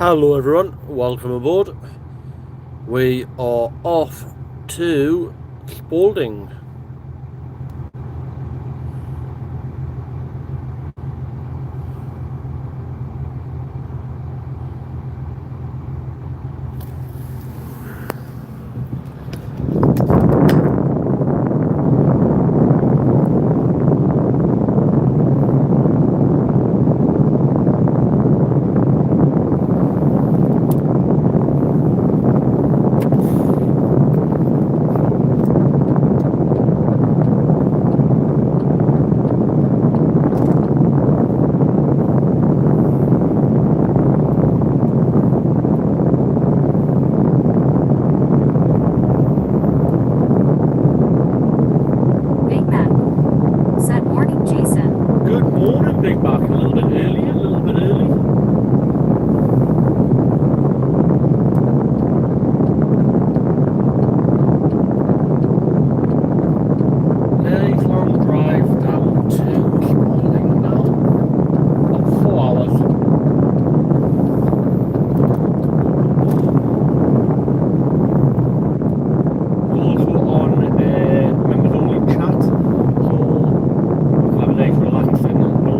Hello everyone, welcome aboard. We are off to Spalding. Big Mac, a little bit early, a little bit early. Nice long drive down to Spalding now. About 4 hours. We're also on members only chat, so we'll have a nice relaxing and no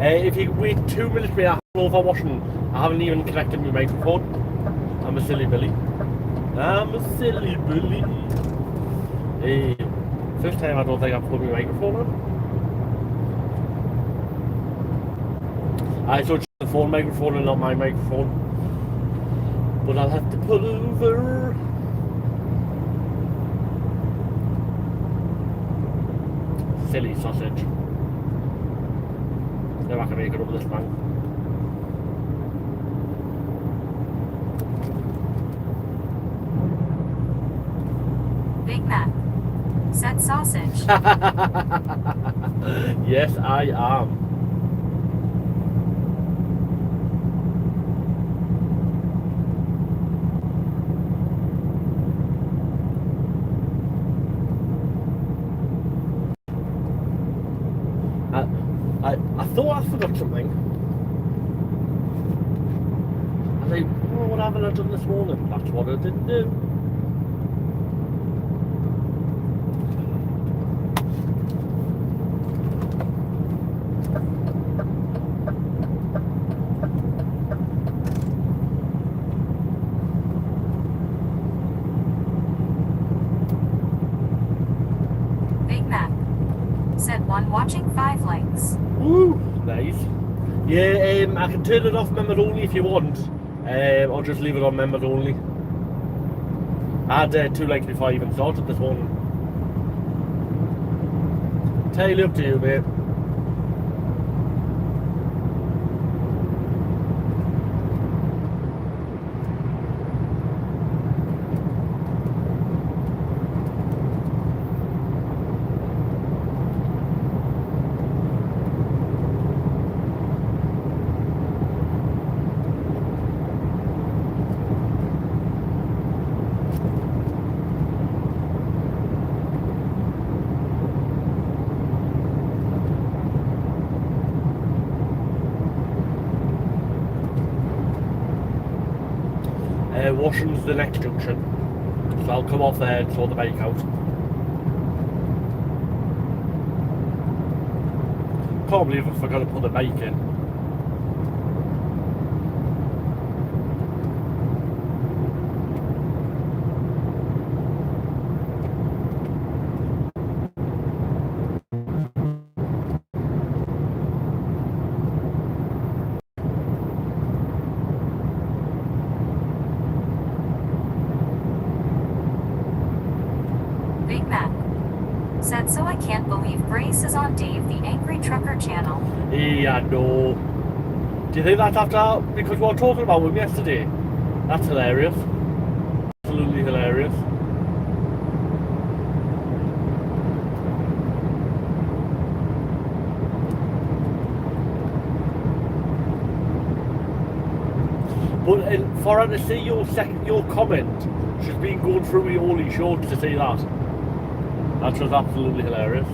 If you wait 2 minutes, we are sofa washing. I haven't even connected my microphone. I'm a silly Billy. I'm a silly Billy. Hey, first time I don't think I've put my microphone on. I thought it's the phone microphone and not my microphone. But I'll have to pull over. Silly sausage. Now I can make it up this bank. Big Mac said sausage. Yes, I am. I thought I forgot something. I was like, oh, what haven't I done this morning? That's what I didn't do. Big Mac said one watching 5 likes. Woo, nice. Yeah, I can turn it off member only if you want. Or just leave it on member only. I had 2 likes before I even started this morning. Entirely up to you, mate. Washington's the next junction, so I'll come off there and sort the bike out. Can't believe I forgot to put the bike in. Big Mac said, so I can't believe Grace is on Dave the Angry Trucker channel. Yeah, no. Do you think that's after, because we were talking about him yesterday? That's hilarious. Absolutely hilarious. But for her to see your comment, she's been going through the only shorts to see that. That's just absolutely hilarious.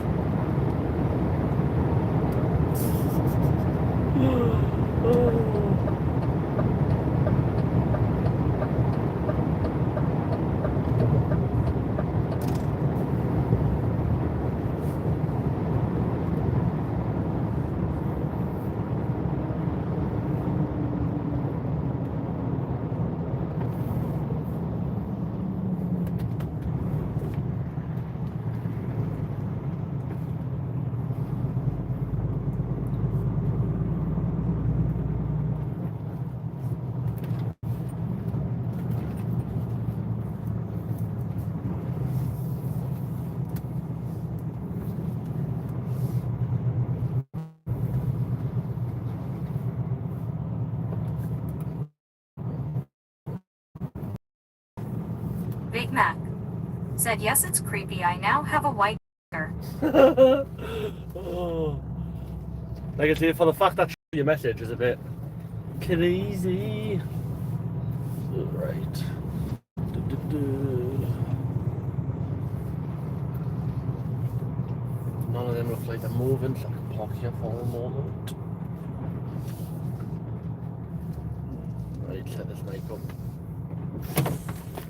Big Mac said, yes, it's creepy. I now have a white Oh. Like I say, for the fact that your message is a bit crazy. Right. None of them look like they're moving, so I can park here for a moment. Right, set this mic up.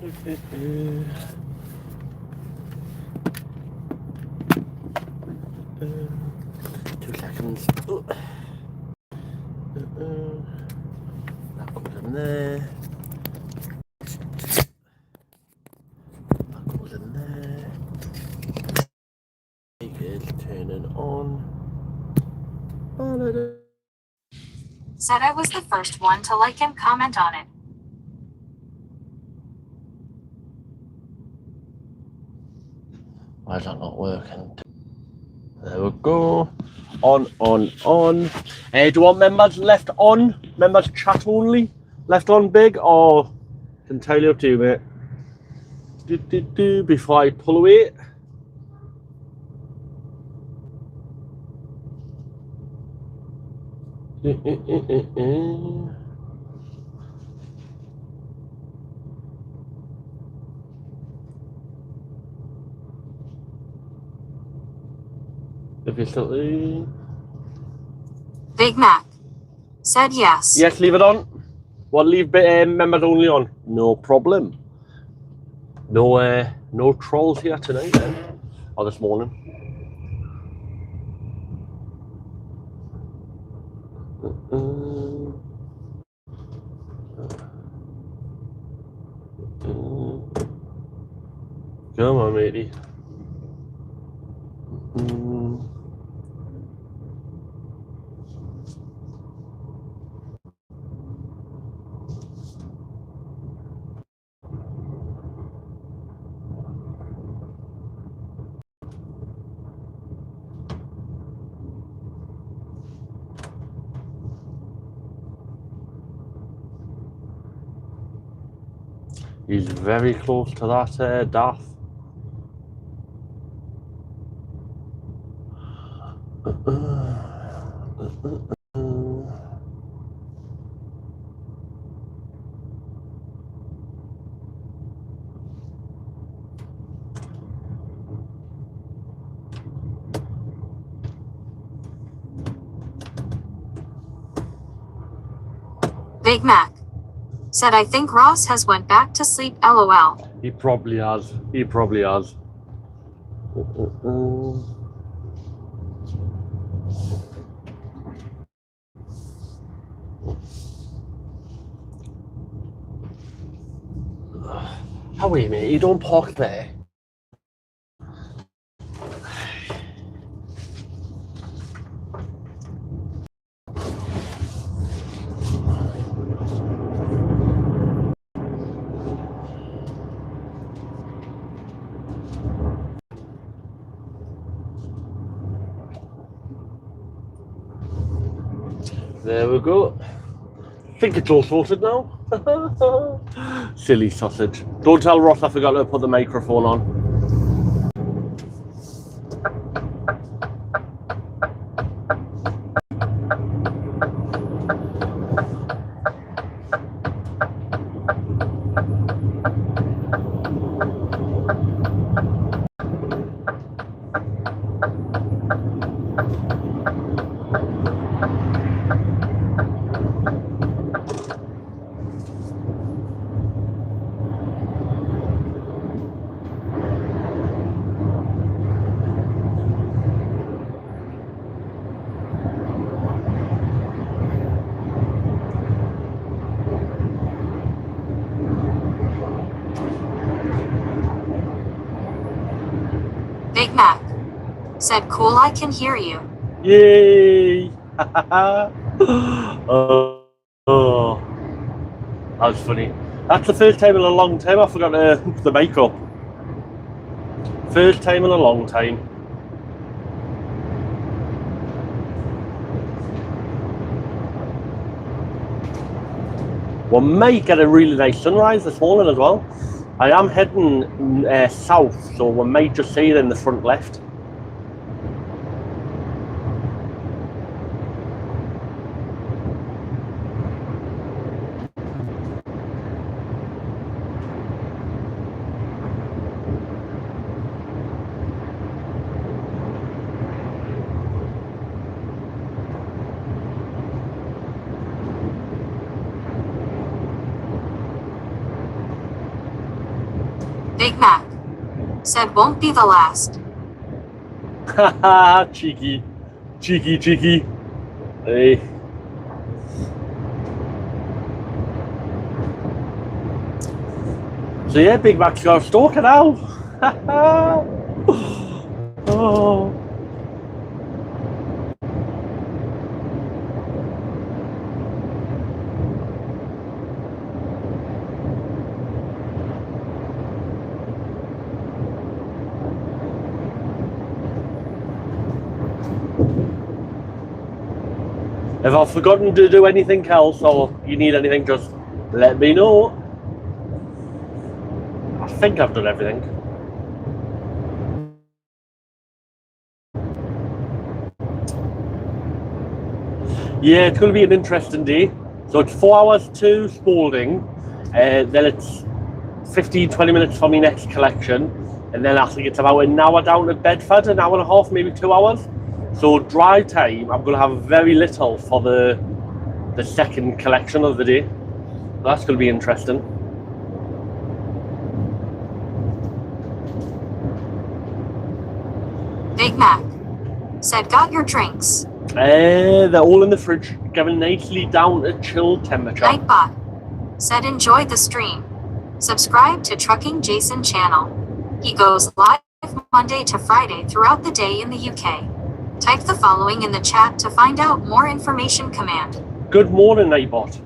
2 seconds. Said I was the first one to like and comment on it. Why is that not working? There we go. On. Do you want members left on? Members chat only? Left on big, or it's entirely up to you, mate. Before I pull away. If you're still Big Mac. Said yes. Yes, leave it on. Well, leave members only on. No problem. No trolls here tonight then. Or this morning. Come on, matey. He's very close to that Darth. Big Mac. Said I think Ross has went back to sleep, LOL. He probably has. How are you, mate? You don't park there. There we go. I think it's all sorted now. Silly sausage. Don't tell Ross I forgot to put the microphone on. Big Mac. Said cool, I can hear you. Yay! Oh, that was funny. That's the first time in a long time I forgot to hook the mic up. First time in a long time. We might get a really nice sunrise this morning as well. I am heading south, so we might just see it in the front left. Big Mac. Said won't be the last. Haha, cheeky. Cheeky. Hey. So yeah, Big Mac's got a stalker now. Oh. If I've forgotten to do anything else or you need anything, just let me know. I think I've done everything. Yeah, it's going to be an interesting day. So it's 4 hours to Spalding, then it's 15-20 minutes for my next collection, and then I think it's about an hour down to Bedford, an hour and a half, maybe 2 hours. So drive time, I'm going to have very little for the second collection of the day. That's going to be interesting. Big Mac said, got your drinks. They're all in the fridge, getting nicely down to chill temperature. Nightbot said, enjoy the stream. Subscribe to Trucking Jason channel. He goes live Monday to Friday throughout the day in the UK. Type the following in the chat to find out more information. Command. Good morning, Nightbot.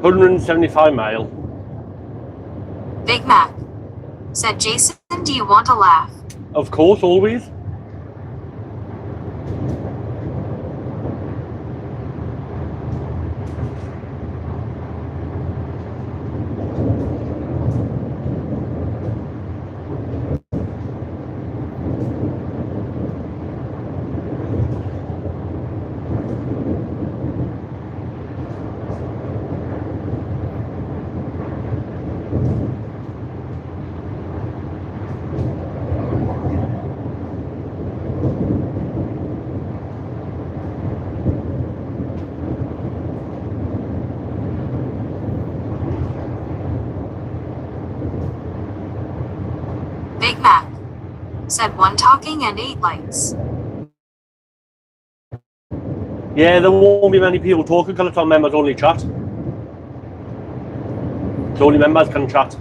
$175 Big Mac said, Jason, do you want to laugh? Of course, always. Big Mac said, 1 talking and 8 likes. Yeah, there won't be many people talking because it's on members only chat. So only members can chat.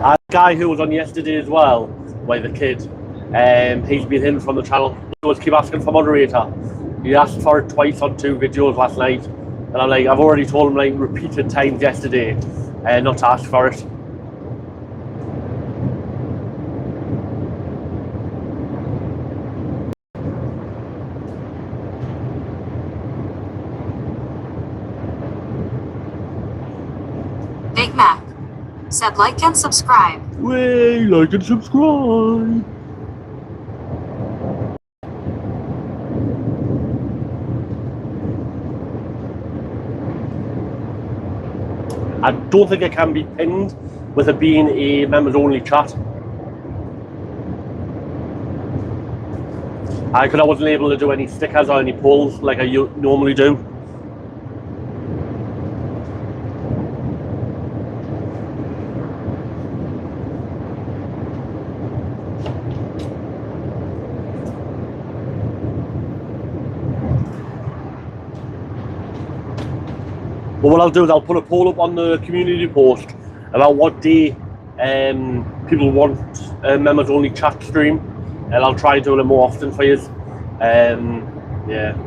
A guy who was on yesterday as well, the kid, he's been in from the channel. He was keep asking for moderator. He asked for it twice on 2 videos last night, and I'm like, I've already told him like repeated times yesterday, not to ask for it. Big Mac said like and subscribe. Way, like and subscribe. I don't think it can be pinned with it being a members only chat. Because I wasn't able to do any stickers or any polls like I normally do. But what I'll do is I'll put a poll up on the community post about what day people want a members only chat stream, and I'll try doing it more often for you. Yeah.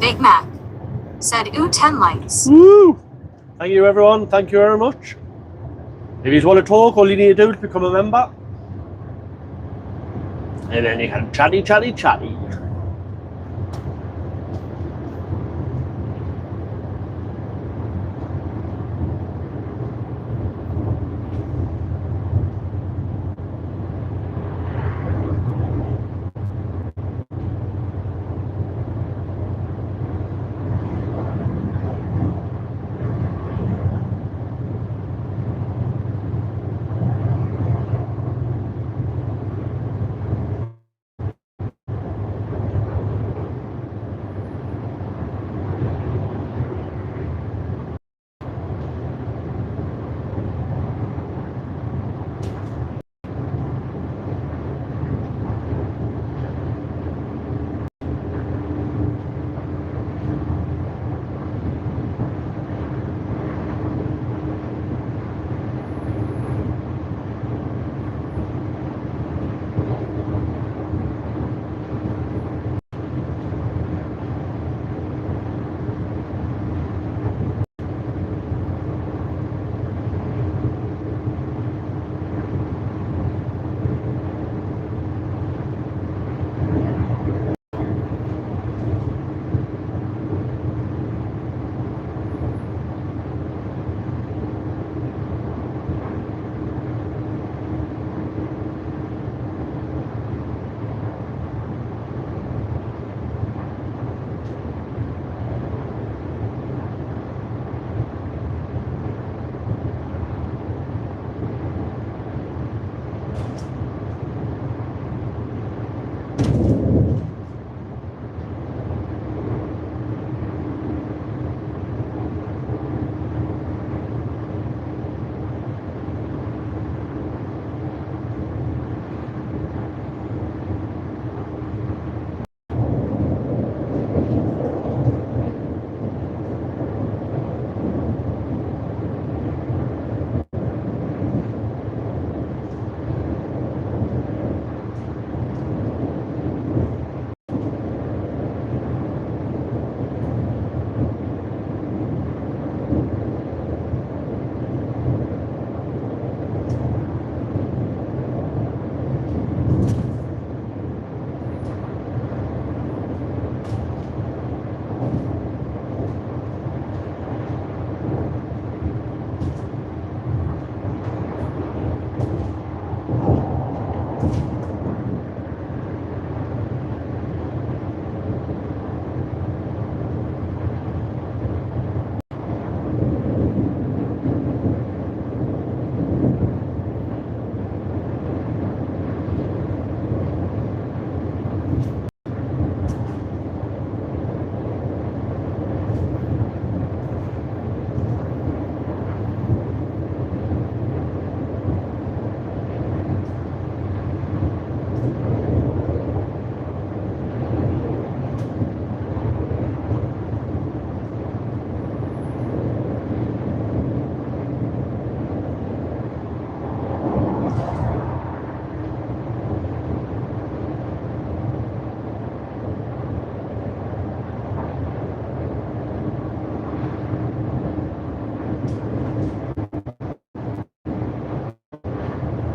Big Mac said, ooh, 10 likes. Woo! Thank you, everyone. Thank you very much. If you want to talk, all you need to do is become a member. And then you can chatty.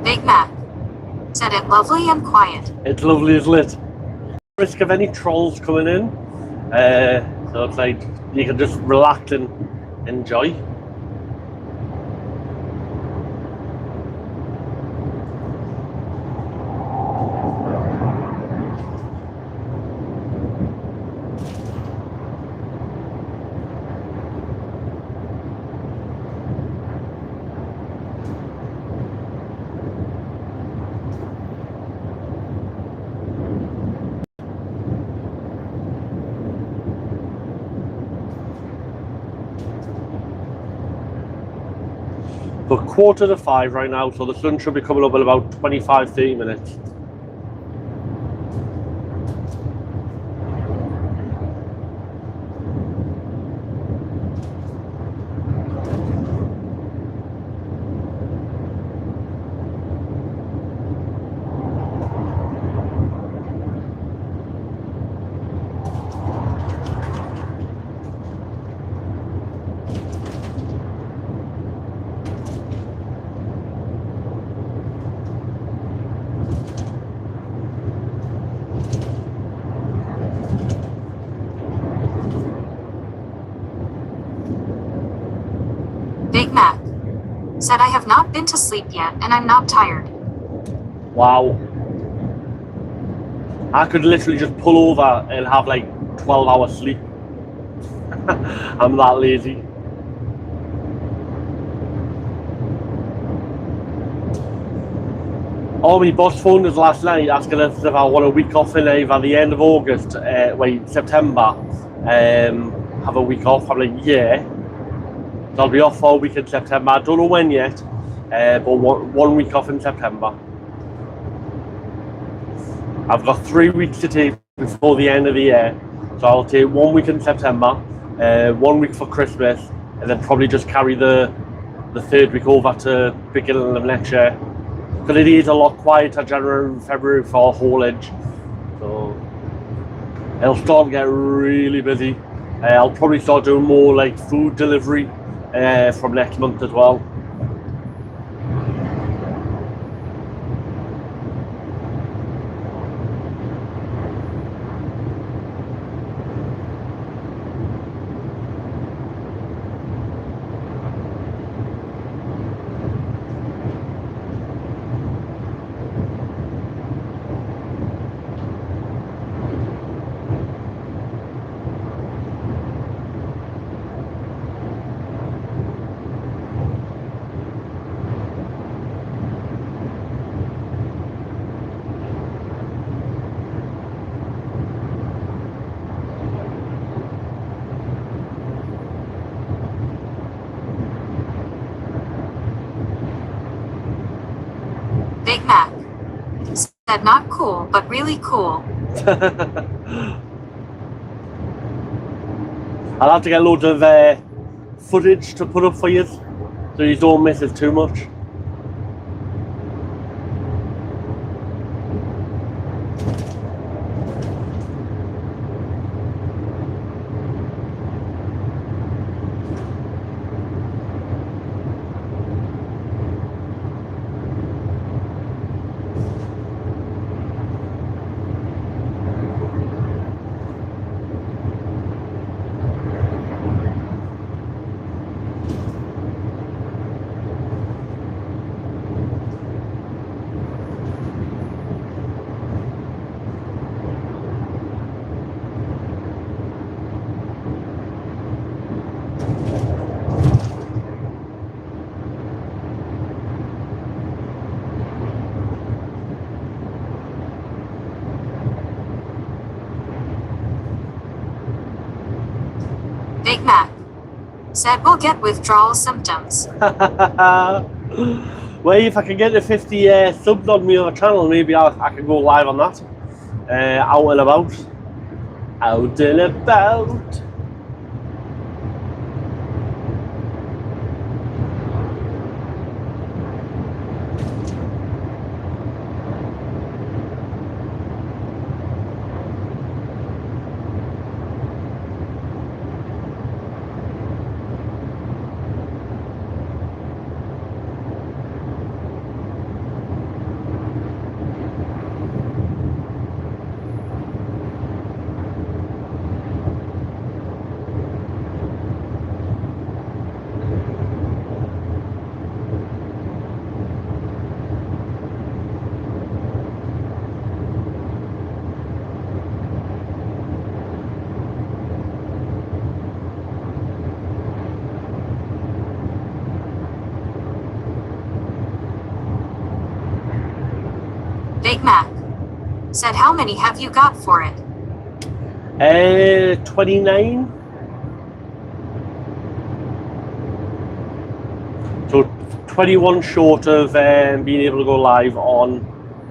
Big Mac said it lovely and quiet. It's lovely as lit. Risk of any trolls coming in, so it's like you can just relax and enjoy. But 4:45 right now, so the sun should be coming up in about 25-30 minutes. Big Mac said I have not been to sleep yet and I'm not tired. Wow. I could literally just pull over and have like 12 hours sleep. I'm that lazy. Oh, my boss phoned us last night asking us if I want a week off in either the end of August, September, have a week off. I'm like, yeah. So I'll be off for a week in September. I don't know when yet, but one week off in September. I've got 3 weeks to take before the end of the year. So I'll take 1 week in September, 1 week for Christmas, and then probably just carry the third week over to beginning of next year. Because it is a lot quieter January and February for haulage. So it'll start to get really busy. I'll probably start doing more like food delivery from next month as well. said not cool, but really cool. I'll have to get loads of footage to put up for you, so you don't miss it too much. Big Mac said we'll get withdrawal symptoms. Well, if I can get to 50 subs on my other channel, maybe I can go live on that. Out and about. Out and about. Big Mac said how many have you got for it? 29. So 21 short of being able to go live on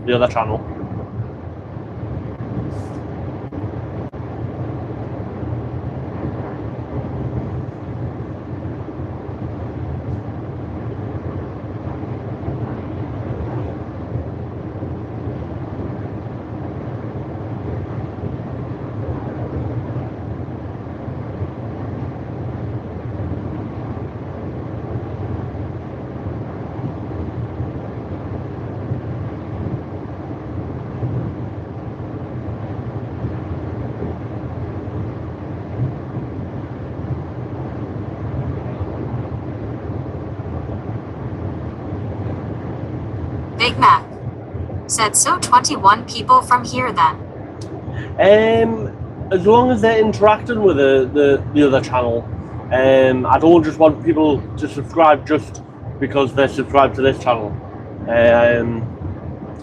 the other channel. Big Mac said so 21 people from here then. As long as they're interacting with the other channel, I don't just want people to subscribe just because they're subscribed to this channel,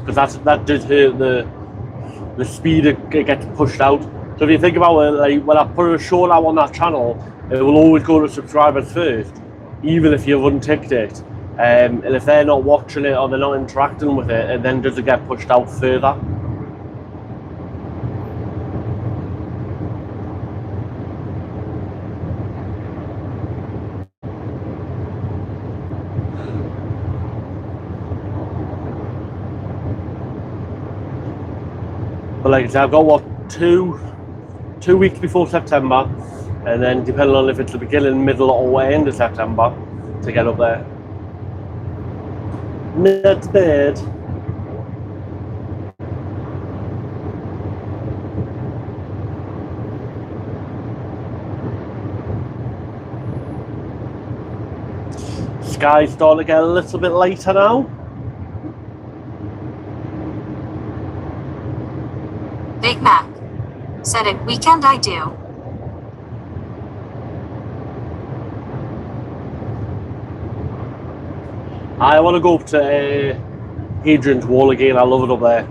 because that does hurt the speed it gets pushed out. So if you think about it, like when I put a short out on that channel, it will always go to subscribers first, even if you've unticked it. And if they're not watching it or they're not interacting with it, it then does it get pushed out further. But like I said, I've got what, two weeks before September, and then depending on if it's the beginning, middle or end of September to get up there. Not bad. Sky's starting to get a little bit later now. Big Mac said it weekend I do. I want to go up to Hadrian's Wall again. I love it up there.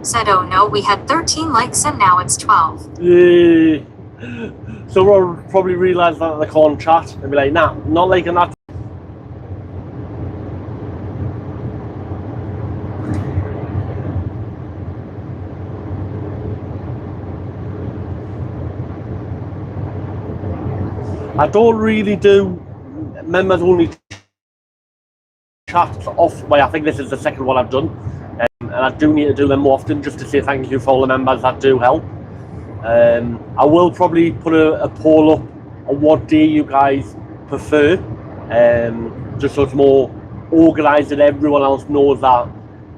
said, "Oh no, we had 13 likes and now it's 12. Yay. So we'll probably realise that they can't chat and be like, nah, not liking that. I don't really do members only chats off. Well, I think this is the second one I've done, and I do need to do them more often just to say thank you for all the members that do help. I will probably put a poll up on what day you guys prefer, just so it's more organised and everyone else knows that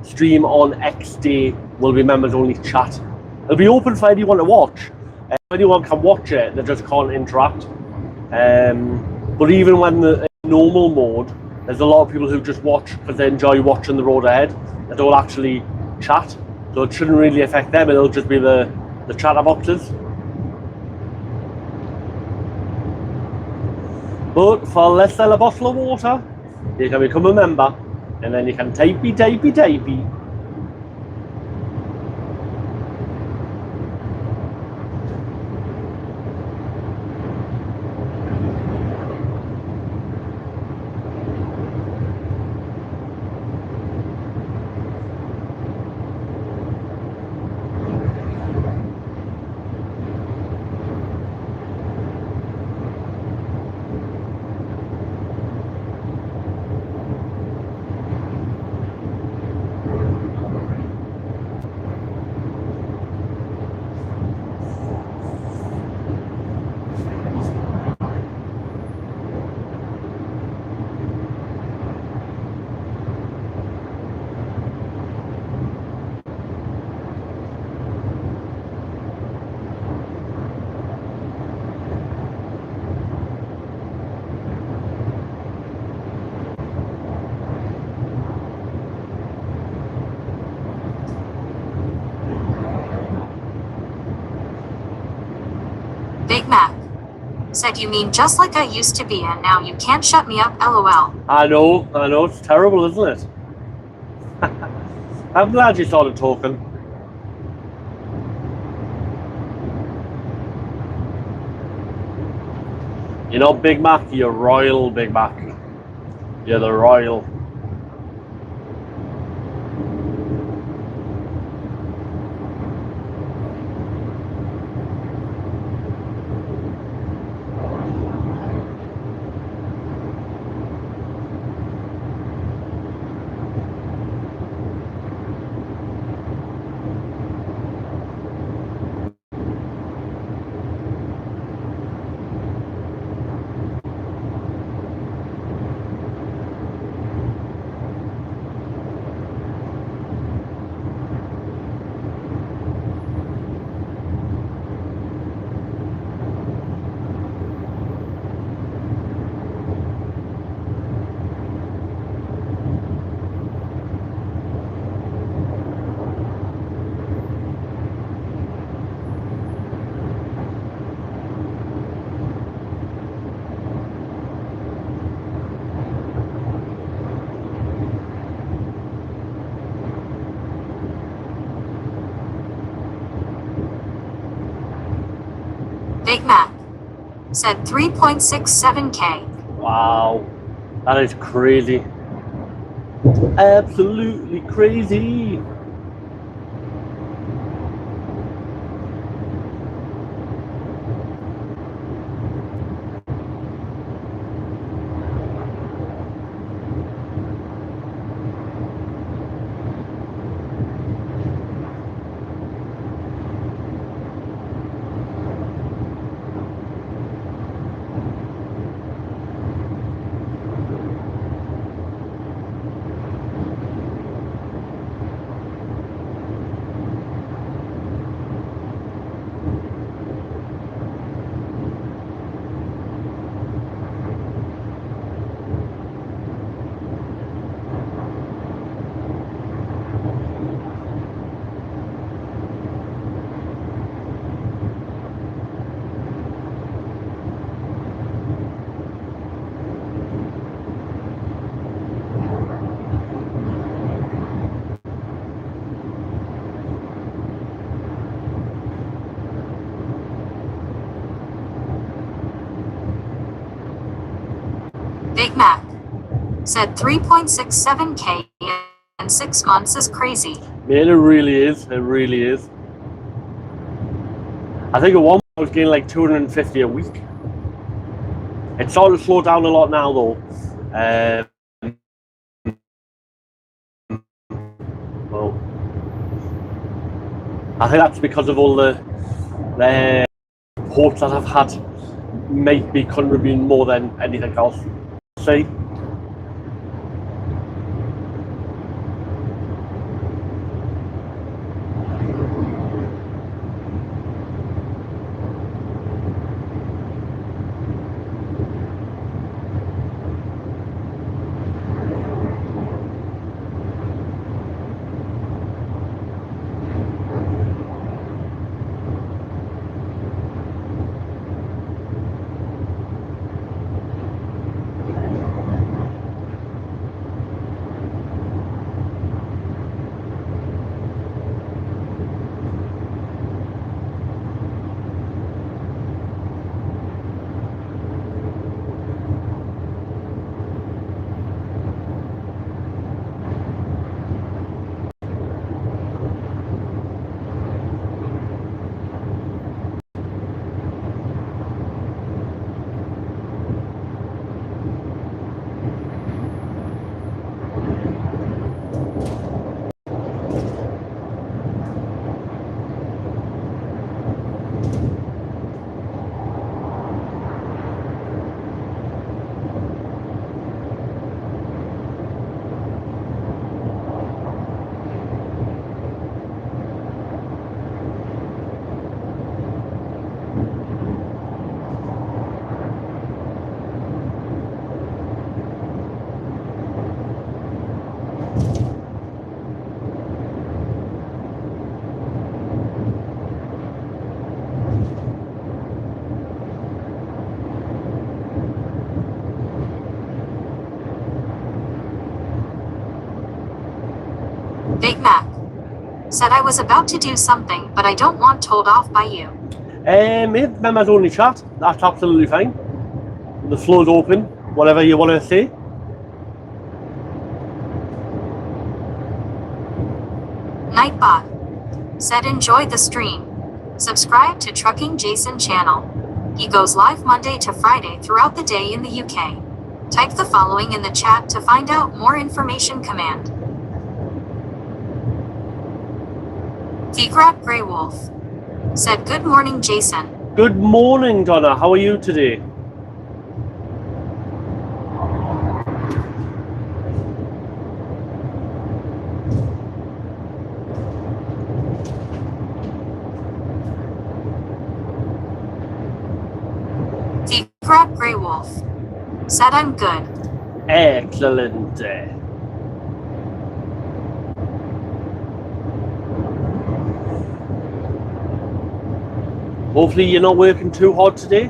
stream on X day will be members only chat. It'll be open for anyone to watch. Anyone can watch it, they just can't interact. But even when the normal mode, there's a lot of people who just watch because they enjoy watching the road ahead. They don't actually chat, so it shouldn't really affect them. It'll just be the chatter boxes. But for less than a bottle of water, you can become a member, and then you can typey. Big Mac said, "You mean just like I used to be, and now you can't shut me up, lol." I know, it's terrible, isn't it? I'm glad you started talking. You're not Big Mac, you're Royal Big Mac. You're the Royal. Big Mac said 3.67K. Wow, that is crazy. Absolutely crazy. Big Mac said 3.67K in 6 months is crazy. Man, it really is. It really is. I think at one point I was getting like 250 a week. It's starting to slow down a lot now though. Well, I think that's because of all the hopes that I've had might be contributing more than anything else. See? Big Mac said I was about to do something, but I don't want told off by you. Members only chat. That's absolutely fine. The floor's open. Whatever you want to say. Nightbot said enjoy the stream. Subscribe to Trucking Jason channel. He goes live Monday to Friday throughout the day in the UK. Type the following in the chat to find out more information. Command. Tigrat Grey Wolf said good morning Jason. Good morning, Donna. How are you today? Tigrat Grey Wolf said I'm good. Excellent. Hopefully you're not working too hard today.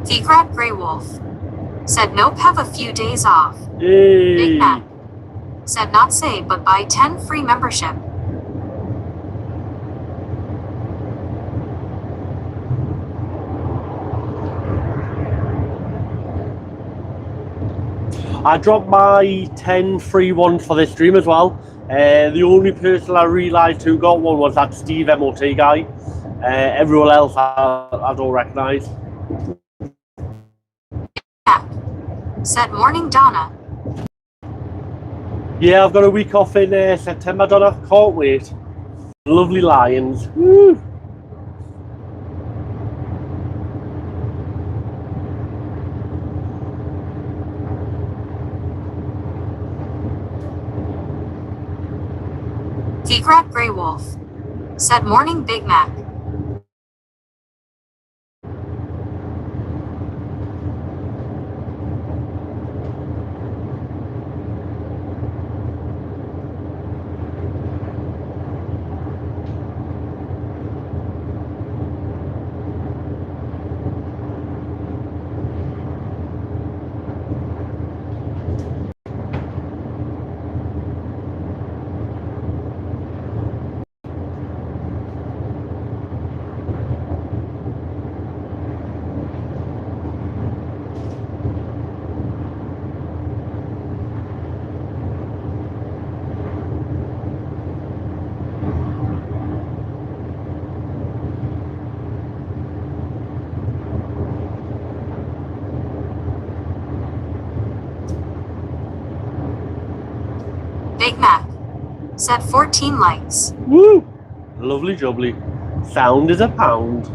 Tigrat Grey Wolf said nope, have a few days off. Hey. Big Mac said not say but buy 10 free membership. I dropped my 10 free ones for this stream as well. The only person I realised who got one was that Steve MOT guy. Everyone else I don't recognise. Said morning Donna. Yeah, I've got a week off in September, Donna. Can't wait. Lovely lions. Woo. Tigrat Grey Wolf said morning Big Mac. said 14 likes. Woo! Lovely jubbly. Sound is a pound.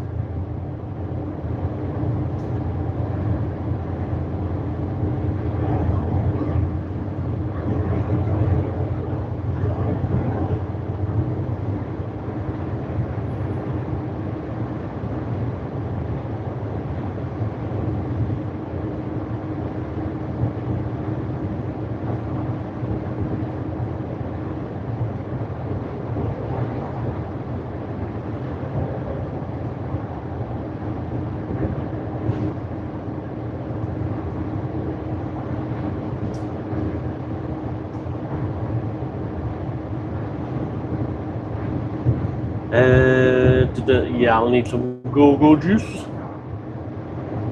Yeah, I'll need some go-go juice.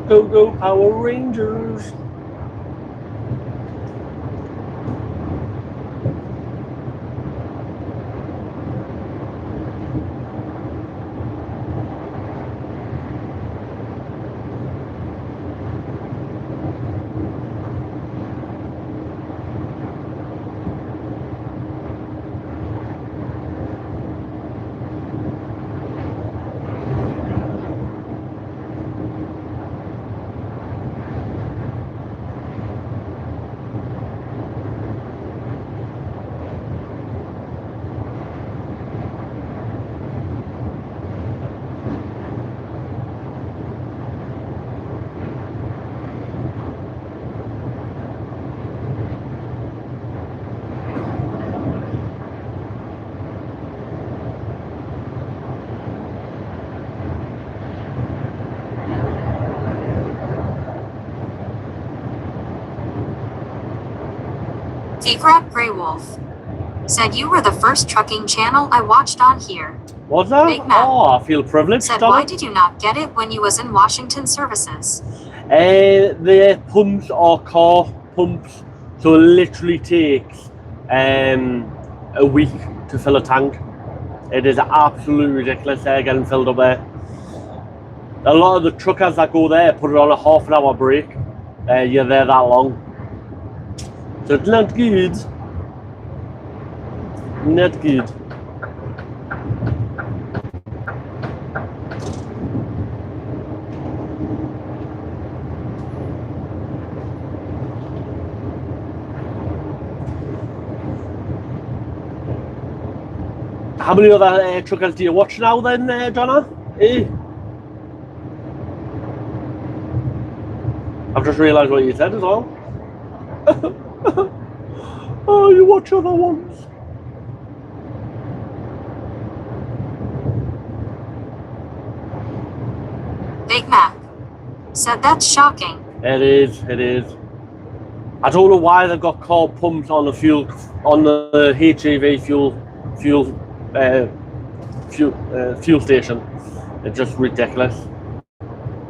Go-go Power Rangers. Tigrat Grey Wolf said you were the first trucking channel I watched on here. What's that? Big Mac Oh, I feel privileged. said why did you not get it when you was in Washington services? The pumps are car pumps, so it literally takes a week to fill a tank. It is absolutely ridiculous. They're getting filled up there. A lot of the truckers that go there put it on a half-an-hour break. You're there that long. So it's not good. Not good. How many other truckers do you watch now then, Donna? I've just realised what you said as well. Oh, you watch other ones. Big Mac said that's shocking. It is, it is. I don't know why they've got car pumps on the fuel, on the HEV fuel station. It's just ridiculous.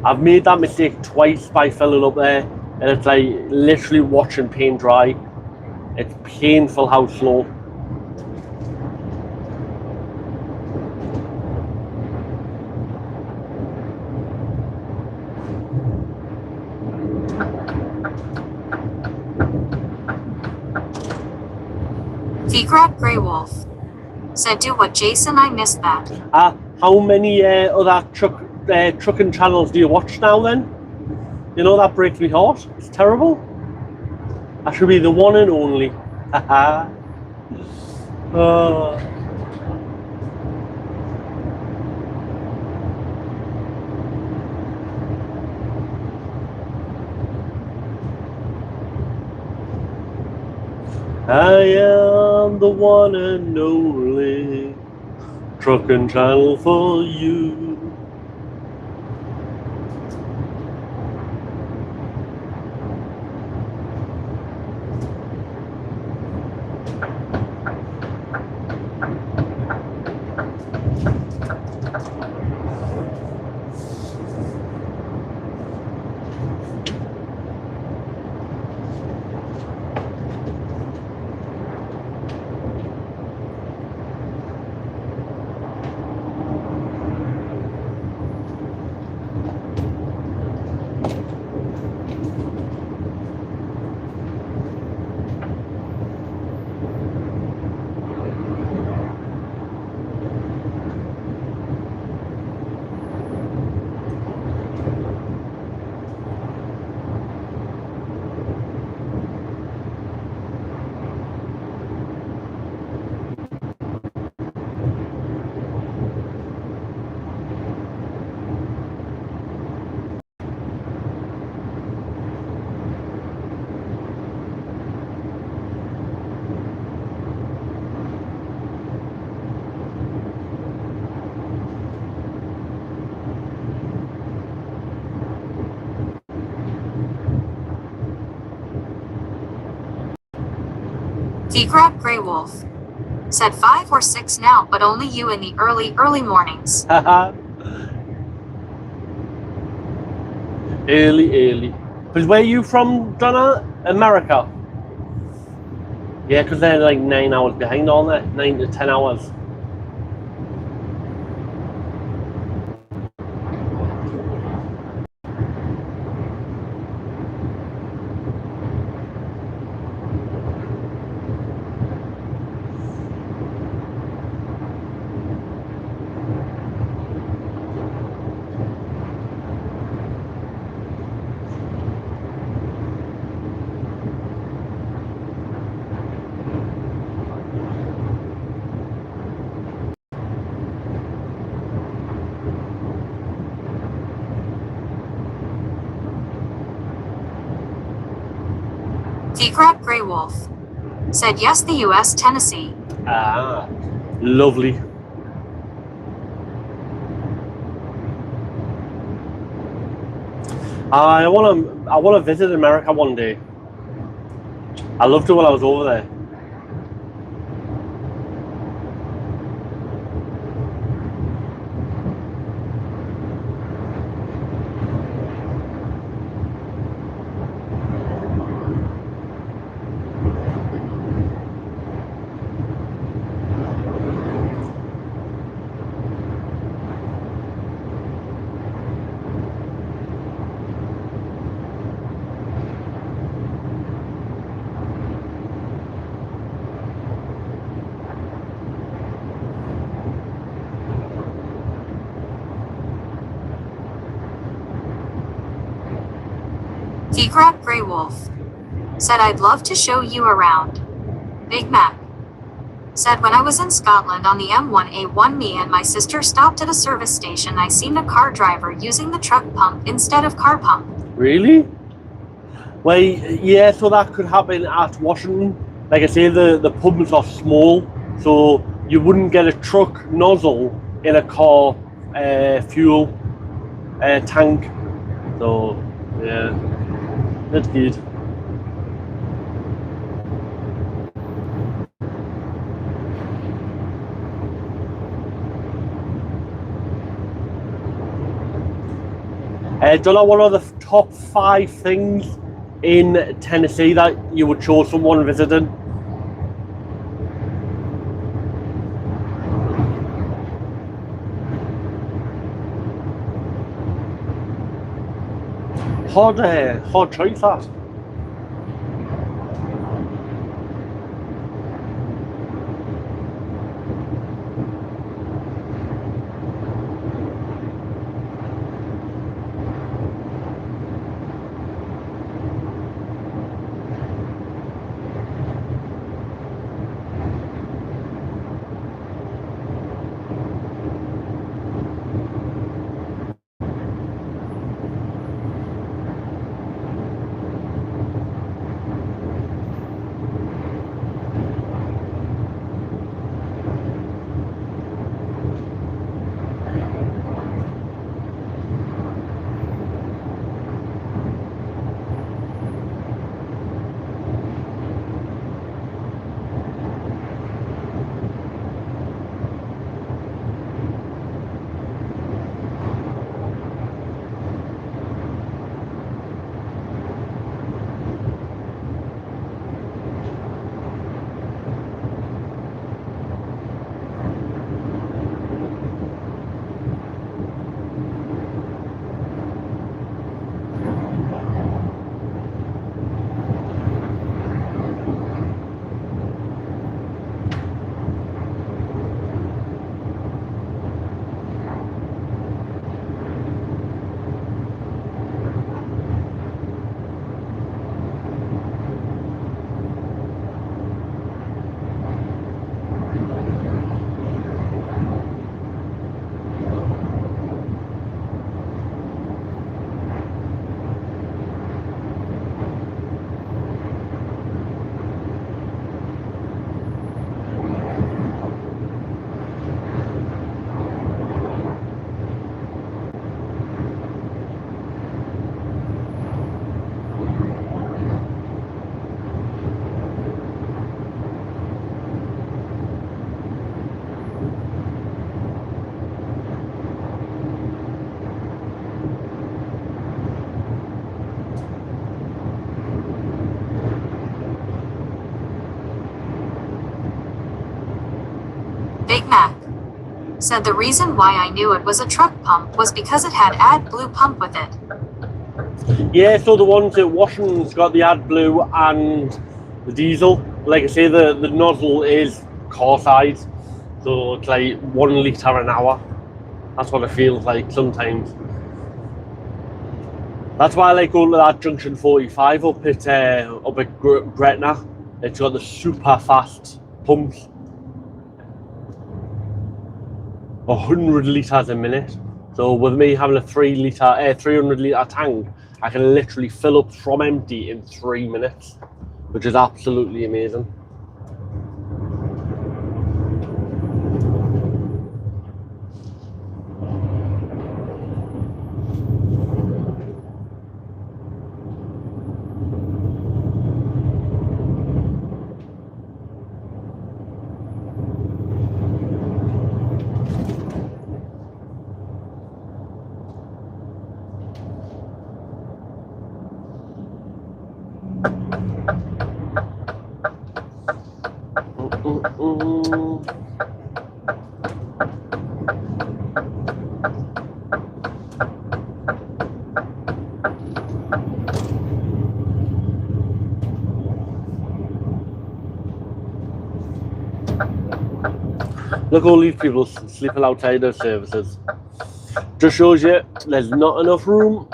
I've made that mistake twice by filling up there, and it's like literally watching paint dry. It's painful how slow. Tigrat Grey Wolf said do what Jason, I missed that. How many other trucking channels do you watch now then? You know, that breaks me heart. It's terrible. I should be the one and only. Haha. I am the one and only trucking channel for you. Tigrat Grey Wolf said 5 or 6 now, but only you in the early mornings. Haha. Early. Because where are you from, Donna? America? Yeah, because they're like 9 hours behind, aren't they? 9 to 10 hours. Tigrat Grey Wolf said yes, the US, Tennessee. Ah, lovely. I wanna visit America one day. I loved it when I was over there. Tigrat Grey Wolf said I'd love to show you around. Big Mac said when I was in Scotland on the M1A1, me and my sister stopped at a service station. I seen a car driver using the truck pump instead of car pump. Really? Well, yeah, so that could happen at Washington. Like I say, the pumps are small, so you wouldn't get a truck nozzle in a car fuel tank. So, yeah, that's good. Don't know what are the top 5 things in Tennessee that you would show someone visiting? Hard choice that. Big Mac said the reason why I knew it was a truck pump was because it had AdBlue pump with it. Yeah, so the ones at Washington's got the AdBlue and the diesel. Like I say, the nozzle is car size, so it's like 1 litre an hour. That's what it feels like sometimes. That's why I like going to that junction 45 up at Gretna. It's got the super fast pumps, 100 litres a minute. So with me having a 300 litre tank, I can literally fill up from empty in 3 minutes, which is absolutely amazing. Look, all these people sleeping outside their services. Just shows you there's not enough room.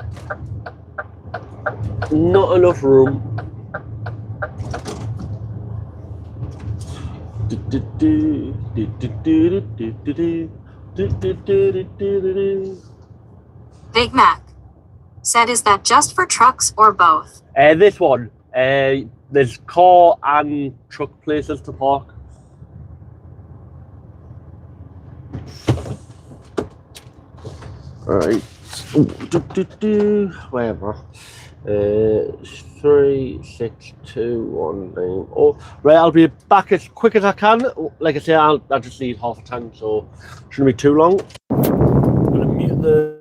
Not enough room. Big Mac said, is that just for trucks or both? This one, there's car and truck places to park. Right. Wherever. 36219. Oh, right. I'll be back as quick as I can. Like I say, I'll just need half a tank, so shouldn't be too long. I'm gonna mute the.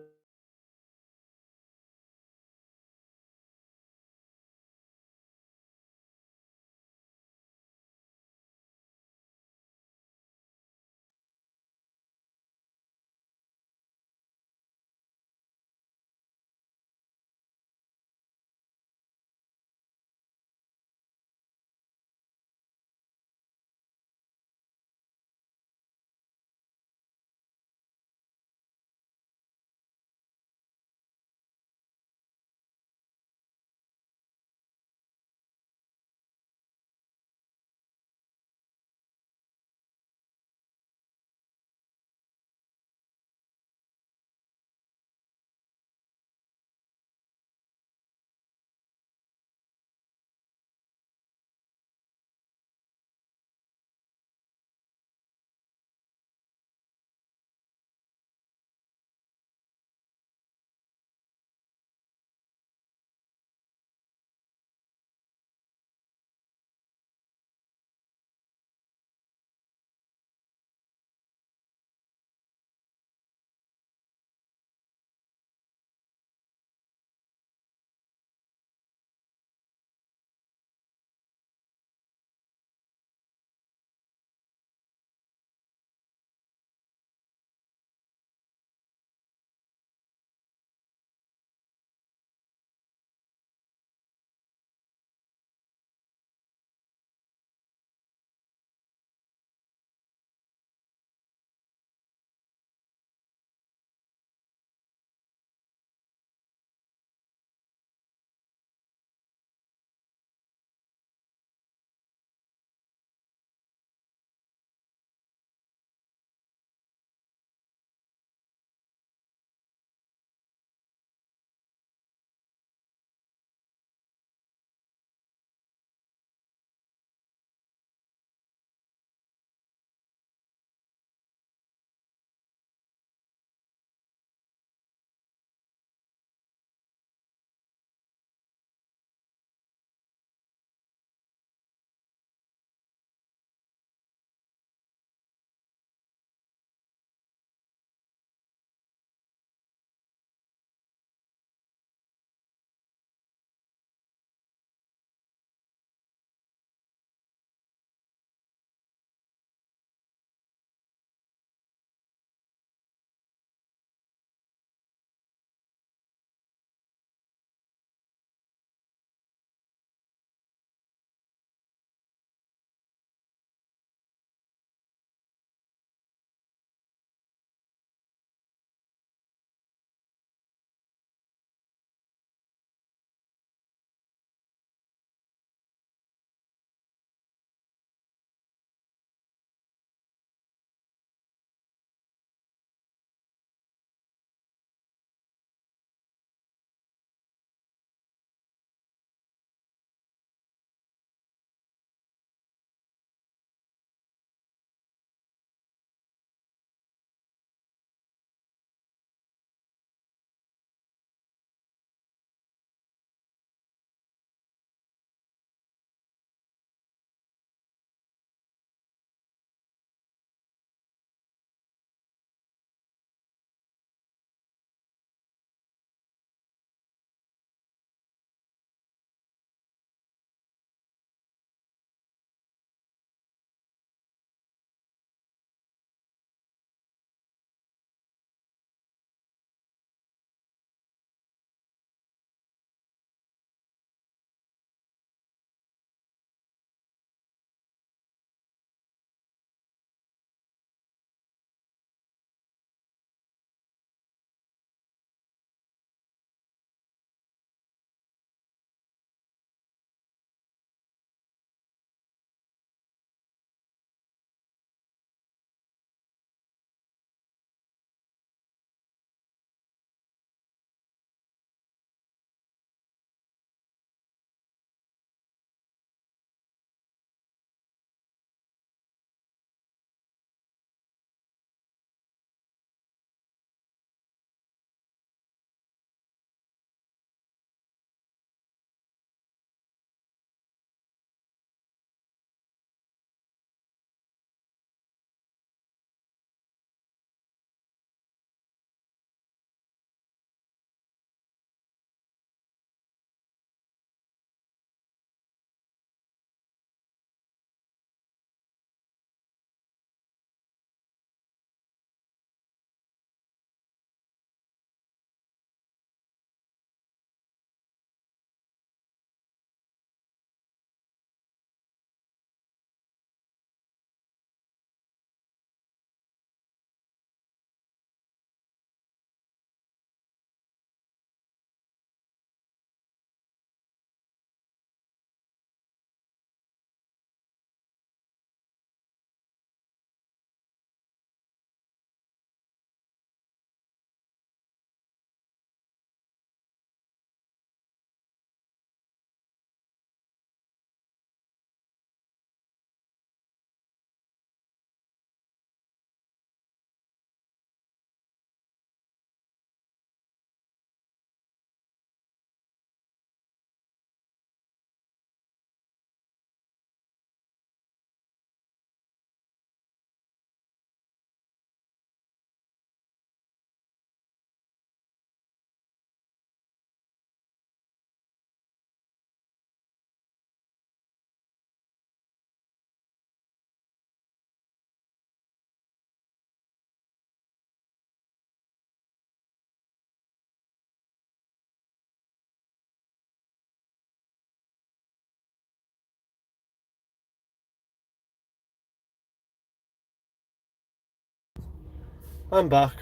I'm back.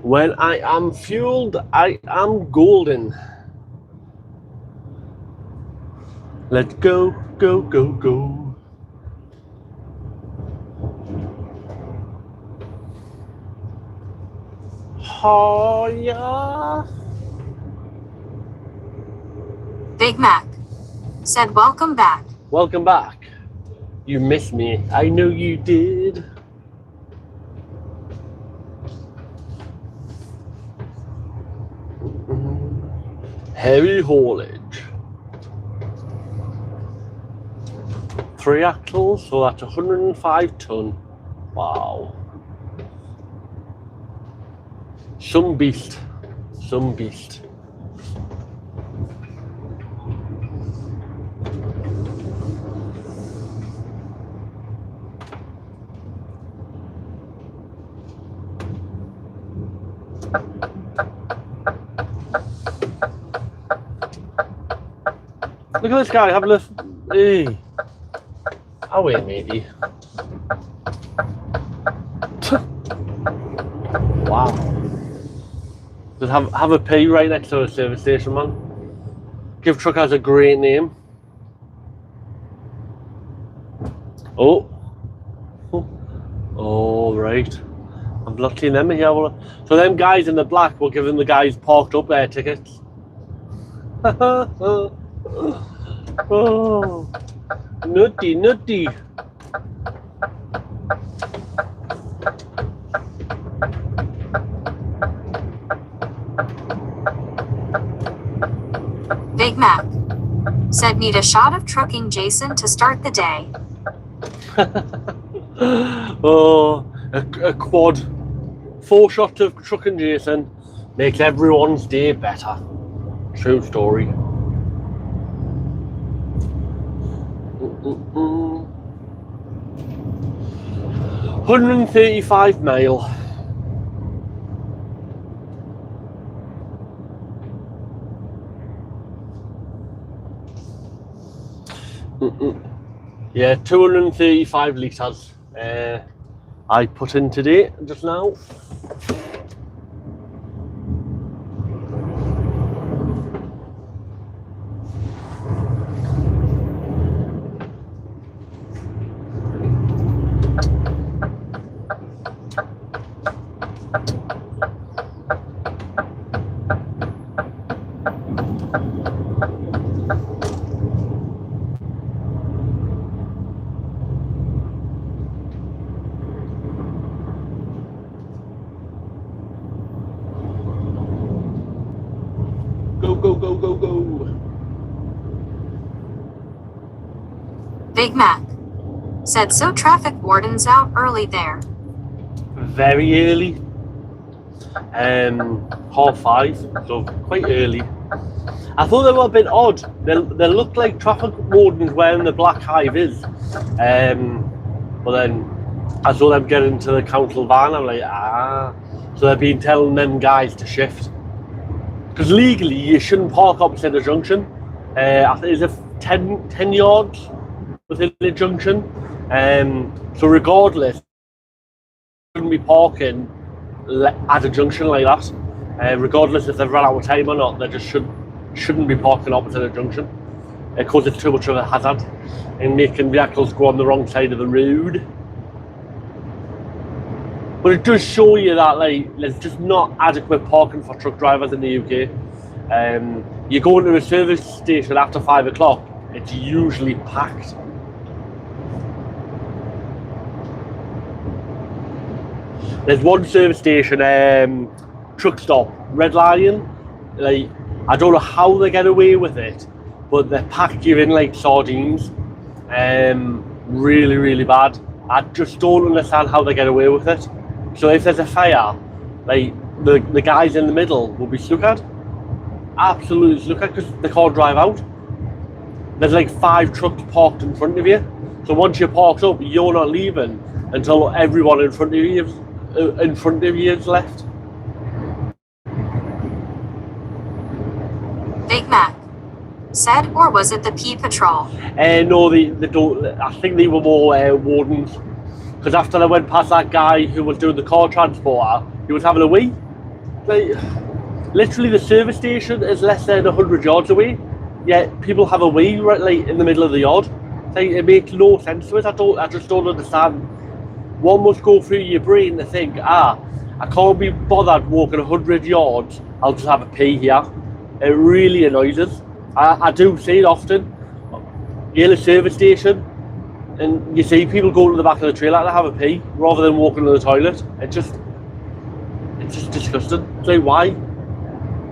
When I am fueled, I am golden. Let's go, go, go, go. Oh, yeah. Big Mac said, "Welcome back." Welcome back. You missed me. I know you did. Heavy haulage. 3 axles, so that's 105 ton. Wow. Some beast. Some beast. Look at this guy, have a look. Hey. Away, matey. Wow. Just have a P right next to a service station, man. Give Truck has a great name. Oh. Oh, right. I've not seen them here. So them guys in the black were giving the guys parked up there tickets. Oh, nutty, nutty. Big Mac said, "Need a shot of trucking Jason to start the day." Oh, a quad. 4 shots of trucking Jason makes everyone's day better. True story. 135 mile. Yeah, 235 litres I put in today, just now. Go. Big Mac said, "So traffic warden's out early there." Very early. 5:30, so quite early. I thought they were a bit odd. They looked like traffic wardens wearing the black high vis. But then I saw them get into the council van. I'm like, So they've been telling them guys to shift. Because legally, you shouldn't park opposite the junction. I think it's 10 yards within the junction. So regardless, you shouldn't be parking at a junction like that. Regardless if they've run out of time or not, they just shouldn't be parking opposite a junction. It causes too much of a hazard and making vehicles go on the wrong side of the road. But it does show you that there's just not adequate parking for truck drivers in the UK. You go into a service station after 5 o'clock, it's usually packed. There's one service station, truck stop, Red Lion. I don't know how they get away with it, but they pack you in like sardines. Really, really bad. I just don't understand how they get away with it. So if there's a fire, the guys in the middle will be snookered. Absolutely snookered because they can't drive out. There's 5 trucks parked in front of you. So once you're parked up, you're not leaving until everyone in front of you is left. Big Mac said, or was it the P Patrol? No, they don't. I think they were more wardens. Because after I went past that guy who was doing the car transporter, he was having a wee. Like, literally, the service station is less than 100 yards away. Yet people have a wee right, like in the middle of the yard. Like, it makes no sense to it. I just don't understand. One must go through your brain to think, I can't be bothered walking 100 yards. I'll just have a pee here. It really annoys us. I do see it often. You're in a service station, and you see people go to the back of the trailer to have a pee rather than walking to the toilet. It's just disgusting. It's like, why?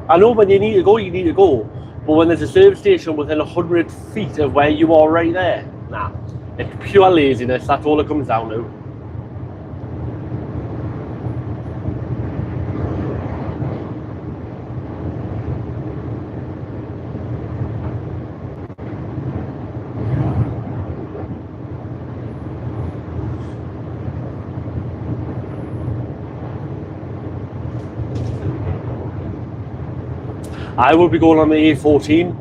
I know when you need to go, you need to go. But when there's a service station within 100 feet of where you are right there, nah. It's pure laziness. That's all it comes down to. I will be going on the A14,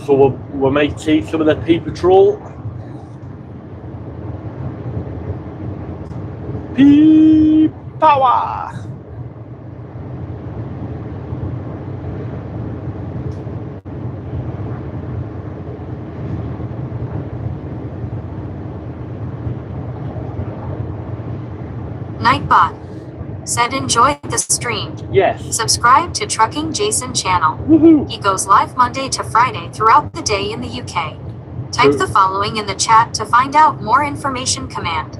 so we might see some of the P Patrol. P Power! Nightbot said, enjoy the stream. Yes. Subscribe to Trucking Jason channel. Woohoo. He goes live Monday to Friday throughout the day in the UK. Type the following in the chat to find out more information. Command.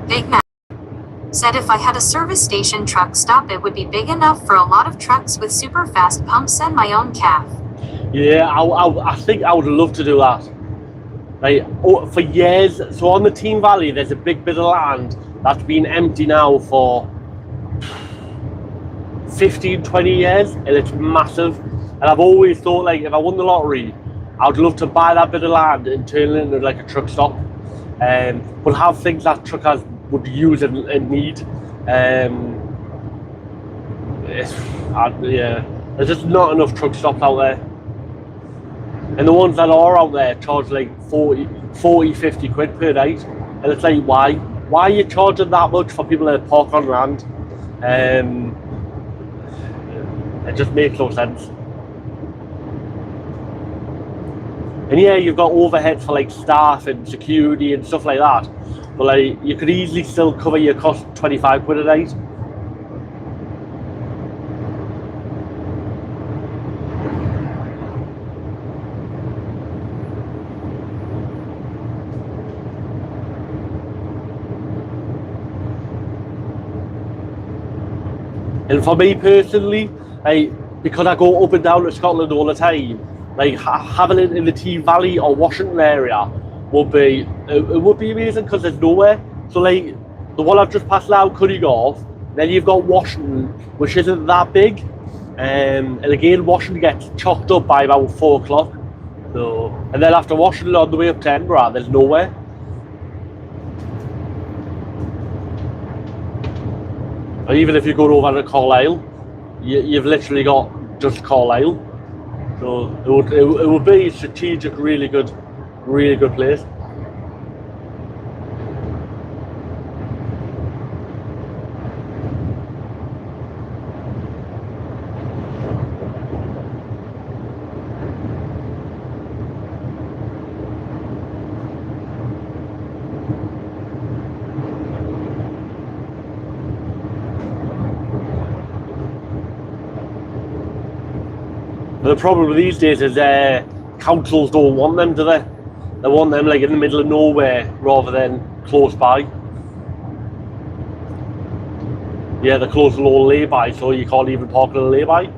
Big Mac said, if I had a service station truck stop, it would be big enough for a lot of trucks with super fast pumps and my own calf. Yeah, I think I would love to do that. Like, for years, so on the Team Valley, there's a big bit of land that's been empty now for 15, 20 years, and it's massive. And I've always thought, like, if I won the lottery, I'd love to buy that bit of land and turn it into like a truck stop. But have things that truckers would use and need. Yeah, there's just not enough truck stops out there. And the ones that are out there charge like 40, 50 quid per night. And it's like, why? Why are you charging that much for people to park on land? It just makes no sense. And yeah, you've got overheads for like staff and security and stuff like that. But like, you could easily still cover your cost 25 quid a night. And for me personally, because I go up and down to Scotland all the time, having it in the Tee Valley or Washington area would be amazing because there's nowhere. So the one I've just passed now, Cuddigorth, then you've got Washington, which isn't that big, and again Washington gets chocked up by about 4 o'clock. So, and then after Washington on the way up to Edinburgh, there's nowhere. Or even if you go over to Carlisle, you've literally got just Carlisle. So it would be a strategic, really good place. The problem these days is councils don't want them, do they? They want them in the middle of nowhere rather than close by. Yeah, they're close to all lay-by, so you can't even park in a lay-by.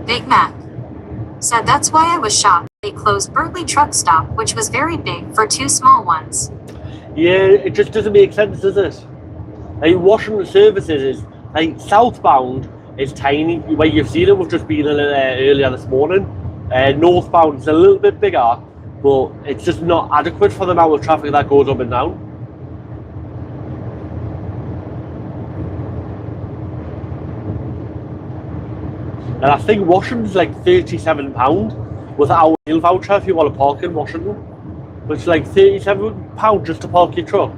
Big Mac said that's why I was shocked they closed Berkeley truck stop, which was very big for 2 small ones. Yeah, it just doesn't make sense, does it? Washington services is southbound is tiny. Well, you've seen it. We've just been in it earlier this morning. Northbound is a little bit bigger, but it's just not adequate for the amount of traffic that goes up and down. And I think Washington's £37 with our meal voucher if you want to park in Washington. Which is £37 just to park your truck.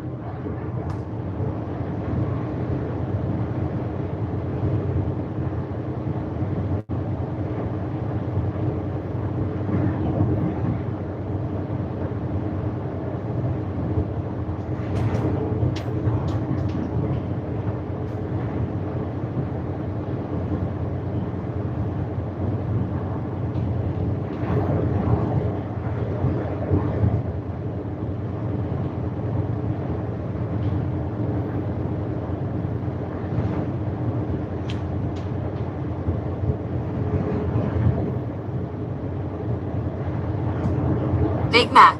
Big Mac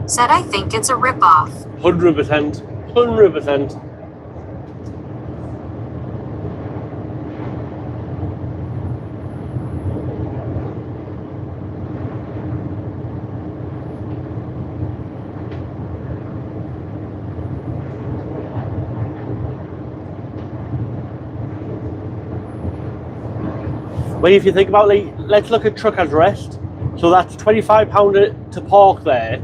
said I think it's a rip-off. 100%. 100%. Well, if you think about let's look at truckers' rest. So that's £25 to park there,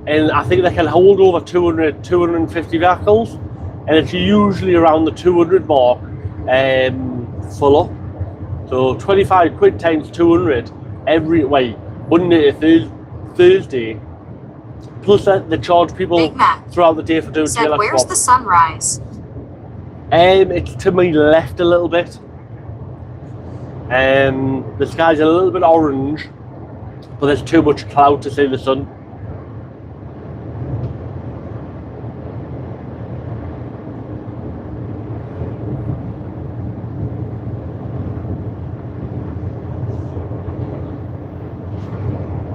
and I think they can hold over 250 vehicles, and it's usually around the 200 mark full up. So 25 quid times 200 every Monday to Thursday. Plus that they charge people throughout the day for doing said, where's the sunrise? It's to my left a little bit. The sky's a little bit orange, but there's too much cloud to see the sun.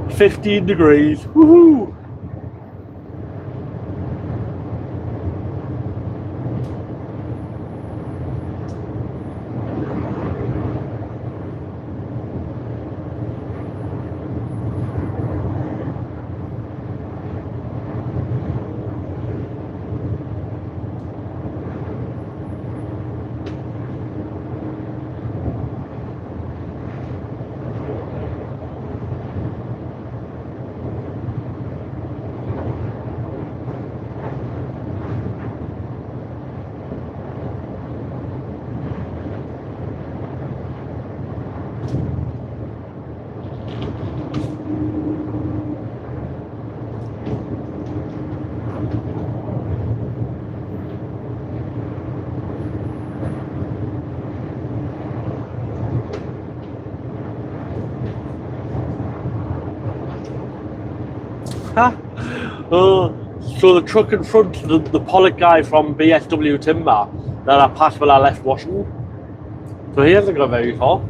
.15 degrees, woohoo! So the truck in front, the Pollock guy from BSW Timber that I passed when I left Washington. So he hasn't got very far.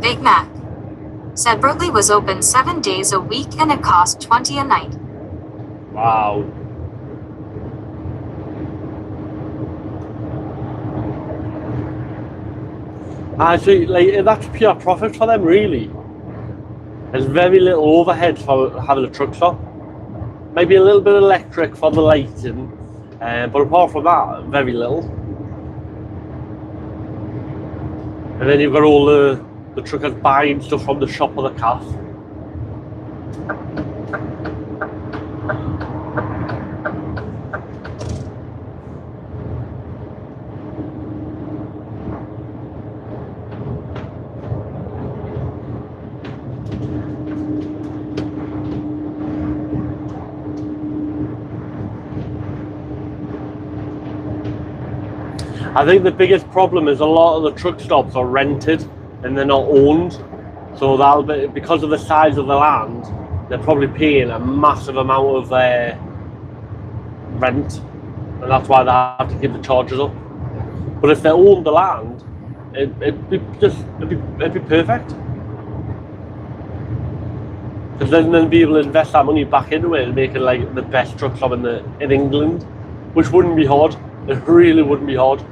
Big Mac said Berkeley was open 7 days a week and it cost $20 a night. Wow. Actually, like, that's pure profit for them, really. There's very little overhead for having a truck stop. Maybe a little bit of electric for the lighting, but apart from that, very little. And then you've got all the truckers buying stuff from the shop of the calf. I think the biggest problem is a lot of the truck stops are rented and they're not owned. So that'll be, because of the size of the land, they're probably paying a massive amount of rent, and that's why they have to keep the charges up. But if they own the land, it'd be perfect. Because then they'll be able to invest that money back into it and make it like the best truck stop in England, which wouldn't be hard. It really wouldn't be hard.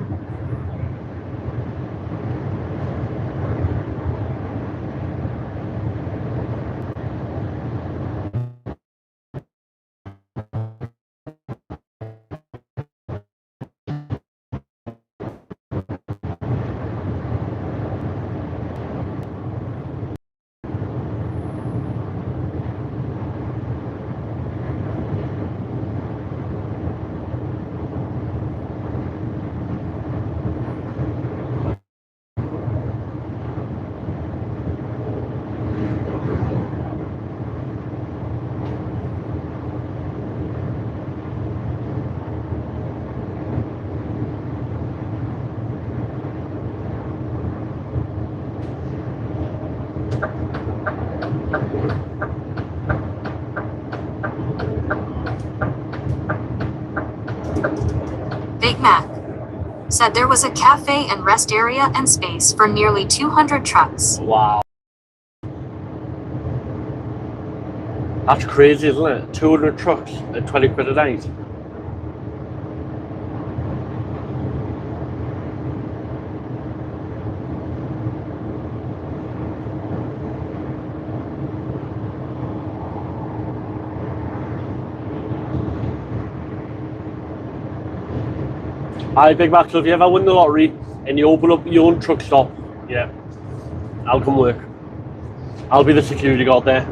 Big Mac said there was a cafe and rest area and space for nearly 200 trucks. Wow. That's crazy, isn't it? 200 trucks at 20 quid a night. Hi, Big Mac, so if you ever win the lottery and you open up your own truck stop, yeah, I'll come work. I'll be the security guard there.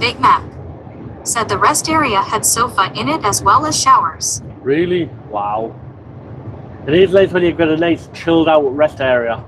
Big Mac said the rest area had sofa in it as well as showers. Really? Wow. It is nice when you've got a nice chilled out rest area.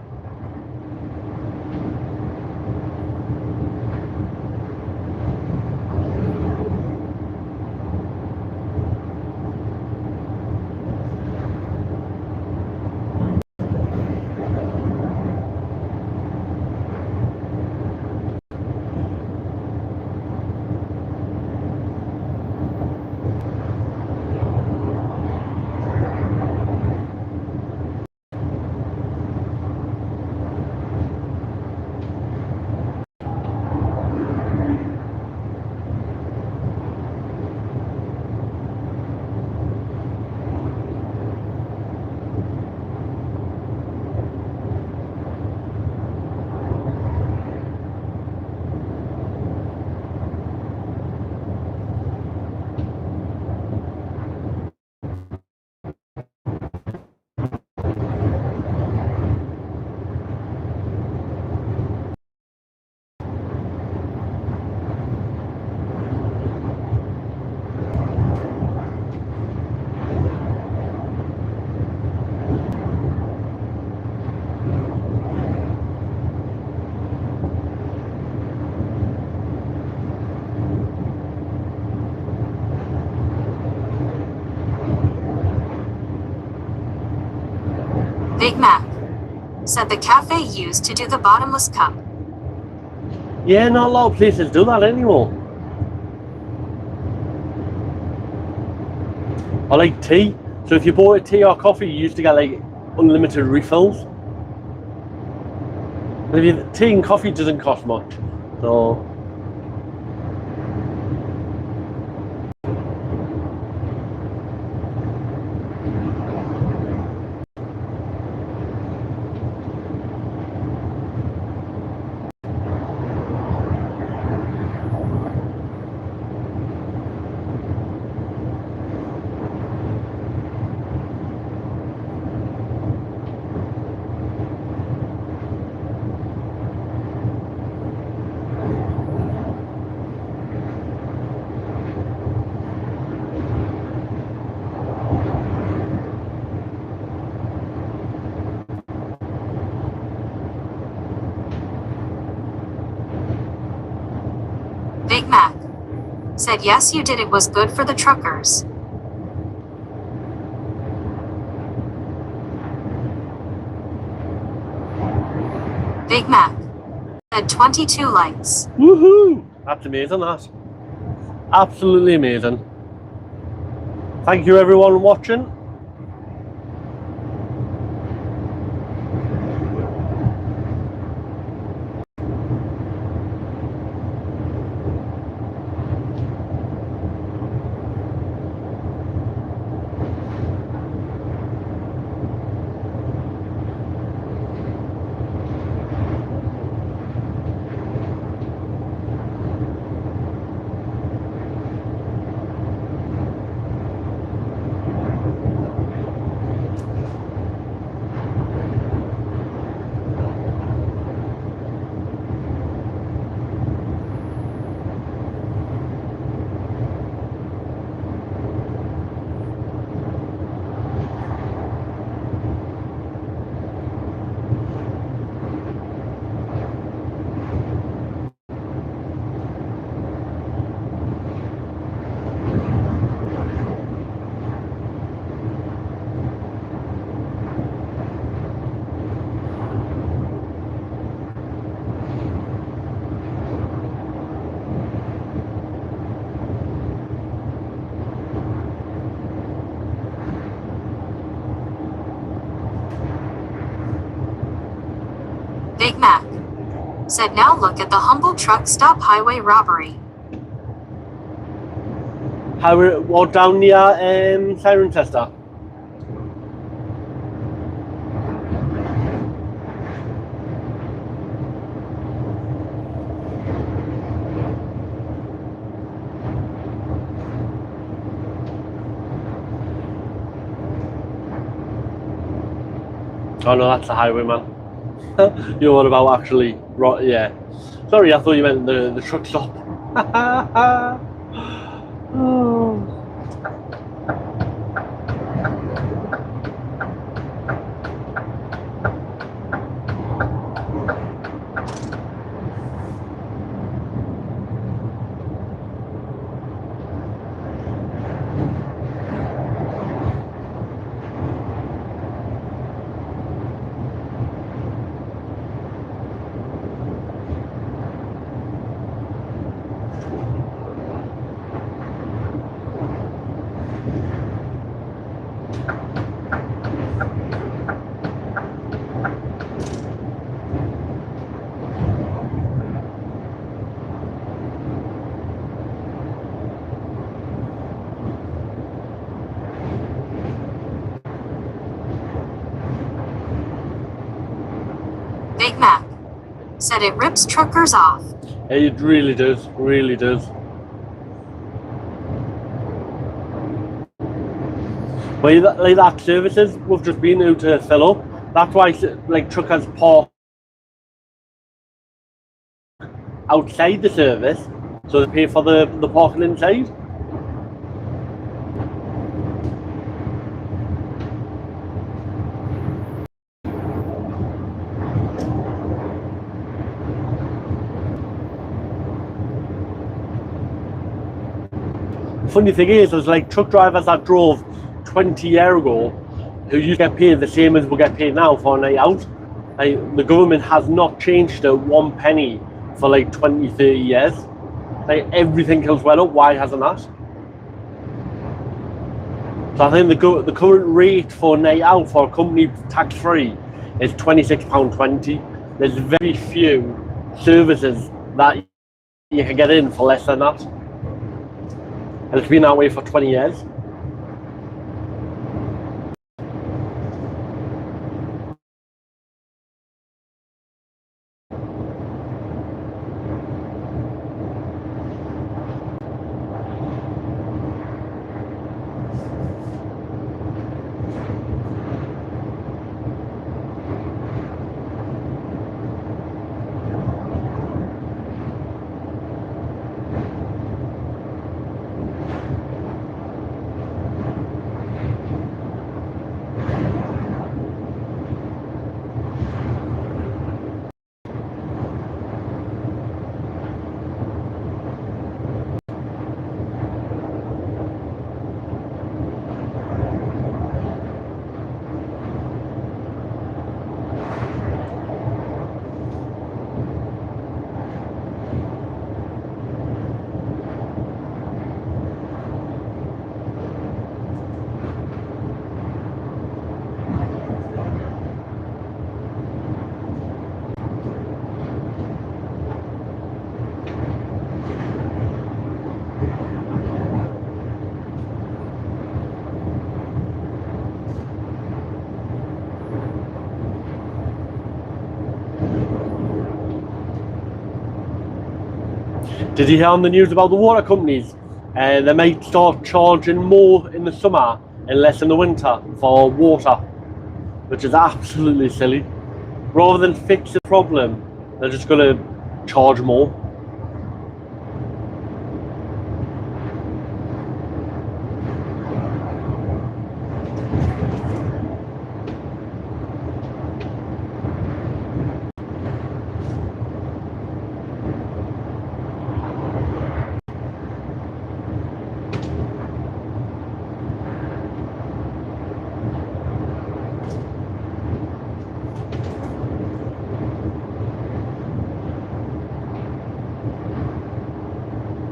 Big Mac said the cafe used to do the bottomless cup. Yeah, not a lot of places do that anymore. I like tea. So if you bought a tea or coffee, you used to get like unlimited refills. And if you, tea and coffee doesn't cost much. So Big Mac said yes you did, it was good for the truckers. Big Mac said 22 likes. woohoo! That's amazing, that. Absolutely amazing. Thank you everyone watching. Big Mac said now look at the humble truck stop highway robbery. How we walk down near Siren Tester. Oh no, that's the highwayman. You know what about actually? Right, yeah. Sorry, I thought you meant the truck stop. Oh. Big Mac said it rips truckers off. It really does, really does. Well, like that services we've just been out to fill up. That's why like truckers park outside the service, so they pay for the parking inside. Funny thing is, there's like truck drivers that drove 20 years ago who used to get paid the same as we get paid now for a night out. Like, the government has not changed it 1 penny for like 20, 30 years. Like, everything else went up, why hasn't that? So I think the current rate for a night out for a company tax free is £26.20. There's very few services that you can get in for less than that. And it's been that way for 20 years. Did you hear on the news about the water companies? They might start charging more in the summer and less in the winter for water, which is absolutely silly. Rather than fix the problem, they're just going to charge more.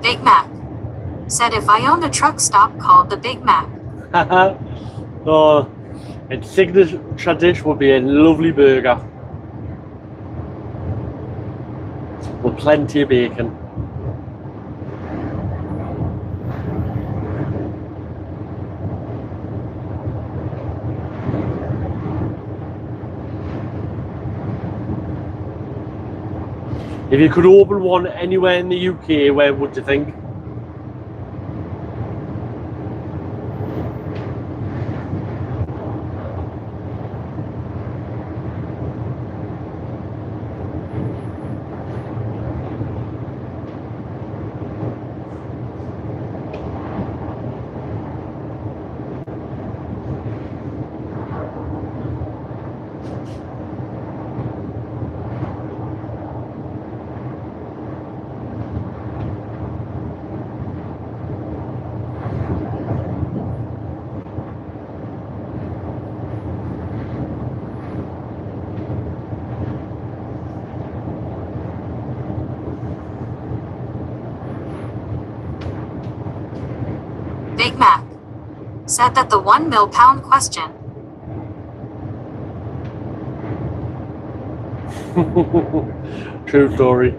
Big Mac said if I owned a truck stop called the Big Mac. So, its signature dish would be a lovely burger with plenty of bacon. If you could open one anywhere in the UK, where would you think? said that the 1 mil pound question. True story.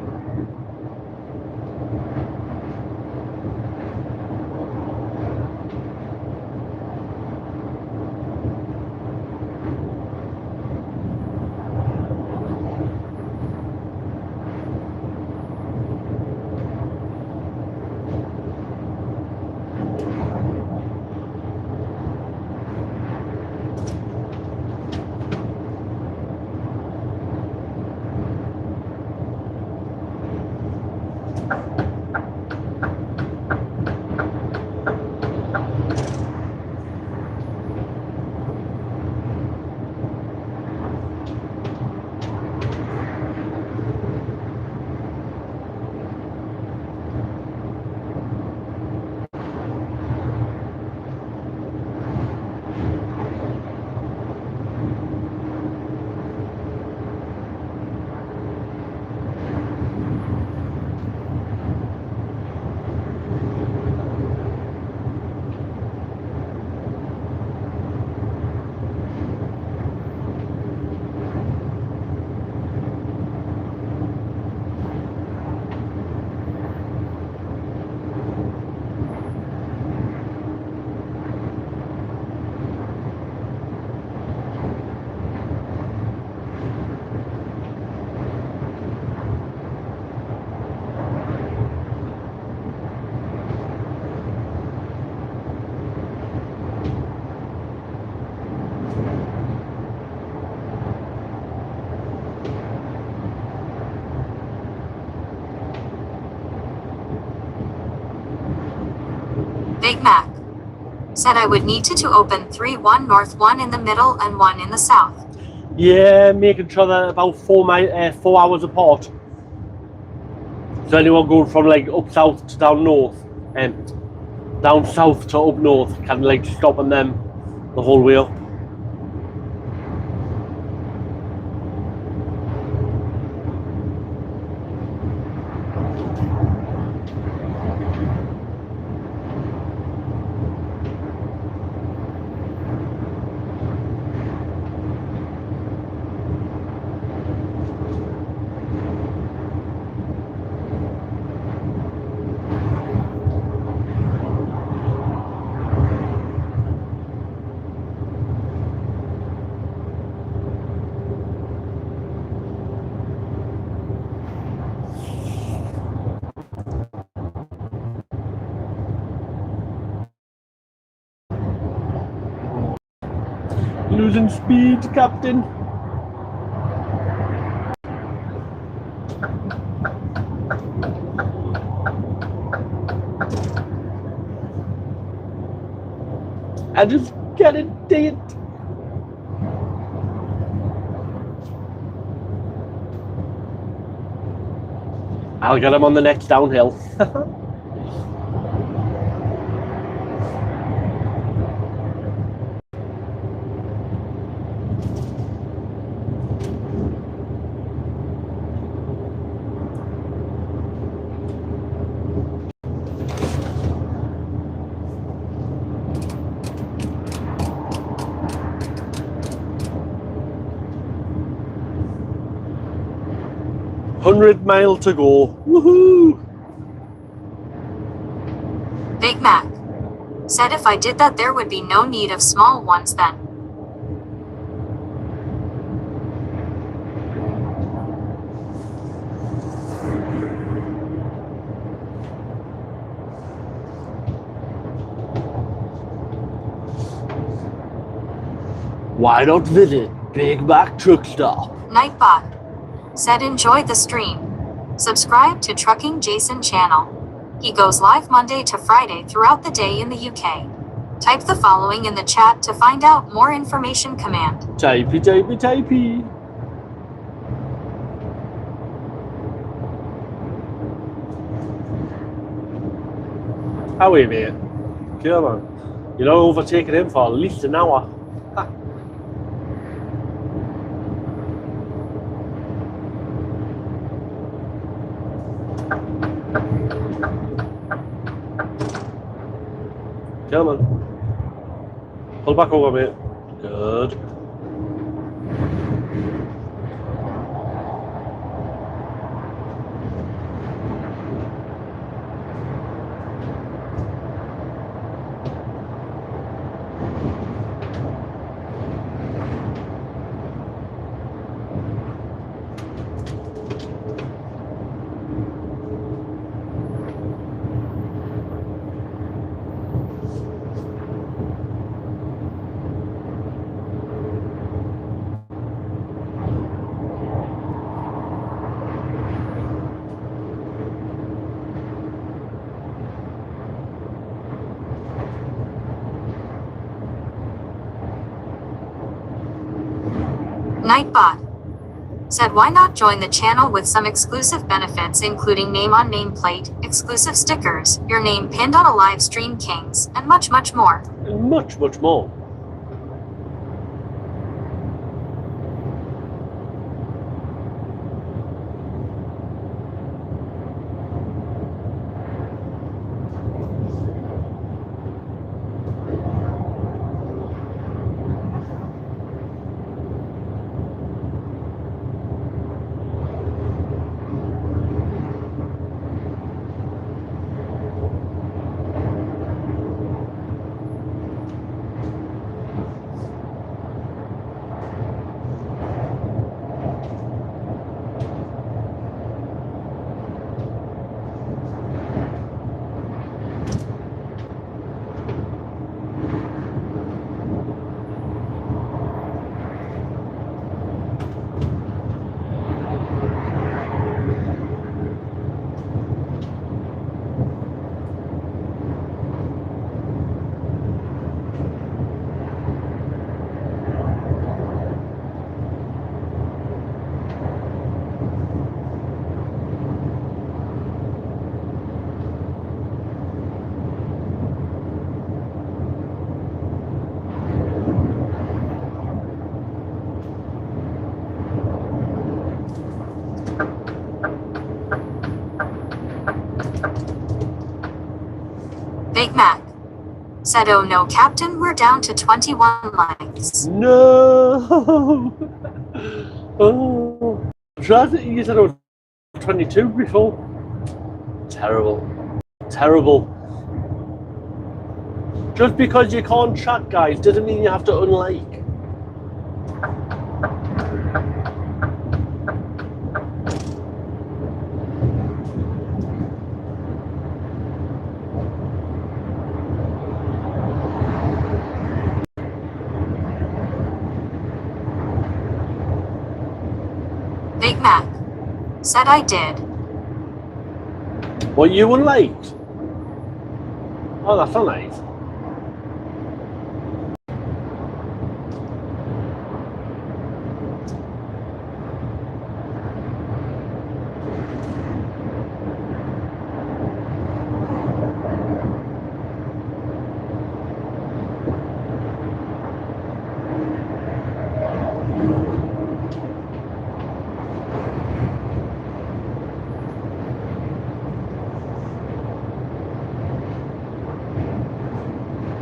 Big Mac said I would need to open 3, 1 north, 1 in the middle, and 1 in the south. Yeah, making sure they're about 4 hours apart. So anyone going from like up south to down north, and down south to up north, can like stop on them the whole way up. Losing speed, Captain. I just gotta date. I'll get him on the next downhill. $100 to go. Woohoo! Big Mac said if I did that there would be no need of small ones then. Why not visit Big Mac Truck Stop? Nightbot said enjoy the stream. Subscribe to Trucking Jason channel. He goes live Monday to Friday throughout the day in the UK. Type the following in the chat to find out more information command. Typey, typey, typey. How are you, mate? Come on. You're not overtaking him for at least an hour. Come on. Pull back over, mate. Good. Nightbot said, why not join the channel with some exclusive benefits, including name on nameplate, exclusive stickers, your name pinned on a live stream, kings, and much, much more. And much, much more. Big Mac said, oh no, Captain, we're down to 21 likes. No! Oh. I'm sure you said I was 22 before. Terrible. Terrible. Just because you can't chat, guys, doesn't mean you have to unlike. Big Mac said, I did. What, you unliked? Oh, that's not nice.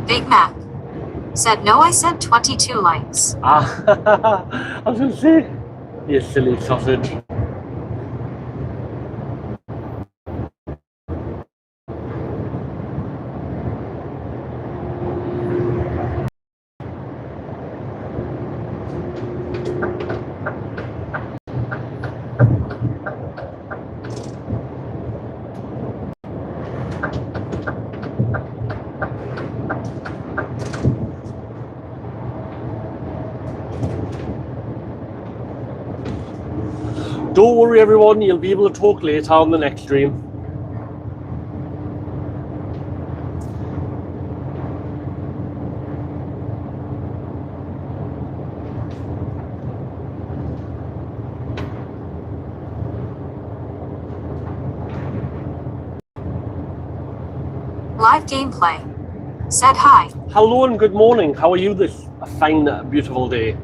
Big Mac said, no, I said 22 likes. Ah, I was going to say, you silly sausage. Don't worry, everyone, you'll be able to talk later on the next stream. Live gameplay said, hi. Hello and good morning. How are you this fine, beautiful day?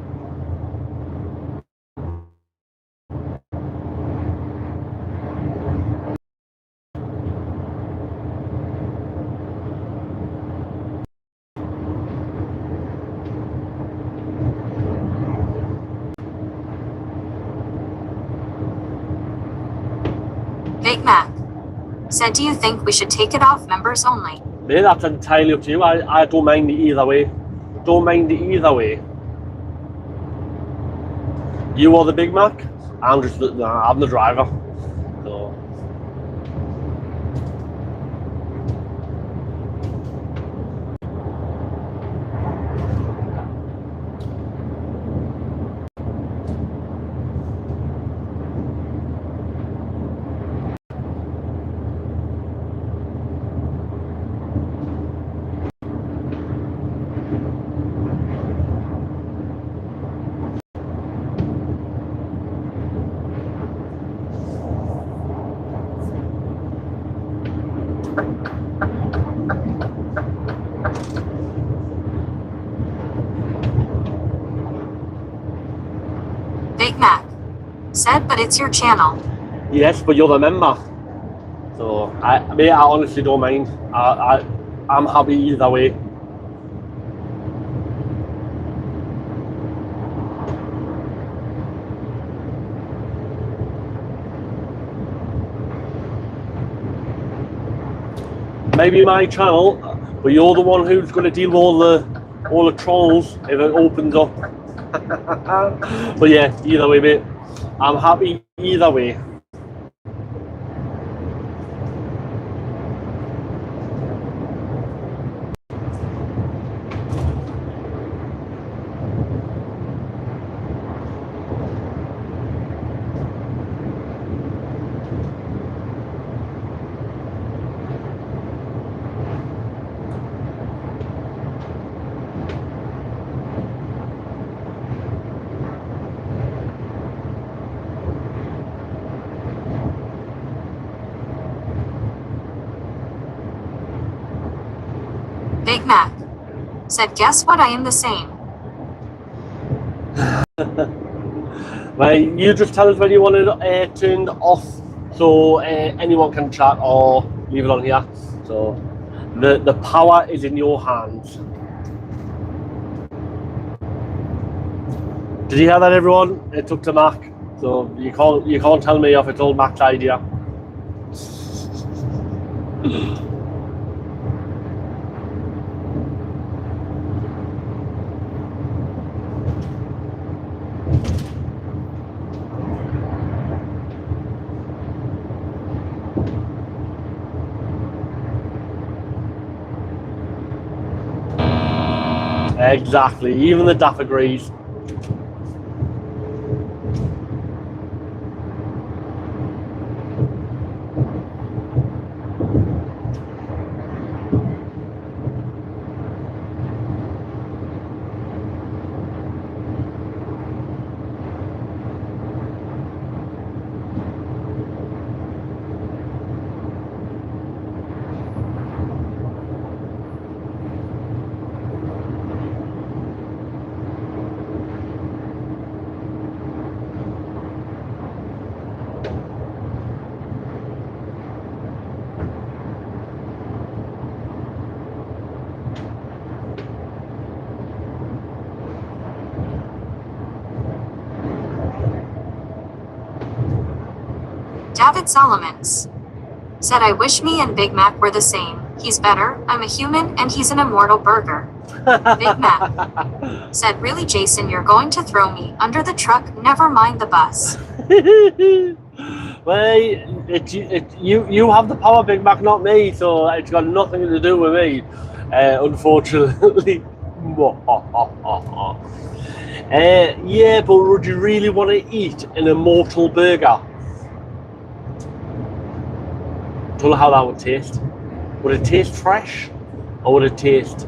Big Mac said, do you think we should take it off members only? Mate, that's entirely up to you. I don't mind it either way. Don't mind it either way. You are the Big Mac. I'm the driver. So. Big Mac said, but it's your channel. Yes, but you're the member. So, I honestly don't mind. I'm happy either way. Maybe my channel, but you're the one who's going to deal with all the trolls if it opens up. But yeah, either way, mate. I'm happy either way. Big Mac said, guess what? I am the same. Right, you just tell us when you want it turned off, so anyone can chat or leave it on here. So the power is in your hands. Did you hear that, everyone? It took to Mac, so you can't tell me if it's all Mac's idea. Exactly, even the DAF agrees. David Solomons said, I wish me and Big Mac were the same. He's better, I'm a human, and he's an immortal burger. Big Mac said, really, Jason, you're going to throw me under the truck? Never mind the bus. Well, you have the power, Big Mac, not me, so it's got nothing to do with me, unfortunately. Yeah, but would you really want to eat an immortal burger? Don't know how that would taste. Would it taste fresh, or would it taste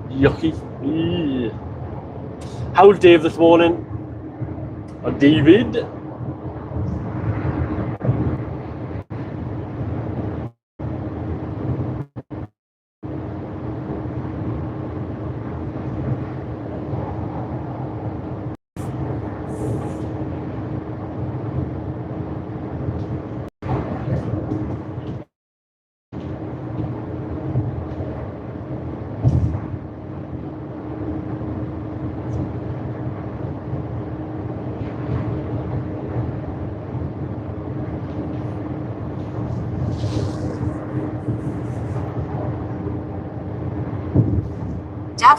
yucky? Ew. How's Dave this morning? Or David?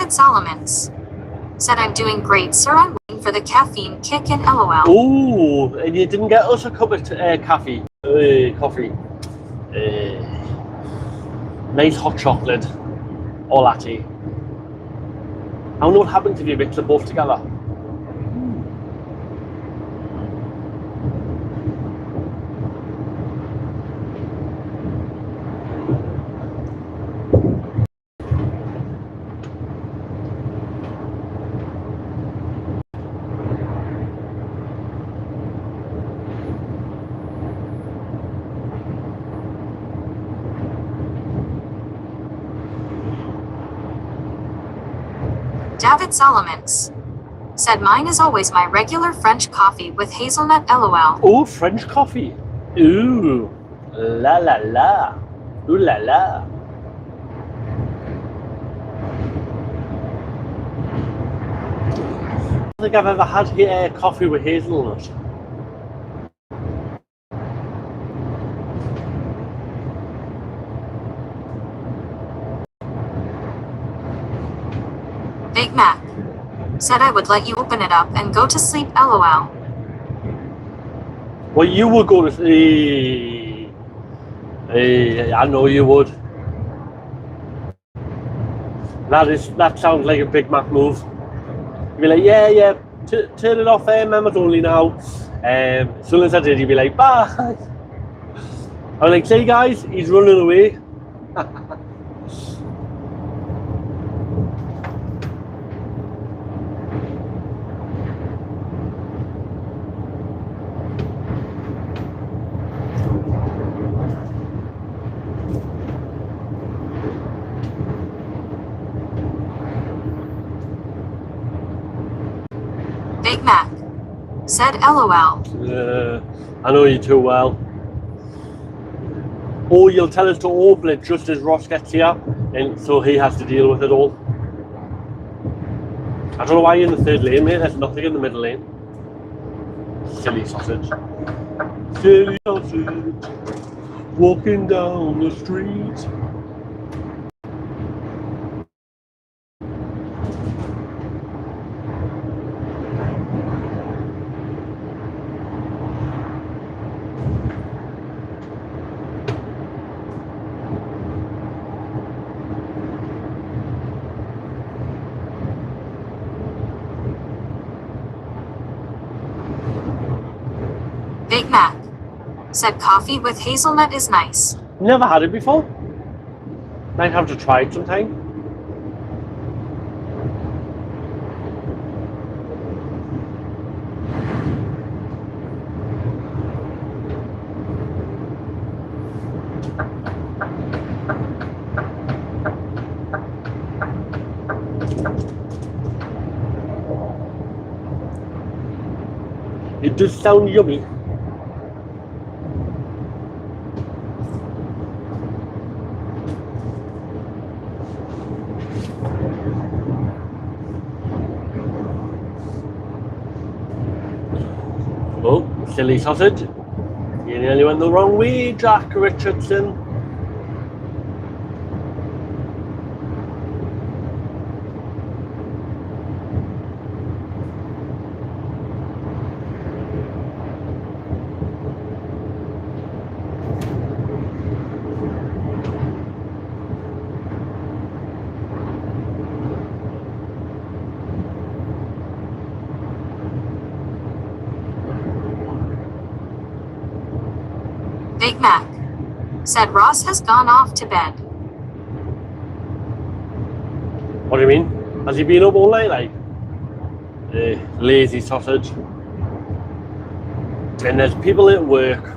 David Solomons said, I'm doing great, sir. I'm waiting for the caffeine kick and LOL. Oh, and you didn't get us a cup of coffee. Coffee. Nice hot chocolate or latte. I don't know what happens if you mix them both together. David Solomons said, mine is always my regular French coffee with hazelnut LOL. Oh, French coffee. Ooh, la la la. Ooh la la. I don't think I've ever had coffee with hazelnut. Big Mac said, I would let you open it up and go to sleep LOL. Well, you would go to sleep. I know you would. That sounds like a Big Mac move. You'd be like, yeah, turn it off, members only now. As soon as I did, you'd be like, bye. I'm like, say guys, he's running away. Big Mac said, LOL. I know you too well. Or you'll tell us to open it just as Ross gets here, and so he has to deal with it all. I don't know why you're in the third lane, mate. There's nothing in the middle lane. Silly sausage. Silly sausage. Walking down the street. Big Mac said, coffee with hazelnut is nice. Never had it before. Might have to try it sometime. It does sound yummy. Oh, silly sausage. You nearly went the wrong way, Jack Richardson. Big Mac said, Ross has gone off to bed. What do you mean? Has he been up all night, like? Lazy sausage. And there's people at work.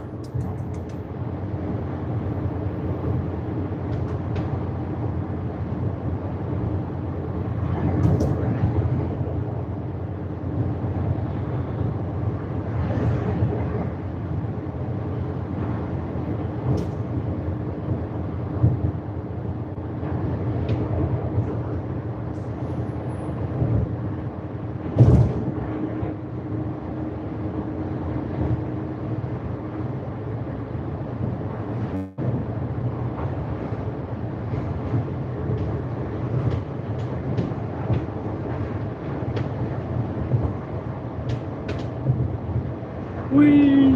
Whee!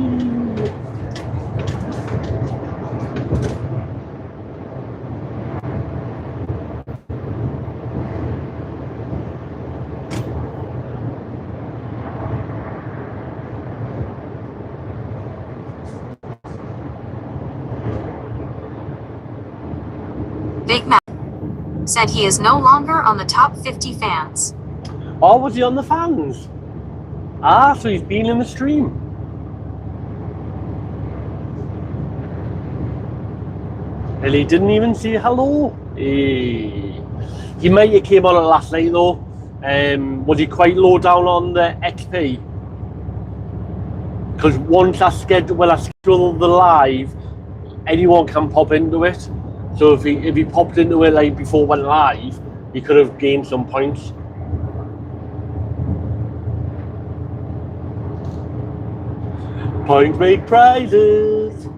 Big Mac said he is no longer on the top 50 fans. Oh, was he on the fans? Ah, so he's been in the stream. And he didn't even say hello. He might have came on it last night though. Was he quite low down on the XP? Because once I schedule the live, anyone can pop into it. So if he popped into it like before it went live, he could have gained some points. Points make prizes.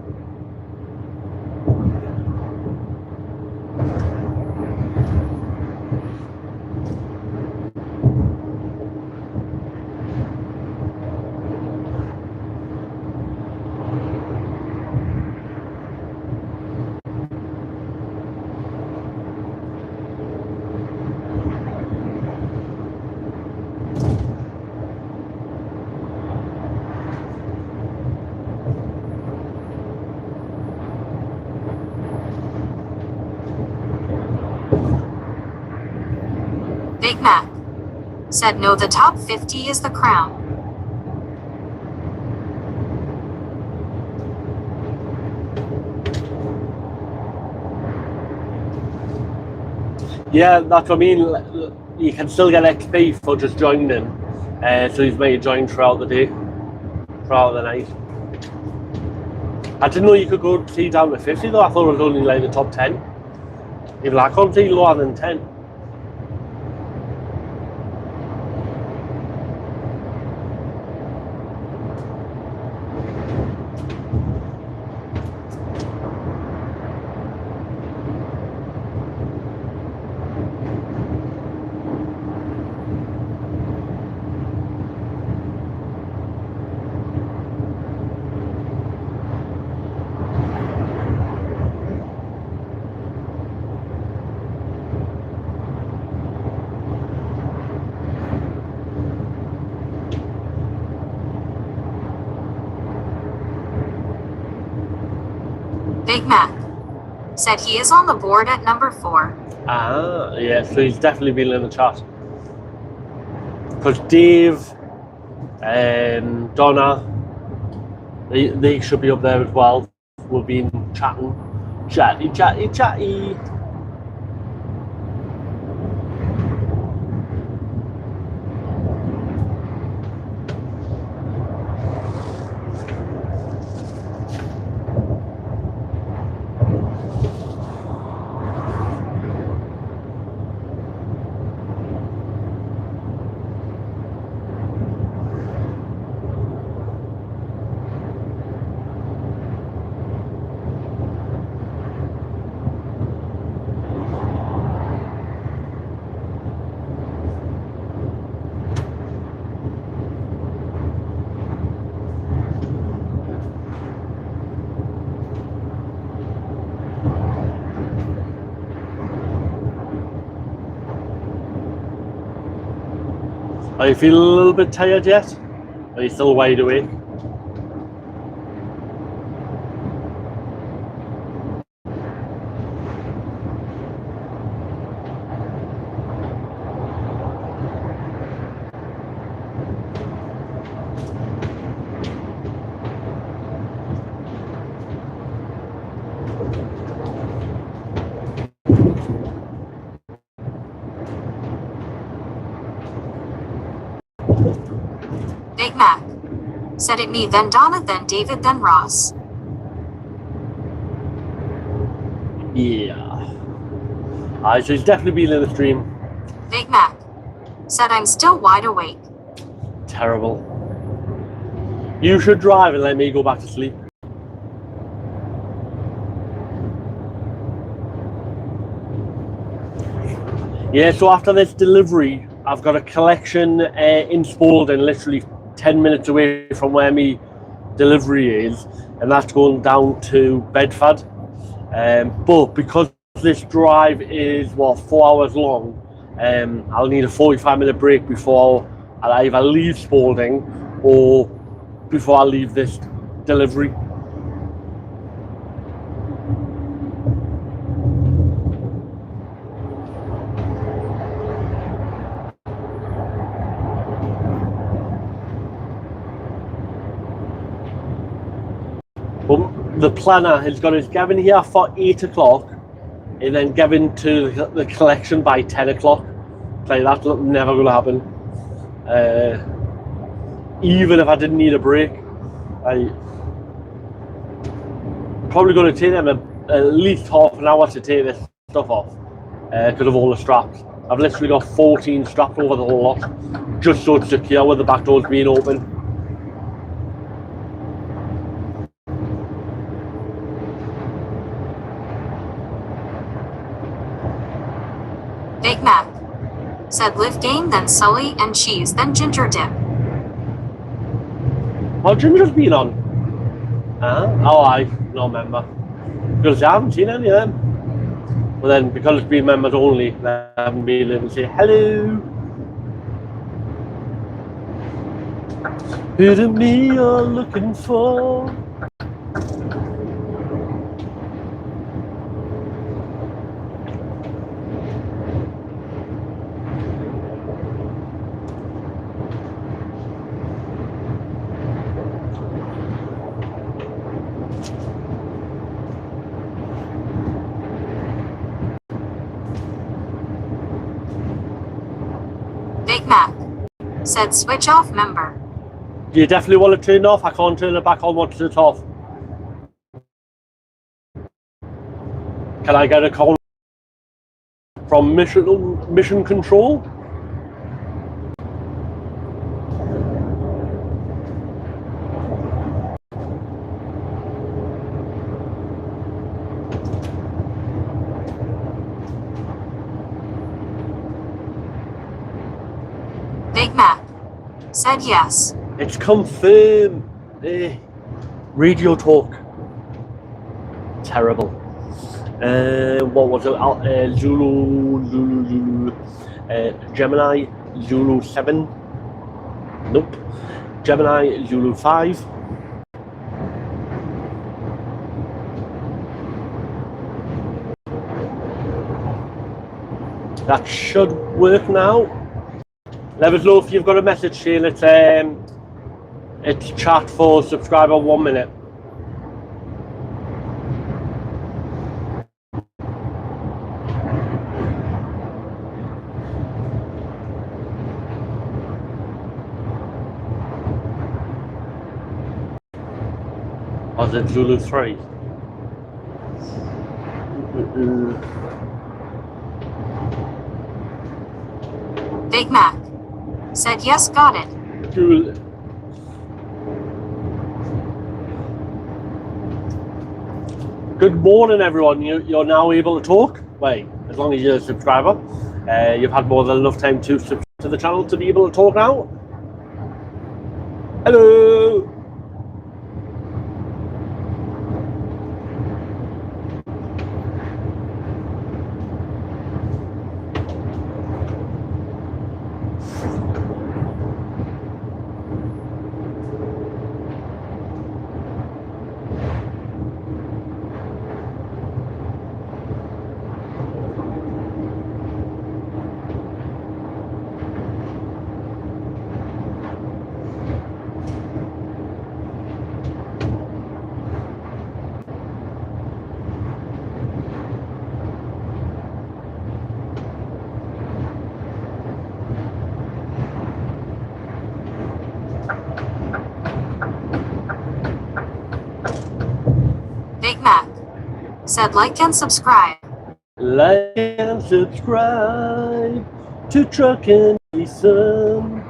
Big Mac said no, the top 50 is the crown. Yeah, that's what I mean. You can still get XP for just joining. So he's made a join throughout the day, throughout the night. I didn't know you could go see down to 50 though. I thought it was only like the top 10. Even I can't see lower than 10. Big Mac said he is on the board at number 4. Ah, yeah, so he's definitely been in the chat. Because Dave and Donna, they should be up there as well. We've been chatting. Chatty. Are you feeling a little bit tired yet? Are you still wide awake? Big Mac said it me, then Donna, then David, then Ross. Yeah. So he's definitely been in the stream. Big Mac said I'm still wide awake. Terrible. You should drive and let me go back to sleep. Yeah, so after this delivery, I've got a collection in Spalding, literally 10 minutes away from where me delivery is, and that's going down to Bedford. But because this drive is 4 hours long, I'll need a 45-minute break before I'll either leave Spalding or before I leave this delivery. But the planner has got his Gavin here for 8 o'clock and then Gavin to the collection by 10 o'clock. Like, that's never going to happen. Even if I didn't need a break, I probably going to take them at least half an hour to take this stuff off because of all the straps. I've literally got 14 straps over the whole lot, just so it's secure with the back doors being open. Big Mac said lift game, then Sully and cheese, then ginger dip. Oh, Ginger's been on. Oh, I no member. Because I haven't seen any of them. But then, because it's been members only, I haven't been able to say hello. Who to me you're looking for? Big Mac said switch off member. Do you definitely want to turn it off? I can't turn it back on once it's off. Can I get a call from mission control? Big Mac said yes. It's confirmed. Radio talk. Terrible. What was it? Zulu. Gemini Zulu 7. Nope. Gemini Zulu 5. That should work now. Let us know if you've got a message saying it's chat for subscriber 1 minute. Or is it Zulu 3? Big Mac said yes, got it. Zulu. Good morning, everyone. You're now able to talk. Wait, as long as you're a subscriber. You've had more than enough time to subscribe to the channel to be able to talk now. Hello. Big Mac said like and subscribe. Like and subscribe to Trucking Jason.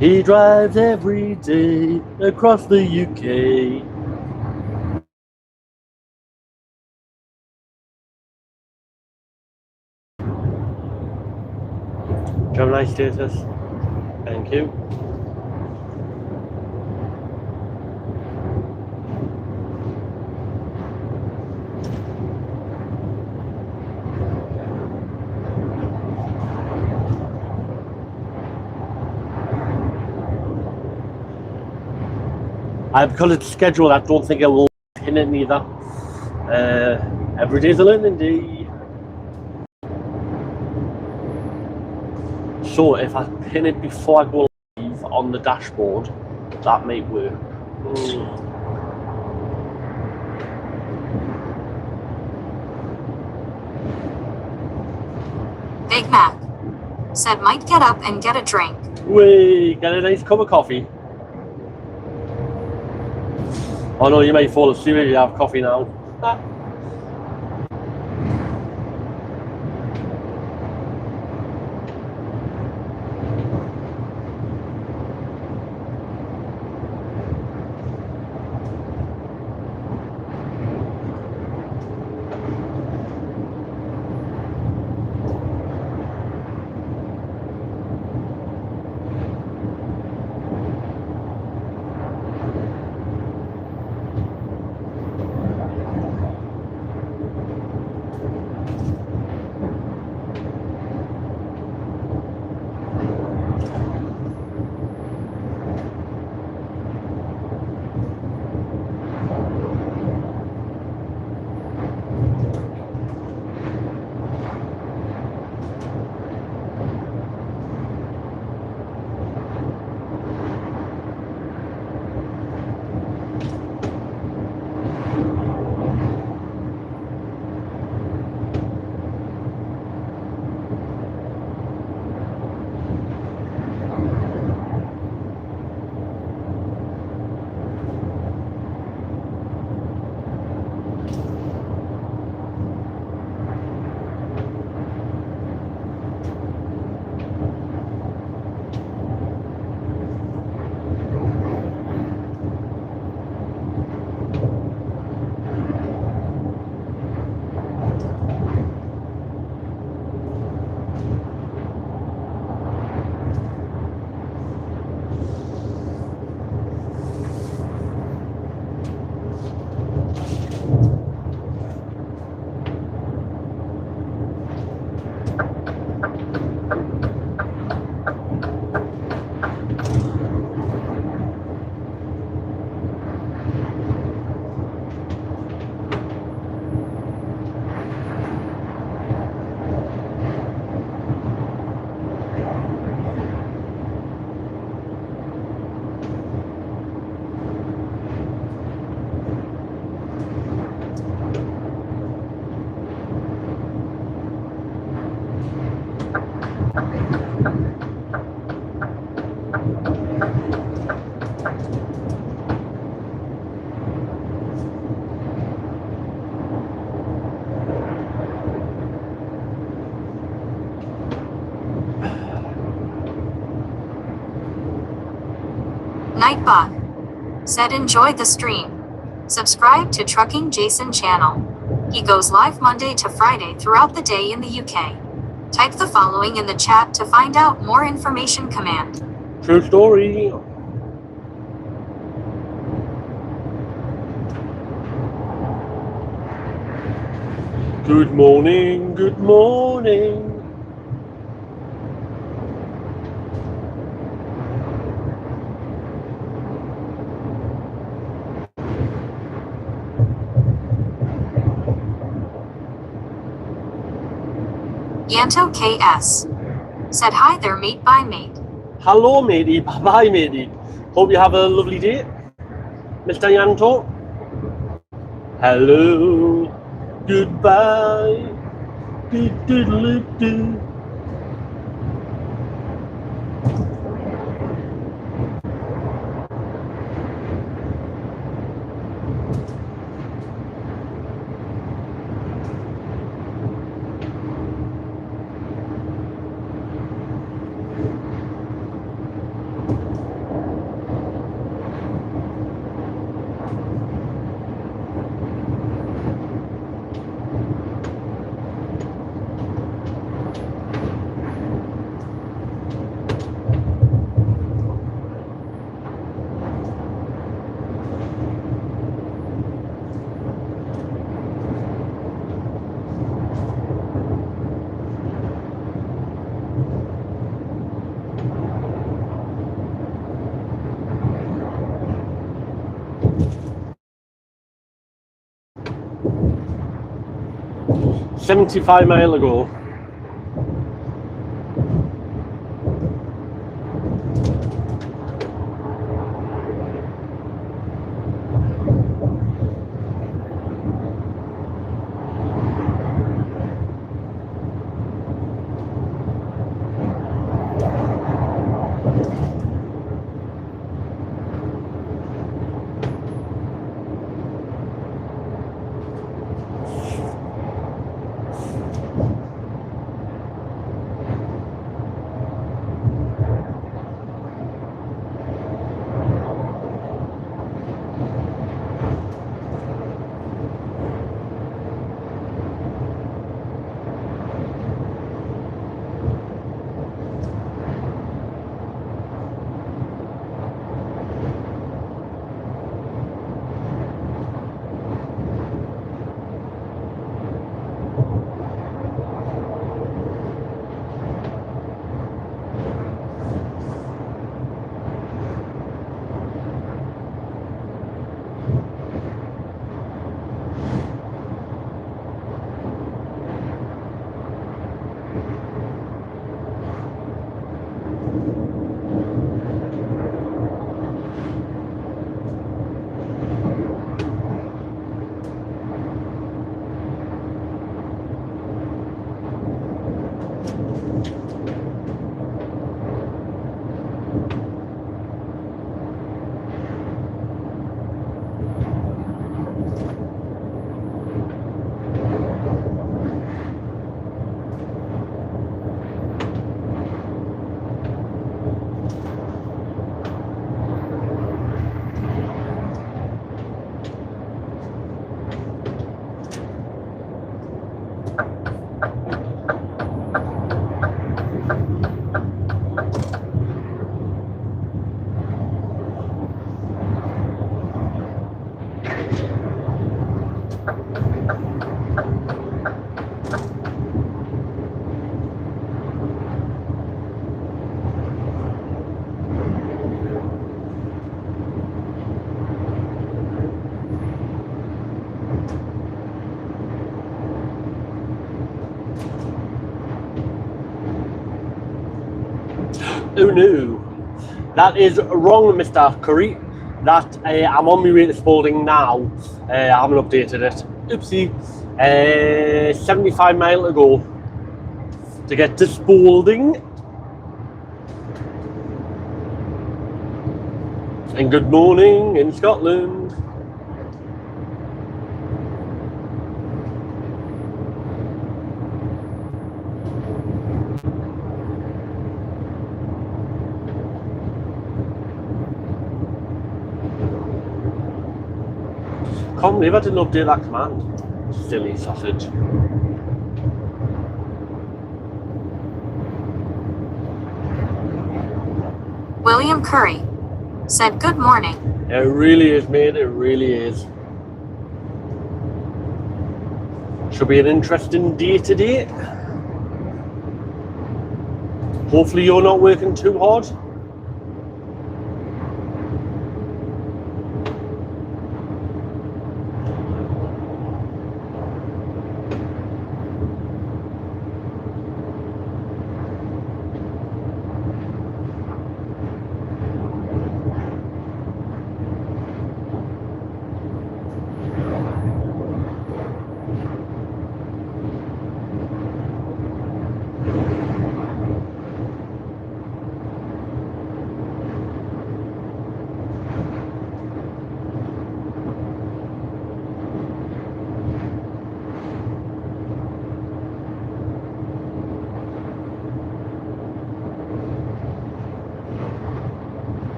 He drives every day across the UK. Gemini status. Thank you. Because it's scheduled, I don't think it will pin it neither. Every day's a learning day. So if I pin it before I go live on the dashboard, that might work. Big Mac said might get up and get a drink. Wait, get a nice cup of coffee. Oh no, you might fall asleep if you have coffee now. Nightbot said enjoy the stream. Subscribe to Trucking Jason channel. He goes live Monday to Friday throughout the day in the UK. Type the following in the chat to find out more information. Command. True story. Good morning, good morning. Yanto KS said hi there mate, bye mate. Hello matey, bye bye matey. Hope you have a lovely day. Mr. Yanto. Hello. Goodbye. Do-do-do-do. 75 mile ago. Oh no, that is wrong, Mr. Curry. That I'm on my way to Spalding now. I haven't updated it. Oopsie. 75 mile to go to get to Spalding. And good morning in Scotland. Can't believe I didn't update that command. Silly sausage. William Curry said good morning. It really is, mate. It really is. Should be an interesting day today. Hopefully you're not working too hard.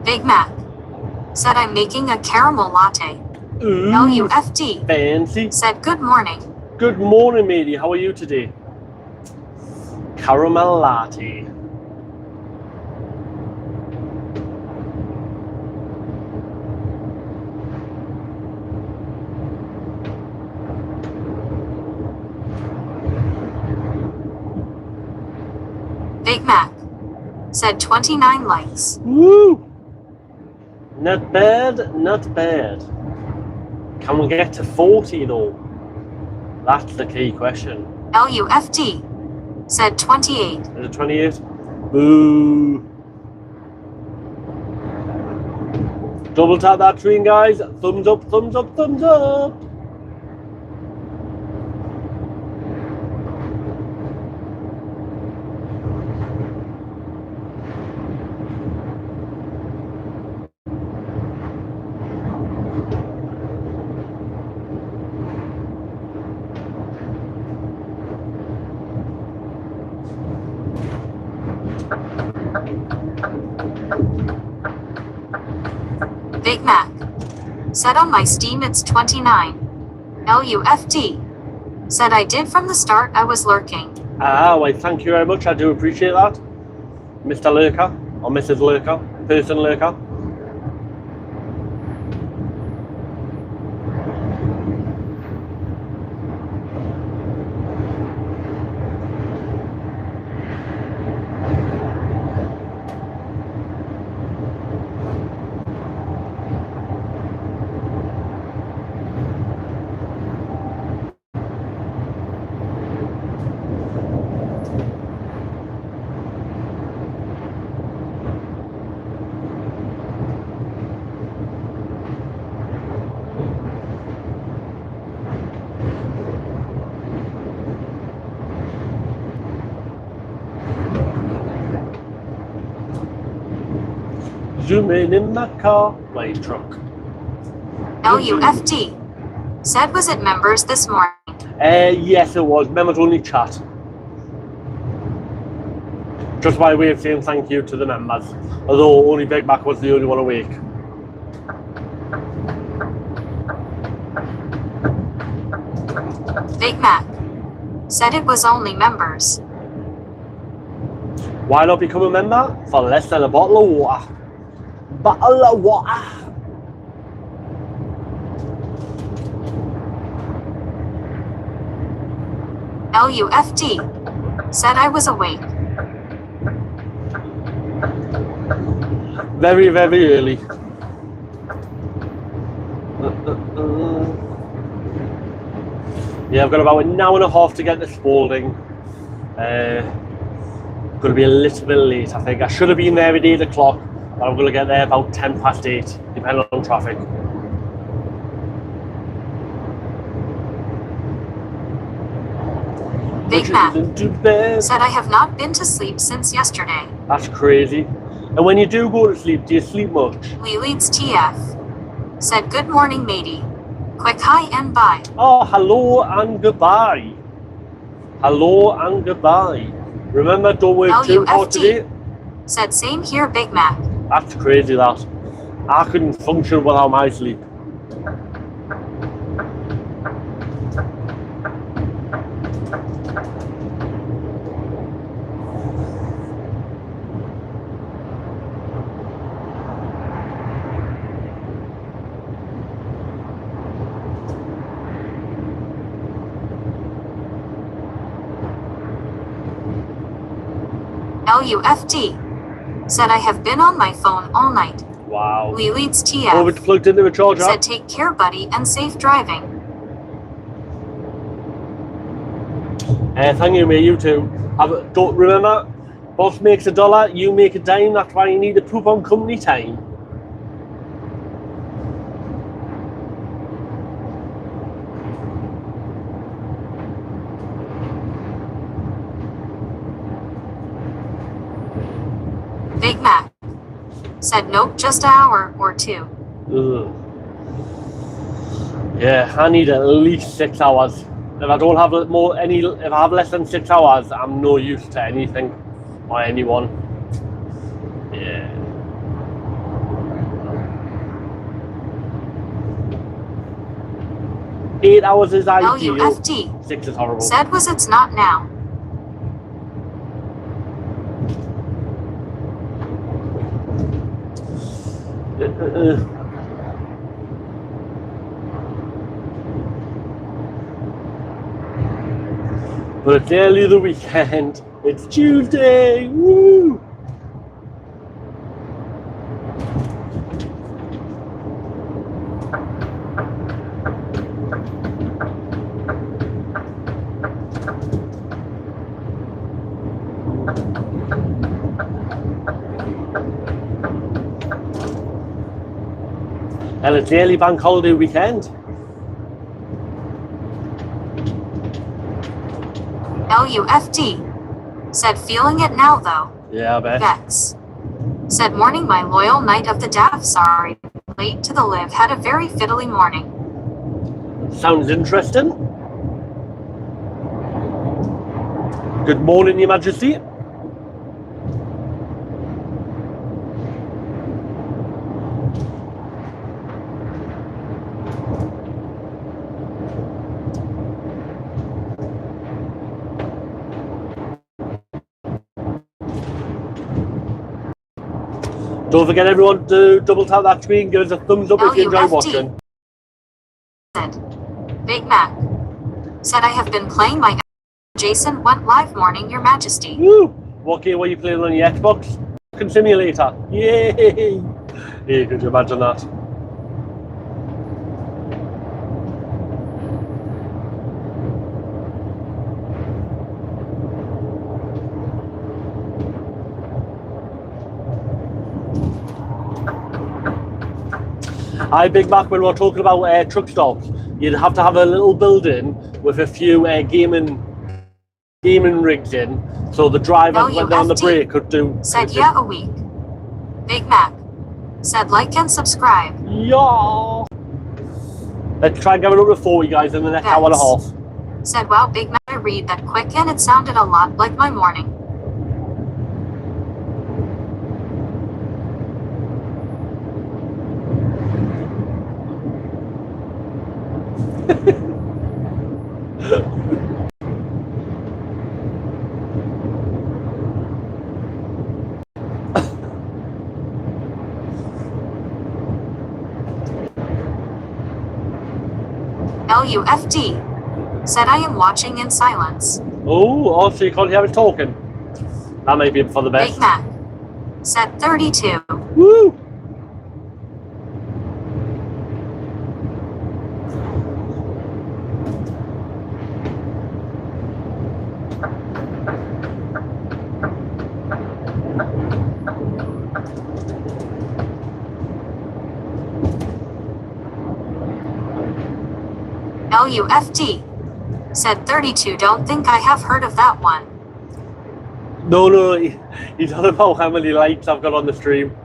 Big Mac said I'm making a caramel latte. Ooh, LUFT fancy. said good morning. Good morning, matey. How are you today? Caramel latte. Big Mac. Said 29 likes. Woo! Not bad, not bad. Can we get to 40 though? That's the key question. LUFD. Said 28. Is it 28? Boo! Double tap that screen, guys. Thumbs up, thumbs up, thumbs up. Big Mac. Said on my Steam it's 29. LUFD. Said I did from the start, I was lurking. Ah, well, thank you very much. I do appreciate that. Mr. Lurker, or Mrs. Lurker, person Lurker. Zooming in my car, my truck. LUFD. Said was it members this morning? Yes, it was. Members only chat. Just by way of saying thank you to the members. Although only Big Mac was the only one awake. Big Mac. Said it was only members. Why not become a member? For less than a bottle of water. Bottle of water. LUFD. Said I was awake. Very, very early. Yeah, I've got about an hour and a half to get to Spalding. Going to be a little bit late, I think. I should have been there at 8 o'clock, but I'm going to get there about 8:10, depending on traffic. Big Mac. Said I have not been to sleep since yesterday. That's crazy. And when you do go to sleep, do you sleep much? Lee leads TF. Said good morning, matey. Quick hi and bye. Oh, hello and goodbye. Hello and goodbye. Remember, don't work too hard today. Said same here, Big Mac. That's crazy, that. I couldn't function without my sleep. LUFD. Said I have been on my phone all night. Wow. Lee leads TF. Oh, it's plugged into a charger. Said take care, buddy, and safe driving. Thank you, mate. You too. Don't remember, boss makes $1, you make a dime. That's why you need to poop on company time. Big Mac. Said nope, just an hour or two. Ugh. Yeah, I need at least 6 hours. If I don't have if I have less than 6 hours, I'm no use to anything or anyone. Yeah. Eight hours is ideal. LUFD. 6 is horrible. Said was it's not now. But it's nearly the weekend. It's Tuesday. Woo! And it's nearly bank holiday weekend. LUFD. Said feeling it now though. Yeah, I bet. Vex. Said morning my loyal knight of the daff sorry. Late to the live had a very fiddly morning. Sounds interesting. Good morning, Your Majesty. Don't forget everyone to double tap that screen, give us a thumbs up if you enjoy watching. Said Big Mac. Said I have been playing my Jason went live morning, Your Majesty. Woo! What game were you playing on your Xbox? Trucking Simulator. Yay! Yeah, could you imagine that? Hi, Big Mac, when we're talking about truck stops, you'd have to have a little building with a few gaming rigs in, so the drivers when they're on the break could do. Said yeah a week. Big Mac. Said like and subscribe. Yeah. Let's try and get it up to 40 guys in the next hour and a half. Said wow Big Mac, I read that quick and it sounded a lot like my morning. LUFD. Said I am watching in silence. Oh, so you can't hear us talking? That may be for the best. Big Mac. Said 32. Woo! LUFD. Said 32. Don't think I have heard of that one. No, he's talking about how many likes I've got on the stream.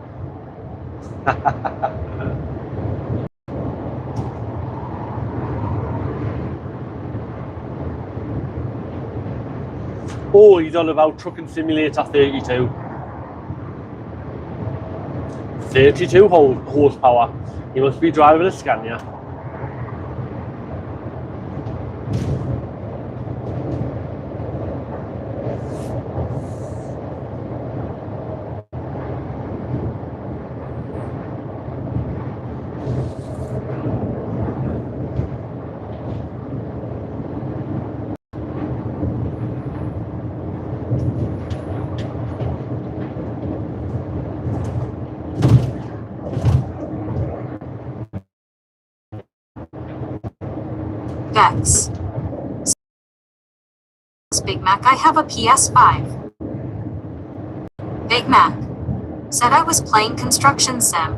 Oh, he's on about Trucking Simulator 32. 32 horsepower. He must be driving a Scania. Vex. Big Mac, I have a PS5. Big Mac. Said I was playing Construction Sim.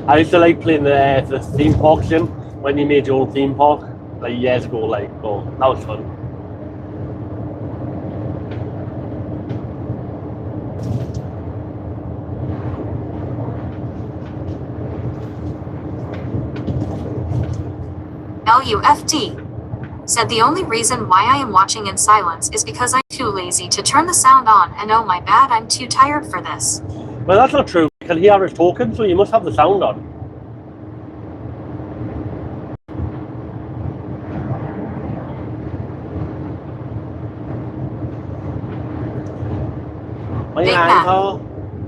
I used to like playing the theme park sim when you made your own theme park, like years ago, like, oh, that was fun. LUFD. Said the only reason why I am watching in silence is because I'm too lazy to turn the sound on, and oh my bad, I'm too tired for this. Well, that's not true. You can hear us talking, so you must have the sound on. What are you Big lying Mac for?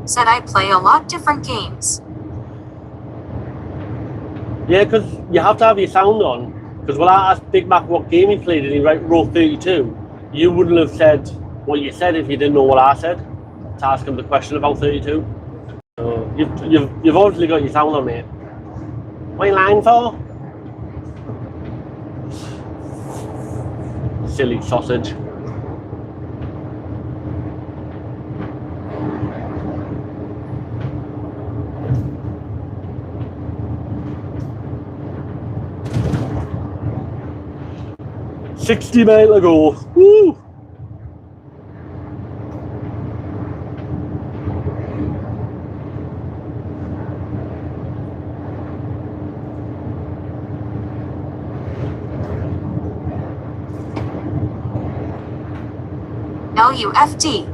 said I play a lot different games. Yeah, because you have to have your sound on. Because when I asked Big Mac what game he played and he wrote 32, you wouldn't have said what you said if you didn't know what I said to ask him the question about 32. So you've obviously got your sound on, mate. What are you lying for? Silly sausage. $60 miles to go. Woo! LUFD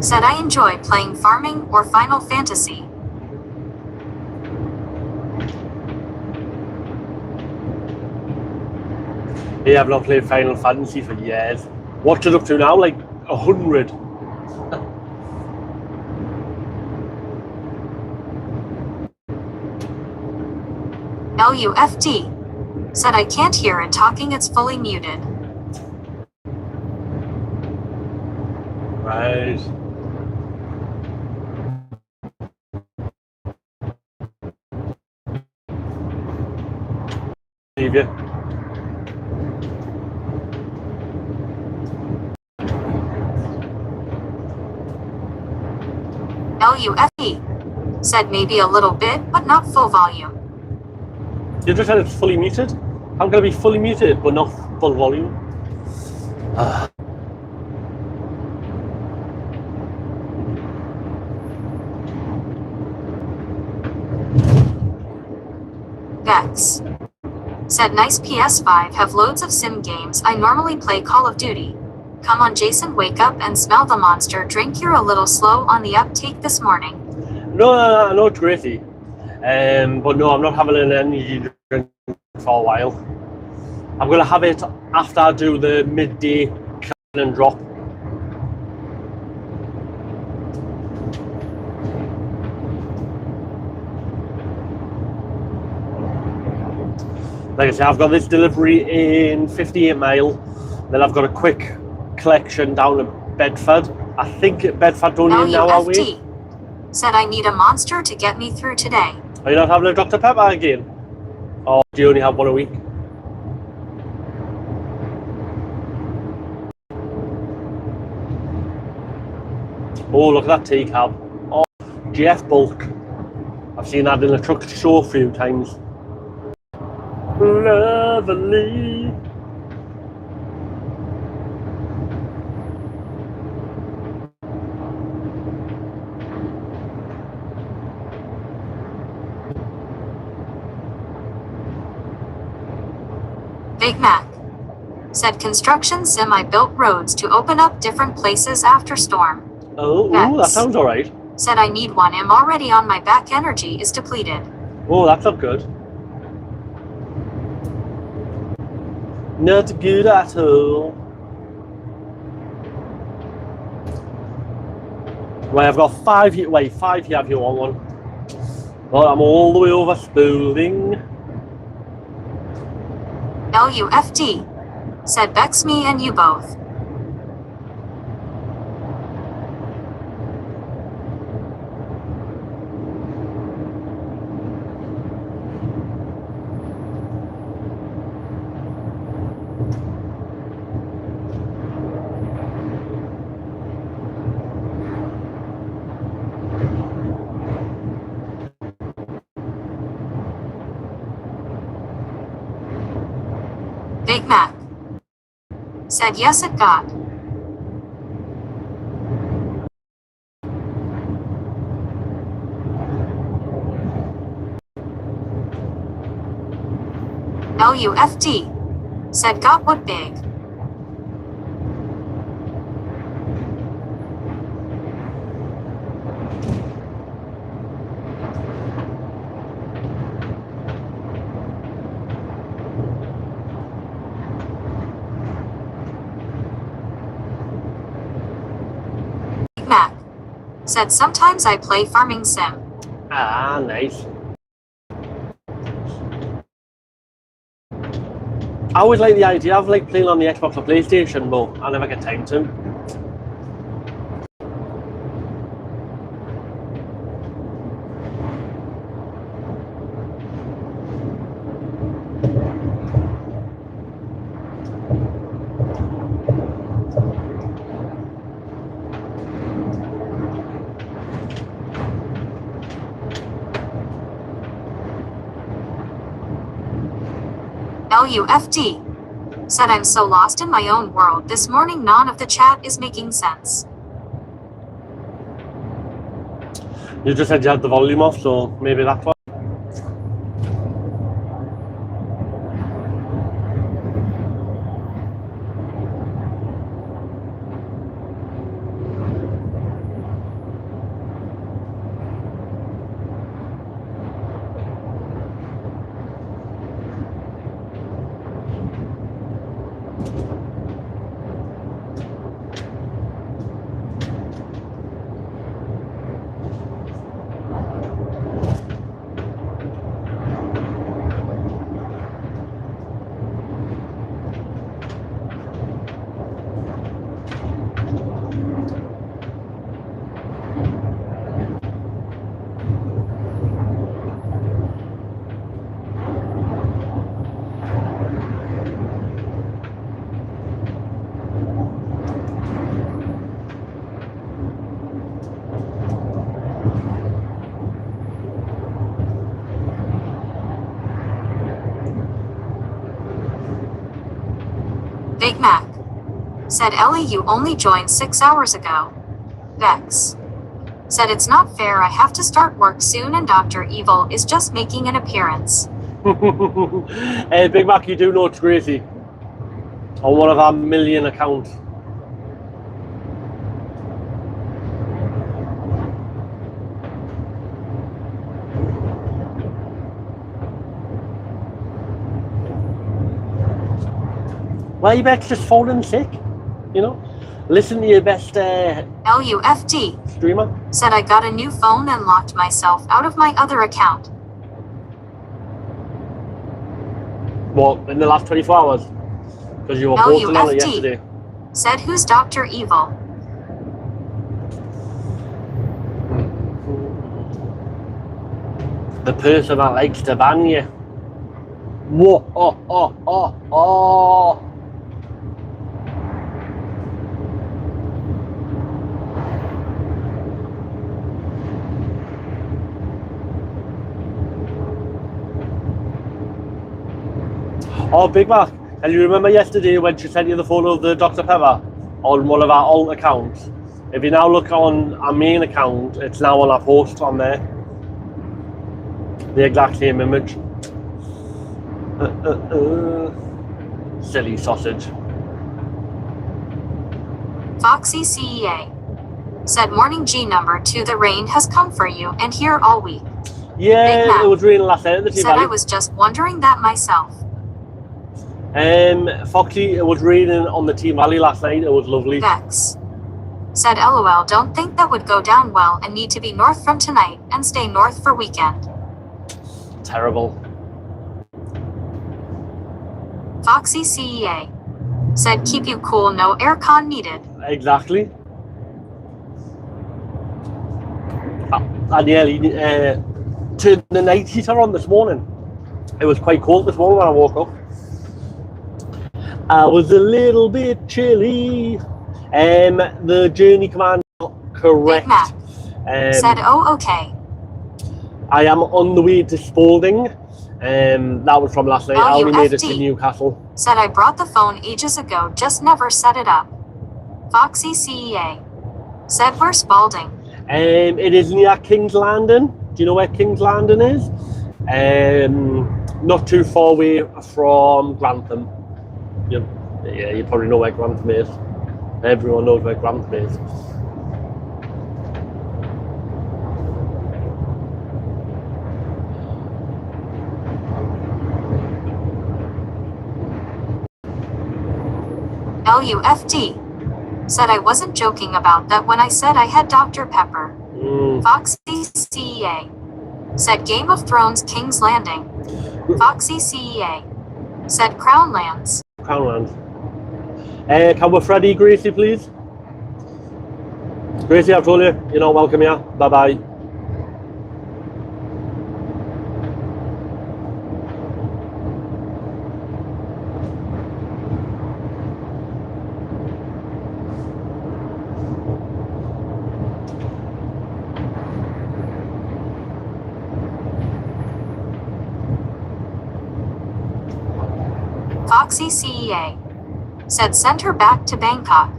said I enjoy playing farming or Final Fantasy. Yeah, I've not played Final Fantasy for years. What's it up to now? Like 100. LUFD said I can't hear it talking, it's fully muted. Right. Leave you. LUFD said maybe a little bit, but not full volume. You just said it's fully muted? I'm going to be fully muted, but not full volume. Vex said nice PS5 have loads of sim games. I normally play Call of Duty. Come on Jason, wake up and smell the monster drink. You're a little slow on the uptake this morning. No, I know it's greasy. But no, I'm not having an energy drink for a while. I'm going to have it after I do the midday can and drop. Like I say, I've got this delivery in 58 mile, then I've got a quick collection down at Bedford. I think at Bedford only an hour away. LUFD said I need a monster to get me through today. Are you not having a Dr. Pepper again? Or do you only have one a week? Oh, look at that tea cab. Oh, GF Bulk. I've seen that in a truck show a few times. Lovely. Big Mac said construction sim I built roads to open up different places after storm. Oh, Vex ooh, that sounds alright. said I need one. I'm already on my back, energy is depleted. Oh, that's not good. Not good at all. Right, I've got 5 here. Wait, 5 here if you want one. Well, I'm all the way over Spalding. LUFD said Bex, me and you both. Big Mac said yes it got. LUFD said got what big. Mac Said sometimes I play farming sim. Ah, nice. I always like the idea of like playing on the Xbox or PlayStation, but I never get time to. LUFD. Said I'm so lost in my own world this morning none of the chat is making sense. You just said you had the volume off, so maybe that's why. Big Mac. Said Ellie you only joined 6 hours ago. Vex. Said it's not fair I have to start work soon and Dr. Evil is just making an appearance. Hey, Big Mac, you do know it's Gracie. On one of our million accounts. Well, you better just falling sick, you know? Listen to your best LUFD. streamer. Said I got a new phone and locked myself out of my other account. What, in the last 24 hours? Because you were posting on it yesterday. LUFD. Said who's Dr. Evil? The person that likes to ban you. Whoa, oh. Oh, Big Mac, and you remember yesterday when she sent you the photo of the Dr. Pepper on one of our alt accounts? If you now look on our main account, it's now on our post on there. The exact same image. Silly sausage. Foxy CEA. Said morning G number 2 the rain has come for you and here all week. Yeah, it was raining last night at the Tea Said Valley. I was just wondering that myself. Foxy, it was raining on the Tea Valley last night. It was lovely. Vex. Said LOL don't think that would go down well and need to be north from tonight and stay north for weekend. Terrible. Foxy CEA. Said keep you cool no aircon needed. Exactly. I nearly turned the night heater on this morning. It was quite cold this morning when I woke up. I was a little bit chilly. The journey command correct. Big Mac. Said oh okay. I am on the way to Spalding. That was from last night. I only made it to Newcastle. Said I brought the phone ages ago, just never set it up. Foxy CEA. Said we're Spalding. It is near King's Landing. Do you know where King's Landing is? Not too far away from Grantham. Yeah, you probably know where Grantham is. Everyone knows where Grantham is. LUFD. Said I wasn't joking about that when I said I had Dr. Pepper. Foxy CEA said Game of Thrones King's Landing. Foxy CEA said Crownlands. Crownlands. Can we Freddie Gracie, please? Gracie, I've told you, you're not welcome here. Bye-bye. Foxy CEA said send her back to Bangkok.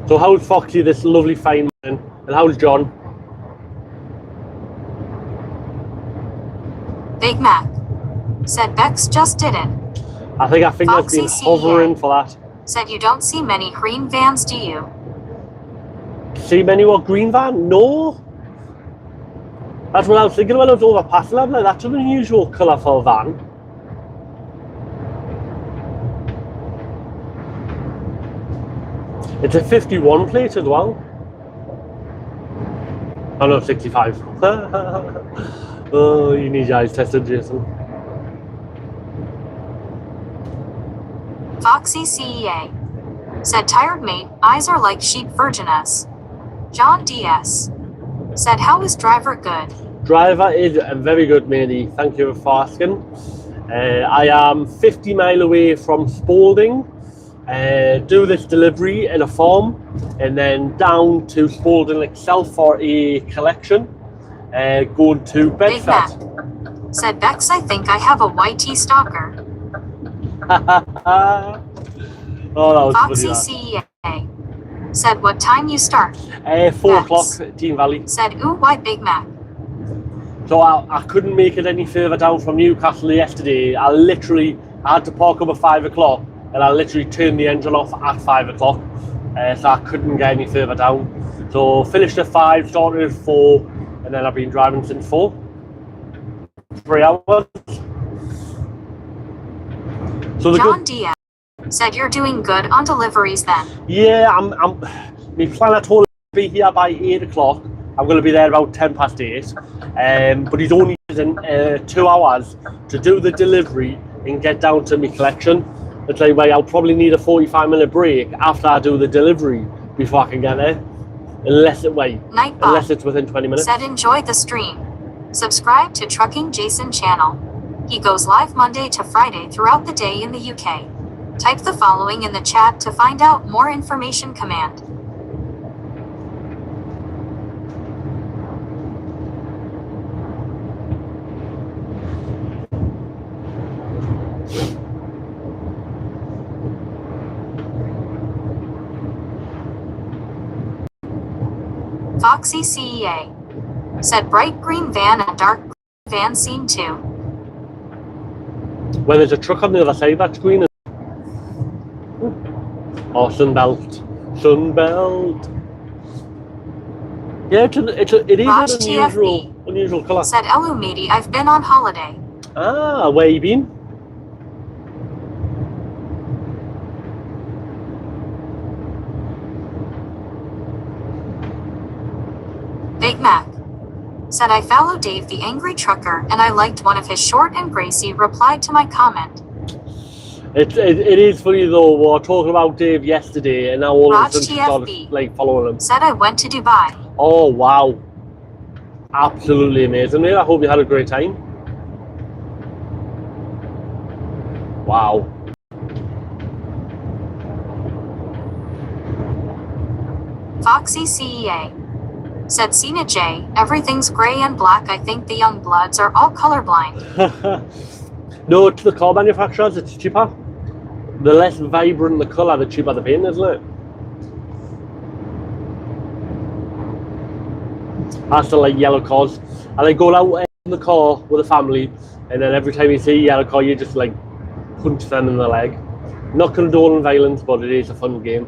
So how's Foxy, this lovely fine man, and how's John? Big Mac said Bex just did it. I think I've been hovering for that. Said you don't see many green vans, do you? See many what green van? No. That's what I was thinking when I was over past them. Like, that's an unusual colour for a van. It's a 51 plate as well. Oh no, 65. Oh, you need your eyes tested, Jason. Foxy CEA said tired mate, eyes are like sheep virginess. John DS said how is driver good? Driver is very good, matey. Thank you for asking. I am 50 miles away from Spalding. Do this delivery in a farm and then down to Spalding itself for a collection. Going to Bedford. Big Mac said Bex, I think I have a YT stalker. Oh, that was Foxy funny, CEA said what time you start? 4 o'clock at Dean Valley. Said ooh, why Big Mac? So I couldn't make it any further down from Newcastle yesterday. I had to park up at 5 o'clock and I literally turned the engine off at 5 o'clock. So I couldn't get any further down. So finished at 5, started at 4, and then I've been driving since 4. 3 hours. So John D said you're doing good on deliveries then. Yeah, my plan I told him to be here by 8 o'clock. I'm going to be there about 10 past 8. But he's only using 2 hours to do the delivery and get down to my collection. It's like, well, I'll probably need a 45-minute break after I do the delivery before I can get there. Unless it's within 20 minutes. Said enjoy the stream. Subscribe to Trucking Jason channel. He goes live Monday to Friday throughout the day in the UK. Type the following in the chat to find out more information. Command. Foxy CEA said bright green van and dark green van seen too. When there's a truck on the other side, that's green. Oh, Sunbelt. Sunbelt. Yeah, it is Raj an unusual colour. Said hello matey, I've been on holiday. Ah, where you been? Big Mac said I follow Dave the Angry Trucker and I liked one of his short and Gracie replied to my comment. It is funny though, we were talking about Dave yesterday and now all of a sudden she started like following him. Said I went to Dubai. Oh wow. Absolutely amazing, mate. I hope you had a great time. Wow. Foxy CEA said Cena J, everything's grey and black. I think the young bloods are all colorblind. No, to the car manufacturers, it's cheaper. The less vibrant the colour, the cheaper the paint, isn't it? I still like yellow cars. I like going out in the car with the family, and then every time you see a yellow car, you just like punch them in the leg. Not condoning violence, but it is a fun game.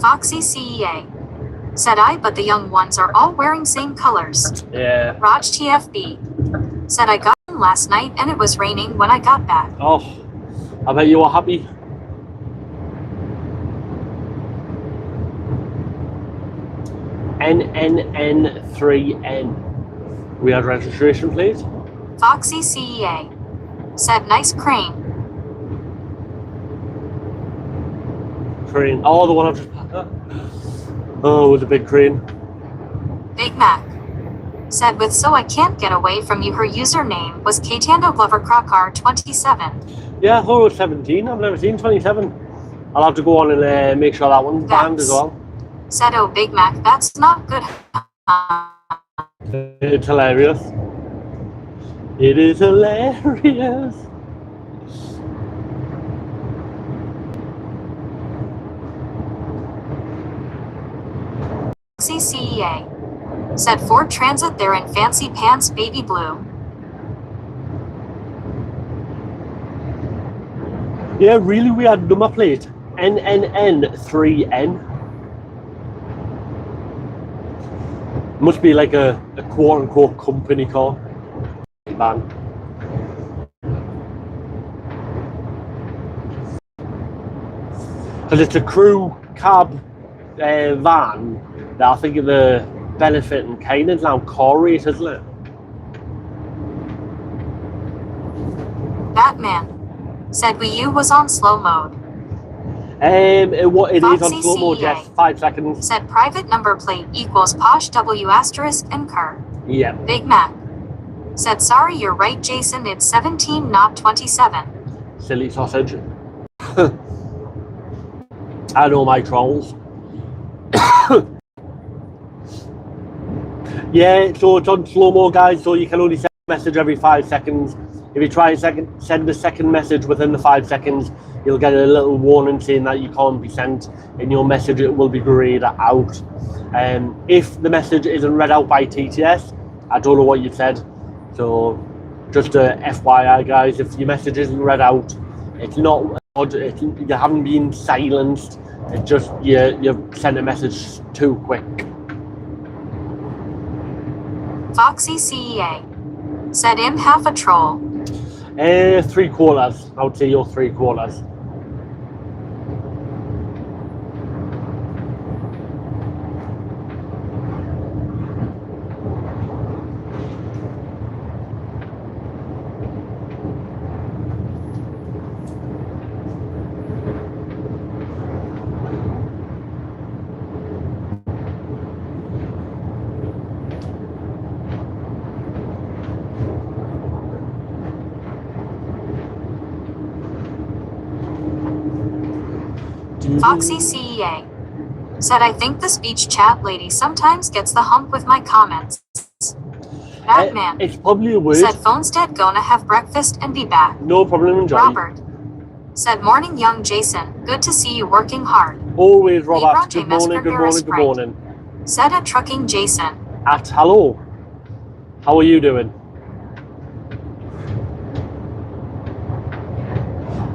Foxy CEA. Said I, but the young ones are all wearing same colors. Yeah. Raj TFB. Said I got in last night and it was raining when I got back. Oh, I bet you were happy. NNN3N. We had registration, please. Foxy CEA. Said nice crane. Crane. Oh, the one I've just packed up. Oh, with the big crane. Big Mac. Said with so I can't get away from you. Her username was Katando Glover Crocker 27. Yeah, I thought it was 17. I've never seen 27. I'll have to go on and make sure that one's banned as well. Said oh Big Mac, that's not good. It's hilarious. It is hilarious. CCEA. Said Ford Transit they're in fancy pants baby blue. Yeah, really weird number plate. NNN3N. Must be like a quote-unquote company car. Van. Because it's a crew cab van that I think of the benefit and kind of now car rate, isn't it? Batman. Said Wii U was on slow mode. It is on Foxy slow mode, CEA. yes. 5 seconds. Said private number plate equals posh W asterisk and cur. Yeah. Big Mac. Said sorry you're right Jason it's 17 not 27. Silly sausage. I know my trolls. Yeah, so it's on slow mo, guys, so you can only send a message every 5 seconds. If you try and send a second message within the 5 seconds, you'll get a little warning saying that you can't be sent in your message. It will be grayed out. If the message isn't read out by TTS, I don't know what you said. So just a FYI, guys, if your message isn't read out, it's not odd. You haven't been silenced. It's just you've sent a message too quick. Foxy CEA. Said him half a troll. 3/4. I would say you're 3/4. Foxy CEA. Said I think the speech chat lady sometimes gets the hump with my comments. Batman. It's probably a word. Said phone's dead gonna have breakfast and be back. No problem, enjoy. Robert. Said morning young Jason, good to see you working hard. Always, Robert. Libra Good J. morning, good morning, Mesper good morning. Said at trucking Jason. At hello. How are you doing?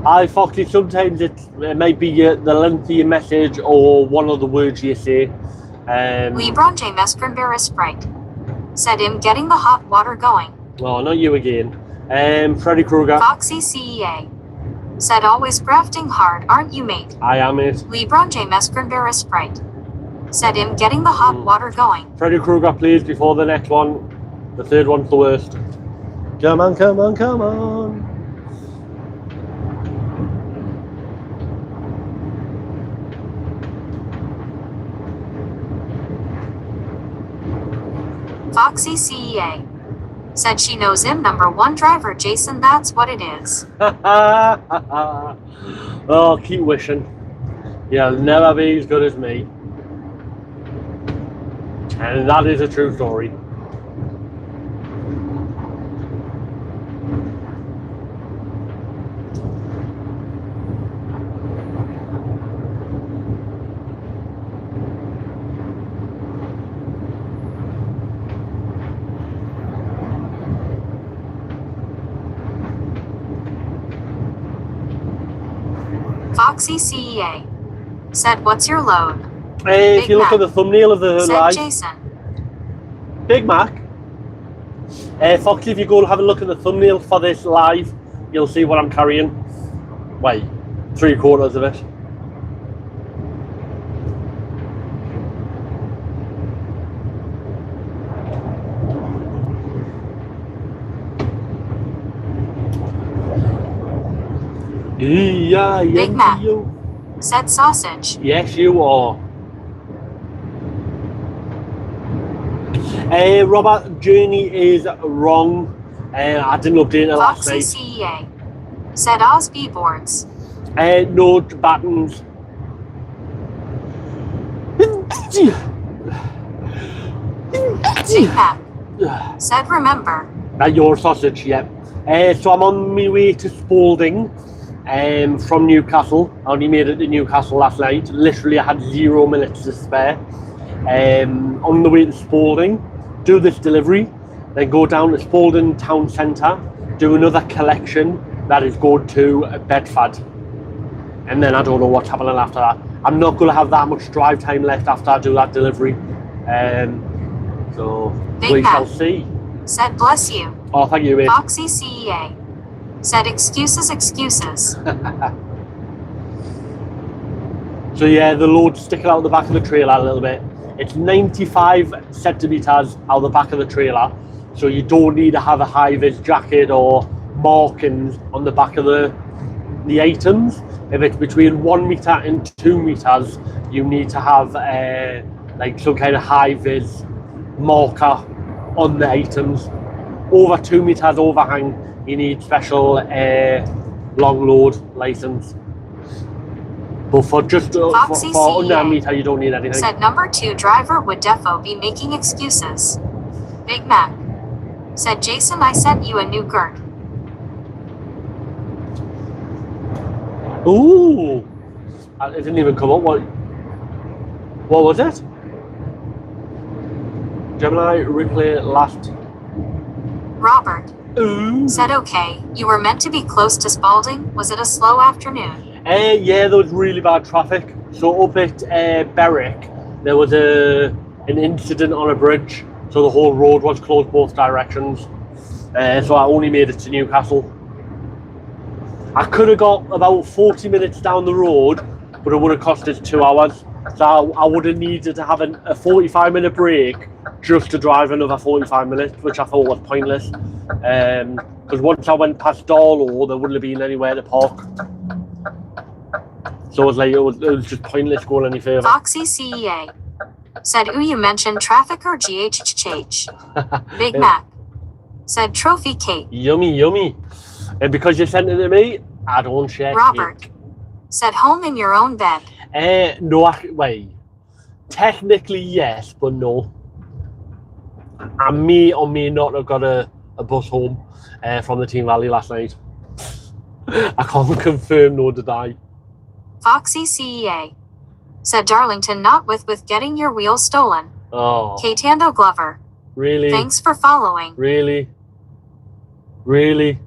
Hi, Foxy. Sometimes it might be the length of your message or one of the words you say. Libra J. Mesper Sprite. Said him getting the hot water going. Oh, not you again. Freddy Krueger. Foxy CEA. Said always grafting hard, aren't you, mate? I am it. Libra J. Mesper Sprite. Said him getting the hot water going. Freddy Krueger, please, before the next one. The third one's the worst. Come on, come on, come on. Foxy CEA. Said she knows him #1 driver Jason, that's what it is. Oh, keep wishing. You'll never be as good as me. And that is a true story. Foxy CEA. Said what's your load? If you look at the thumbnail of the said live, Jason. Big Mac. Foxy, if you go and have a look at the thumbnail for this live, you'll see what I'm carrying. Wait, 3/4 of it. Yeah, Big Mac. you. Said sausage. Yes, you are. Robert, journey is wrong. I didn't update it last Foxy night. CEA. Said Oz boards. No buttons. Big Mac. Said remember. Your sausage, yeah. So I'm on my way to Spalding from Newcastle. I only made it to Newcastle last night. Literally, I had 0 minutes to spare. On the way to Spalding, do this delivery, then go down to Spalding town centre, do another collection that is going to Bedford. And then I don't know what's happening after that. I'm not going to have that much drive time left after I do that delivery. So Big we Mac. shall see. Said bless you. Oh, thank you, mate. Foxy CEA. Said excuses, excuses. So yeah, the load's sticking out the back of the trailer a little bit. It's 95 centimetres out the back of the trailer, so you don't need to have a high-vis jacket or markings on the back of the items. If it's between 1 metre and 2 metres, you need to have like some kind of high-vis marker on the items. Over 2 metres overhang, you need special long load licence. But for just for under a metre, you don't need anything. Said number 2 driver would defo be making excuses. Big Mac. Said Jason, I sent you a new girt. Ooh, it didn't even come up. What was it? Gemini replay last. Robert. Ooh. Said okay, you were meant to be close to Spalding. Was it a slow afternoon? Yeah, there was really bad traffic. So up at Berwick, there was an incident on a bridge, so the whole road was closed both directions. So I only made it to Newcastle. I could have got about 40 minutes down the road, but it would have cost us 2 hours. So I would have needed to have a 45-minute break just to drive another 45 minutes, which I thought was pointless. Because once I went past Darlow, there wouldn't have been anywhere to park. So it was just pointless going any further. Foxy CEA. Said ooh, you mentioned traffic or GHH. Big Mac. Said trophy cake. Yummy, yummy. And because you sent it to me, I don't share Robert. cake. Said home in your own bed. No, wait. Technically, yes, but no. I may or may not have got a bus home from the Team Valley last night. I can't confirm nor deny. Foxy CEA. Said Darlington not with getting your wheels stolen. Oh. Katando Glover. Really? Thanks for following. Really? Really?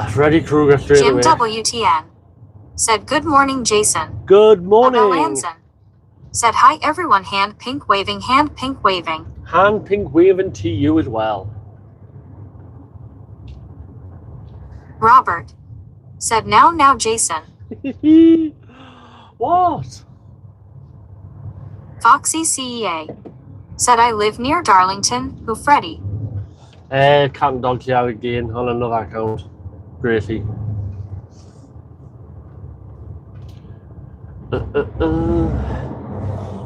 Freddy Krueger straight Jim away. WTN. Said good morning, Jason. Good morning. Lanson. Said hi everyone, hand pink waving, hand pink waving. Hand pink waving to you as well. Robert. Said now Jason. What? Foxy CEA. Said I live near Darlington. Who Freddy? Cat and dog here again on another account. Gracie.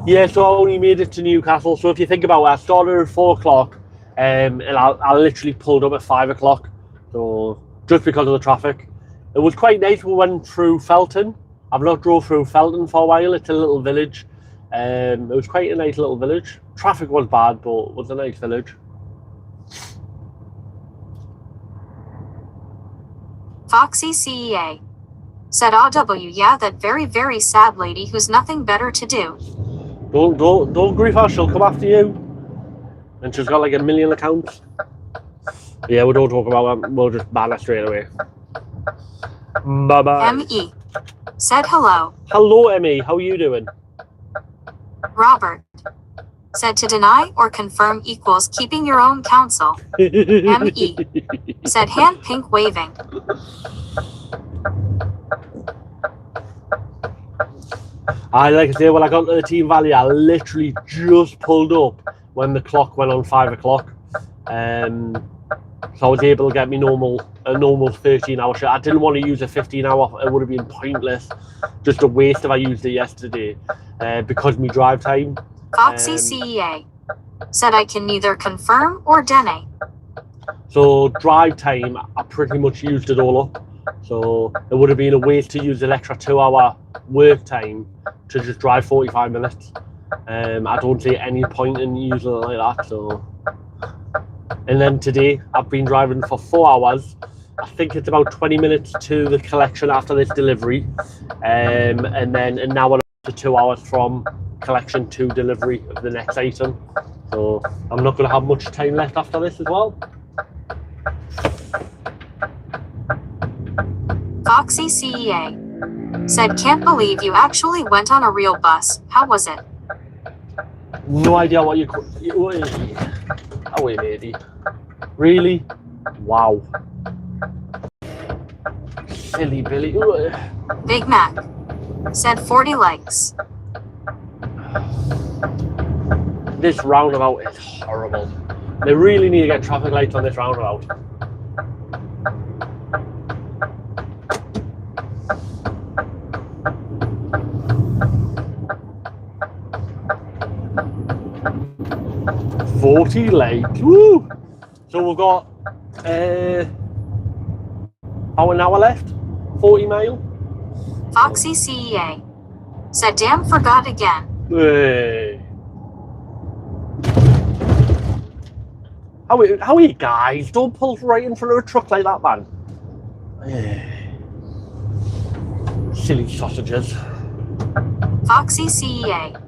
Yeah, so I only made it to Newcastle. So if you think about it, I started at 4 o'clock and I literally pulled up at 5 o'clock. So just because of the traffic. It was quite nice. We went through Felton. I've not drove through Felton for a while. It's a little village. It was quite a nice little village. Traffic was bad, but it was a nice village. Foxy CEA. Said AW, yeah, that very, very sad lady who's nothing better to do. Don't grief her, she'll come after you. And she's got like 1 million accounts. Yeah, we don't talk about them. We'll just ban it straight away. Bye-bye. M.E. said hello. Hello, Emmy. How are you doing? Robert said to deny or confirm equals keeping your own counsel. M.E. said hand pink waving. Like I say, when I got to the Team Valley, I literally just pulled up when the clock went on 5 o'clock. So I was able to get me a normal 13-hour shift. I didn't want to use a 15-hour. It would have been pointless. Just a waste if I used it yesterday because my drive time. Foxy CEA said I can neither confirm or deny. So drive time, I pretty much used it all up. So it would have been a waste to use an extra 2-hour work time to just drive 45 minutes. I don't see any point in using it like that. So, and then today I've been driving for 4 hours. I think it's about 20 minutes to the collection after this delivery, and then an hour to 2 hours from collection to delivery of the next item. So I'm not going to have much time left after this as well. Foxy CEA said can't believe you actually went on a real bus. How was it? No idea what you oh wait, lady. Really? Wow. Silly Billy. Big Mac said 40 likes. This roundabout is horrible. They really need to get traffic lights on this roundabout. $40 likes. Woo! So we've got an hour left. 40 mile. Foxy CEA said damn forgot again. Hey. How are you guys? Don't pull right in front of a truck like that, man. Hey. Silly sausages. Foxy CEA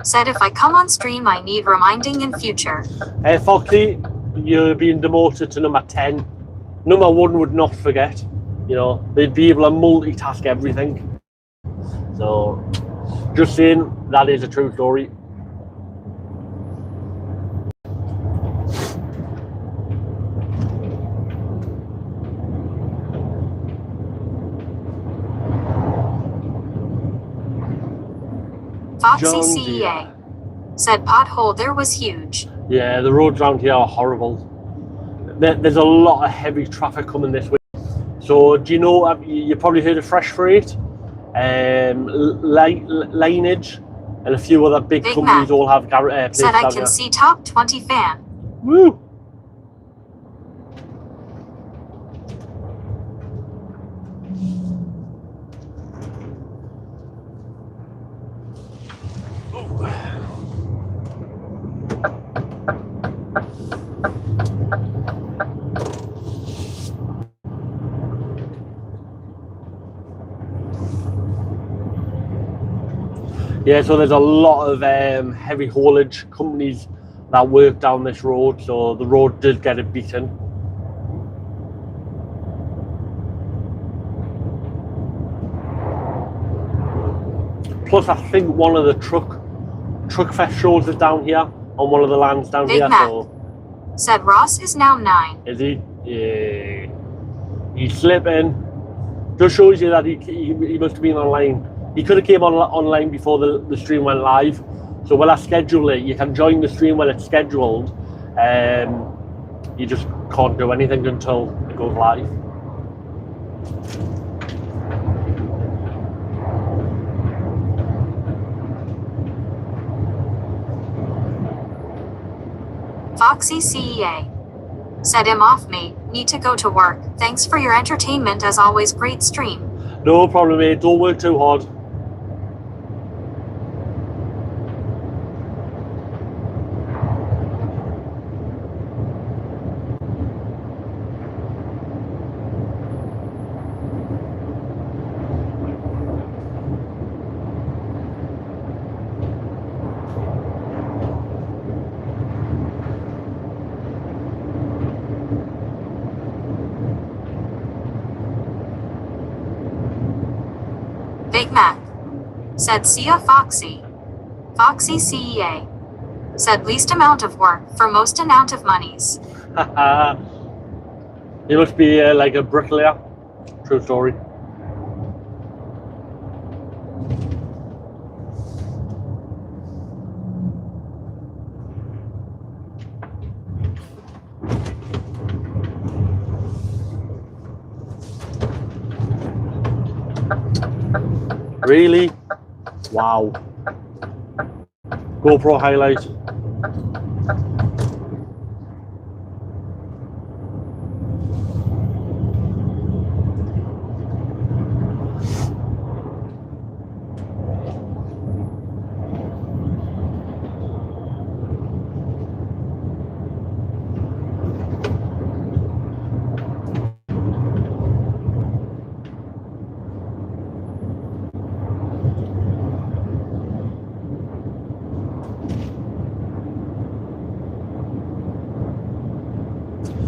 said if I come on stream I need reminding in future. Hey Foxy, you're being demoted to number 10. Number 1 would not forget. You know, they'd be able to multitask everything. So, just saying, that is a true story. Foxy John CEA Deere said pothole there was huge. Yeah, the roads around here are horrible. There's a lot of heavy traffic coming this way. So, do you know, you probably heard of Fresh Freight, Lineage, and a few other big companies Mac all have places said I down can here. see top 20 fan. Woo! Yeah, so there's a lot of heavy haulage companies that work down this road, so the road did get it beaten. Plus, I think one of the truck fest shows is down here on one of the lands down Big here. Mac So said Ross is now 9. is he? Yeah, he's slipping. Just shows you that he must have been online. He could have came online before the stream went live. So when I schedule it, you can join the stream when it's scheduled. You just can't do anything until it goes live. Foxy CEA said I'm off mate, need to go to work. Thanks for your entertainment as always, great stream. No problem, mate. Don't work too hard. said Sia Foxy. Foxy CEA, said least amount of work for most amount of monies. He must be like a bricklayer. True story. Really? Wow. GoPro highlight.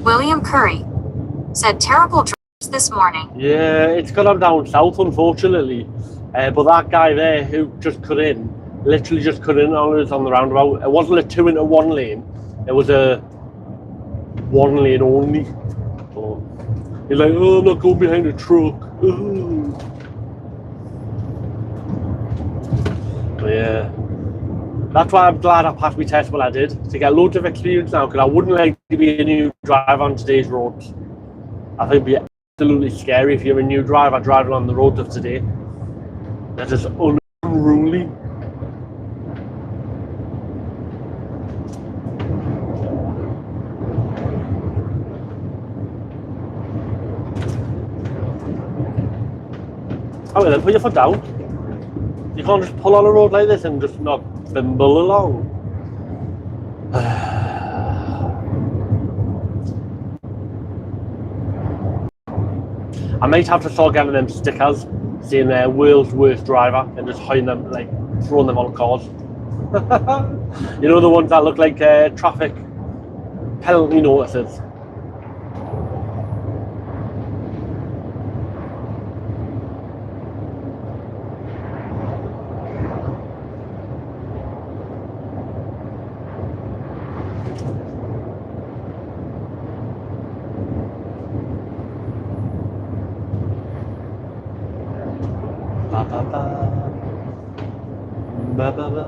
William Curry, said terrible drops this morning. Yeah, it's got them down south, unfortunately. But that guy there who just cut in, literally just cut in on us on the roundabout. It wasn't a 2 into 1 lane. It was a 1 lane only. So he's like, oh, I'm not going behind a truck. Ooh. But yeah. That's why I'm glad I passed my test when I did, to get loads of experience now, because I wouldn't like to be a new driver on today's roads. I think it'd be absolutely scary if you're a new driver driving on the roads of today. They're just unruly. Oh, well, then put your foot down. You can't just pull on a road like this and just not bimble along. I might have to start getting them stickers saying they're world's worst driver and just hiding them, like throwing them on cars. You know, the ones that look like traffic penalty notices. Ba, ba, ba. Ba, ba, ba.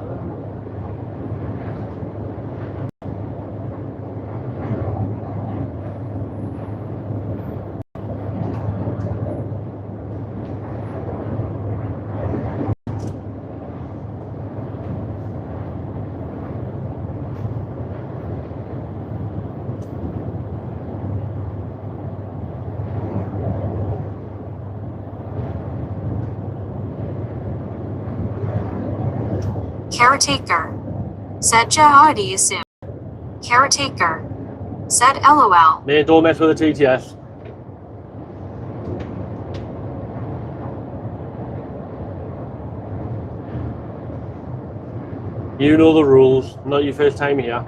Caretaker, said Jahadi soon. Caretaker, said LOL. Mate, don't mess with the TTS. You know the rules, not your first time here.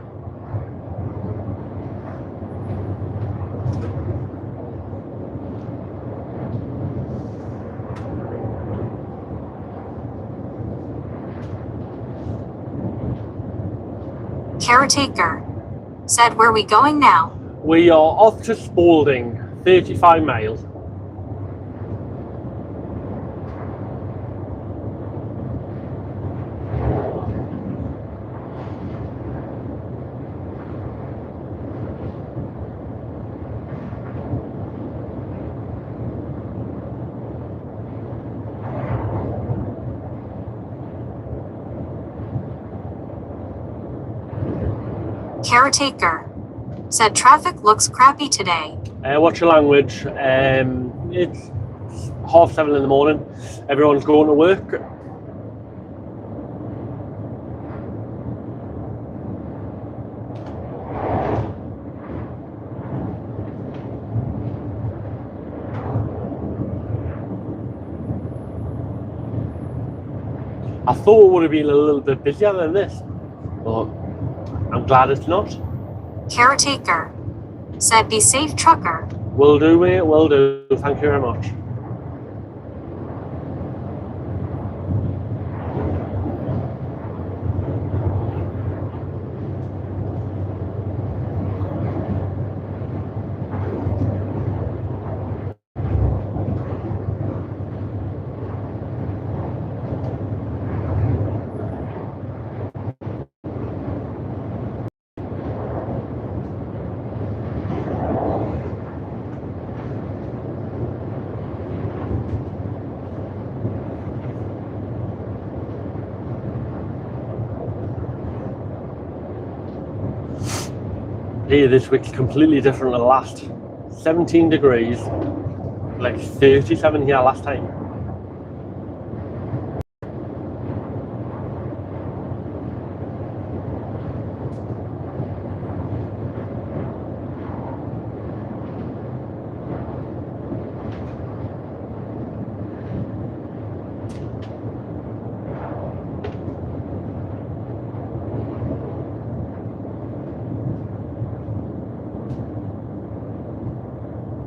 Caretaker, said where we going now? We are off to Spalding, 35 miles. Caretaker, said traffic looks crappy today. What's your language? It's 7:30 in the morning. Everyone's going to work. I thought it would have been a little bit busier than this, but I'm glad it's not. Caretaker, said be safe trucker. Will do, mate, will do. Thank you very much. Here this week's completely different to last. 17 degrees, like 37 here last time.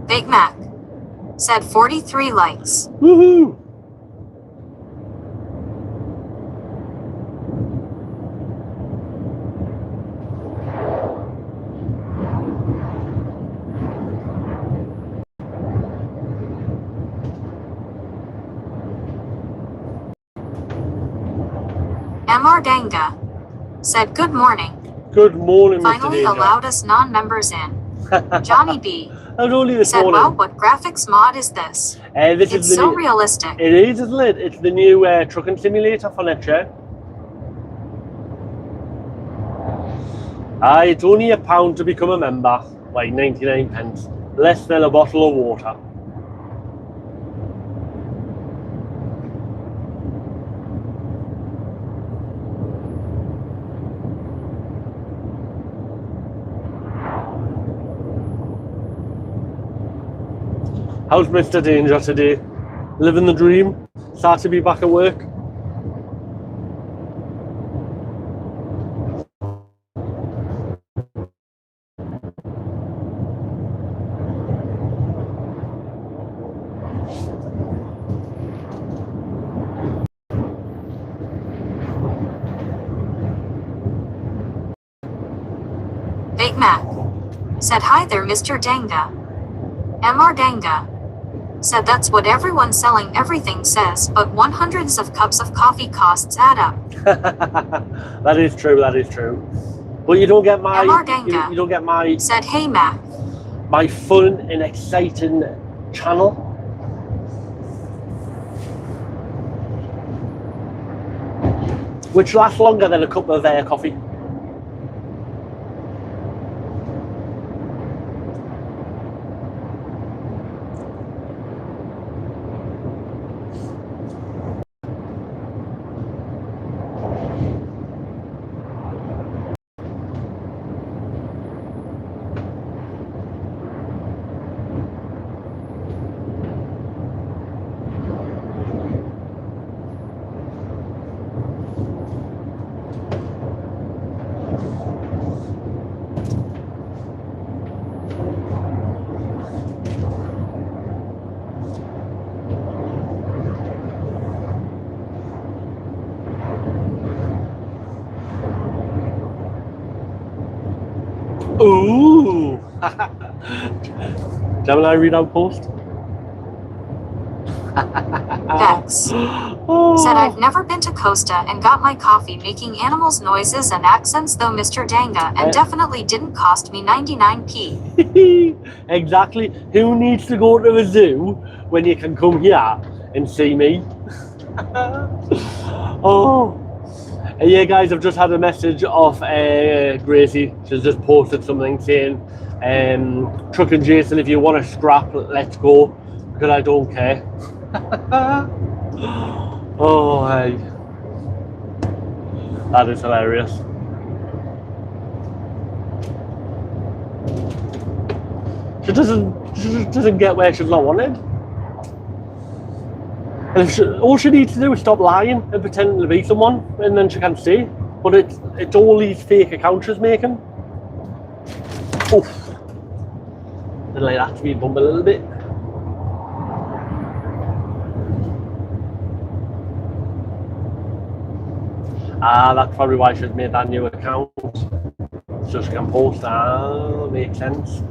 Big Mac said 43 likes. Woohoo! Amar Danga said good morning. Good morning, Mr. Finally Danger. allowed us non-members in. Johnny B That was only this said, morning. wow, what graphics mod is this? This It's is the so new, realistic. It is, isn't it? It's the new trucking simulator for next year. It's only £1 to become a member, like 99 pence, less than a bottle of water. How's Mr. Danger today? Living the dream? Sad to be back at work? Big Mac said, hi there, Mr. Danga. Amar Danga said, that's what everyone selling everything says, but 100s of cups of coffee costs add up. That is true, that is true. But you don't get my, Amar Danga you don't get my said, hey Mac. my fun and exciting channel. Which lasts longer than a cup of coffee. Ooh! Gemini read out post? Vex said, I've never been to Costa and got my coffee making animals noises and accents though, Mr. Danga, and definitely didn't cost me 99p. Exactly. Who needs to go to the zoo when you can come here and see me? Oh. Yeah, guys, I've just had a message off Gracie. She's just posted something saying, Truck and Jason, if you want to scrap, let's go, because I don't care. Oh, hey. That is hilarious. She doesn't get where she's not wanted. And if all she needs to do is stop lying and pretending to be someone, and then she can stay. But it's all these fake accounts she's making. Oof. I'd like that to be bump a little bit. That's probably why she's made that new account. So she can post. Makes sense.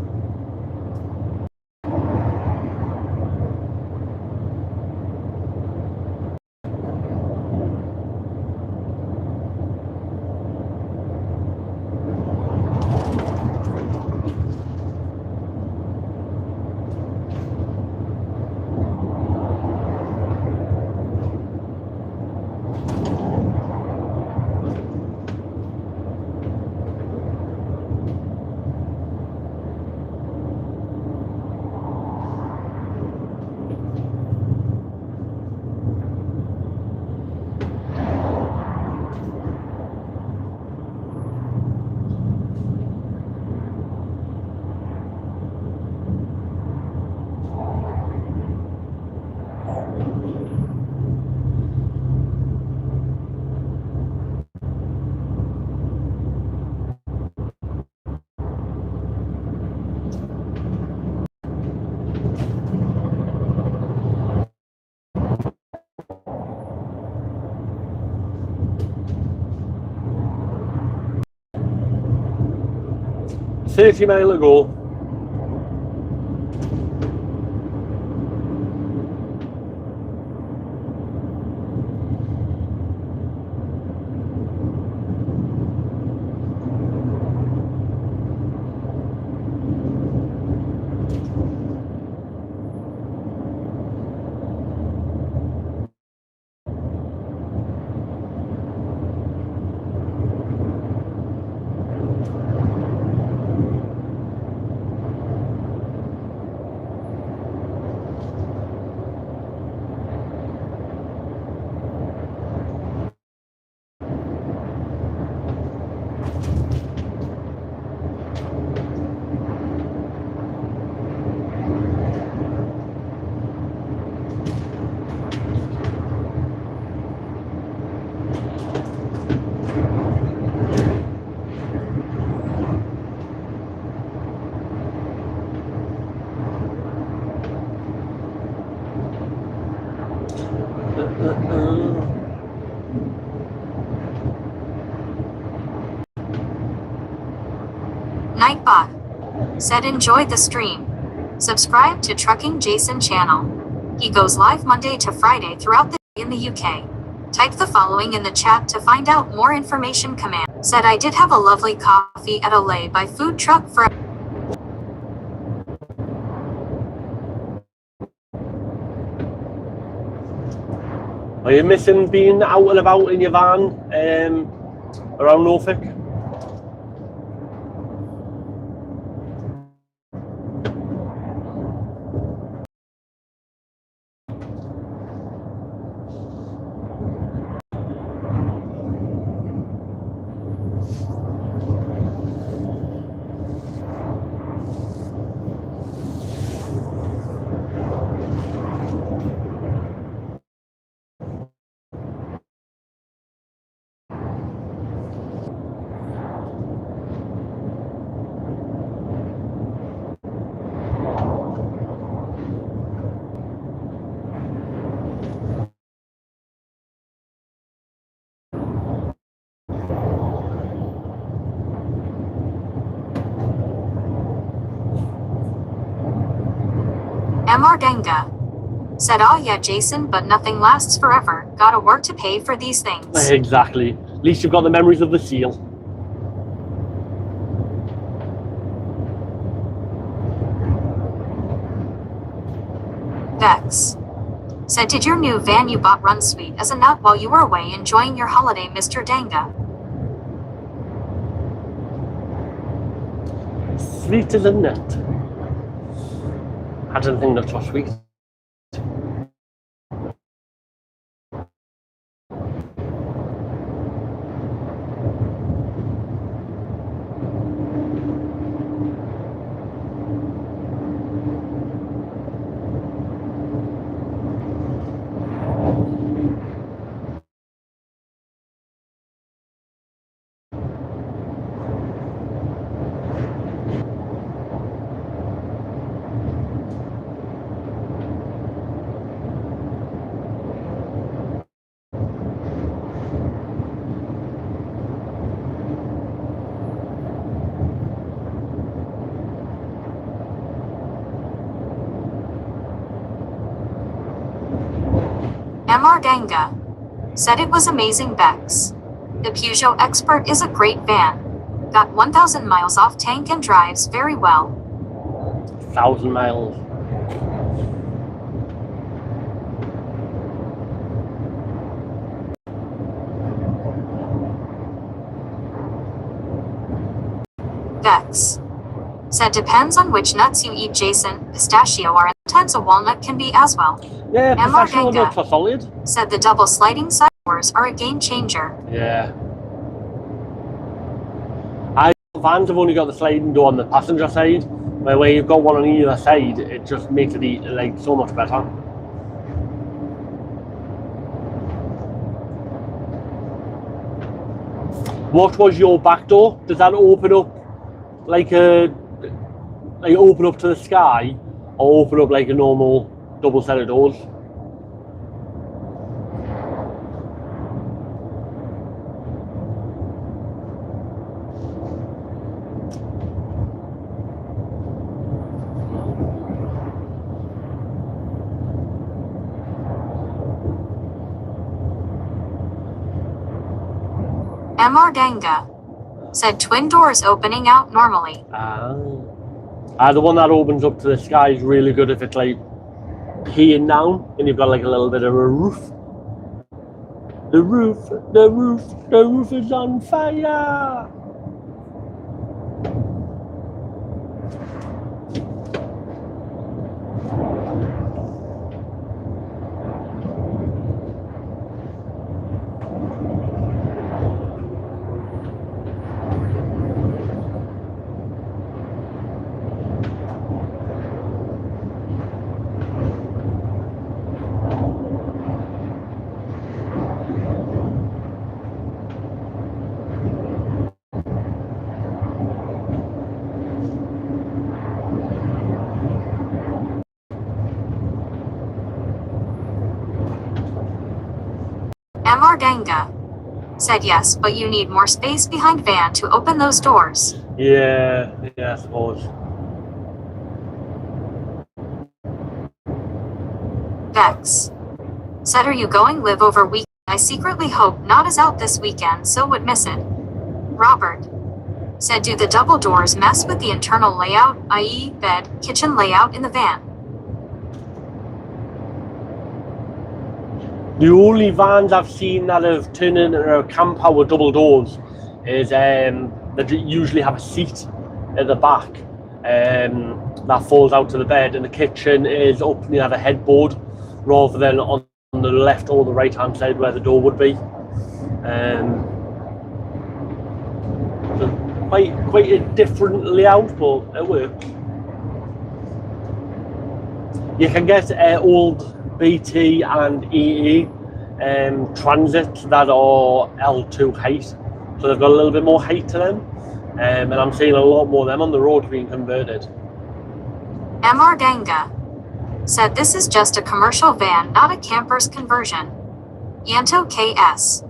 30 mile to go. Nightbot said enjoyed the stream. Subscribe to Trucking Jason channel. He goes live Monday to Friday throughout the day in the UK. Type the following in the chat to find out more information. Command said I did have a lovely coffee at a lay-by food truck for Are you missing being out and about in your van around Norfolk? Denga. Said oh yeah Jason, but nothing lasts forever. Gotta work to pay for these things. Exactly. At least you've got the memories of the seal. Vex said did your new van you bought run sweet as a nut while you were away enjoying your holiday, Mr. Danga? Sweet as a nut. I didn't think nuts were sweet. Danga said it was amazing. Bex, the Peugeot Expert is a great van. Got 1,000 miles off tank and drives very well. 1,000 miles. Vex said depends on which nuts you eat, Jason. Pistachio are intense, a walnut can be as well. Yeah, pistachio nuts are solid. Said the double sliding side doors are a game changer. Yeah. Vans have only got the sliding door on the passenger side, where you've got one on either side, it just makes it like so much better. What was your back door? Does that open up like open up to the sky, or open up like a normal double set of doors? Amardanga said twin doors opening out normally. The one that opens up to the sky is really good if it's like peeing down and you've got like a little bit of a roof. The roof is on fire. Amardanga said yes, but you need more space behind van to open those doors. Yeah, I suppose. Vex said, are you going live over weekend? I secretly hope not is out this weekend, so would miss it. Robert said, do the double doors mess with the internal layout, i.e. bed, kitchen layout in the van? The only vans I've seen that have turned into a camper with double doors is that usually have a seat at the back that falls out to the bed, and the kitchen is up near the headboard rather than on the left or the right hand side where the door would be. So quite a different layout, but it works. You can get old BT and EE transits that are L2 height, so they've got a little bit more height to them, and I'm seeing a lot more of them on the road being converted. Amardanga said this is just a commercial van, not a camper's conversion. Yanto KS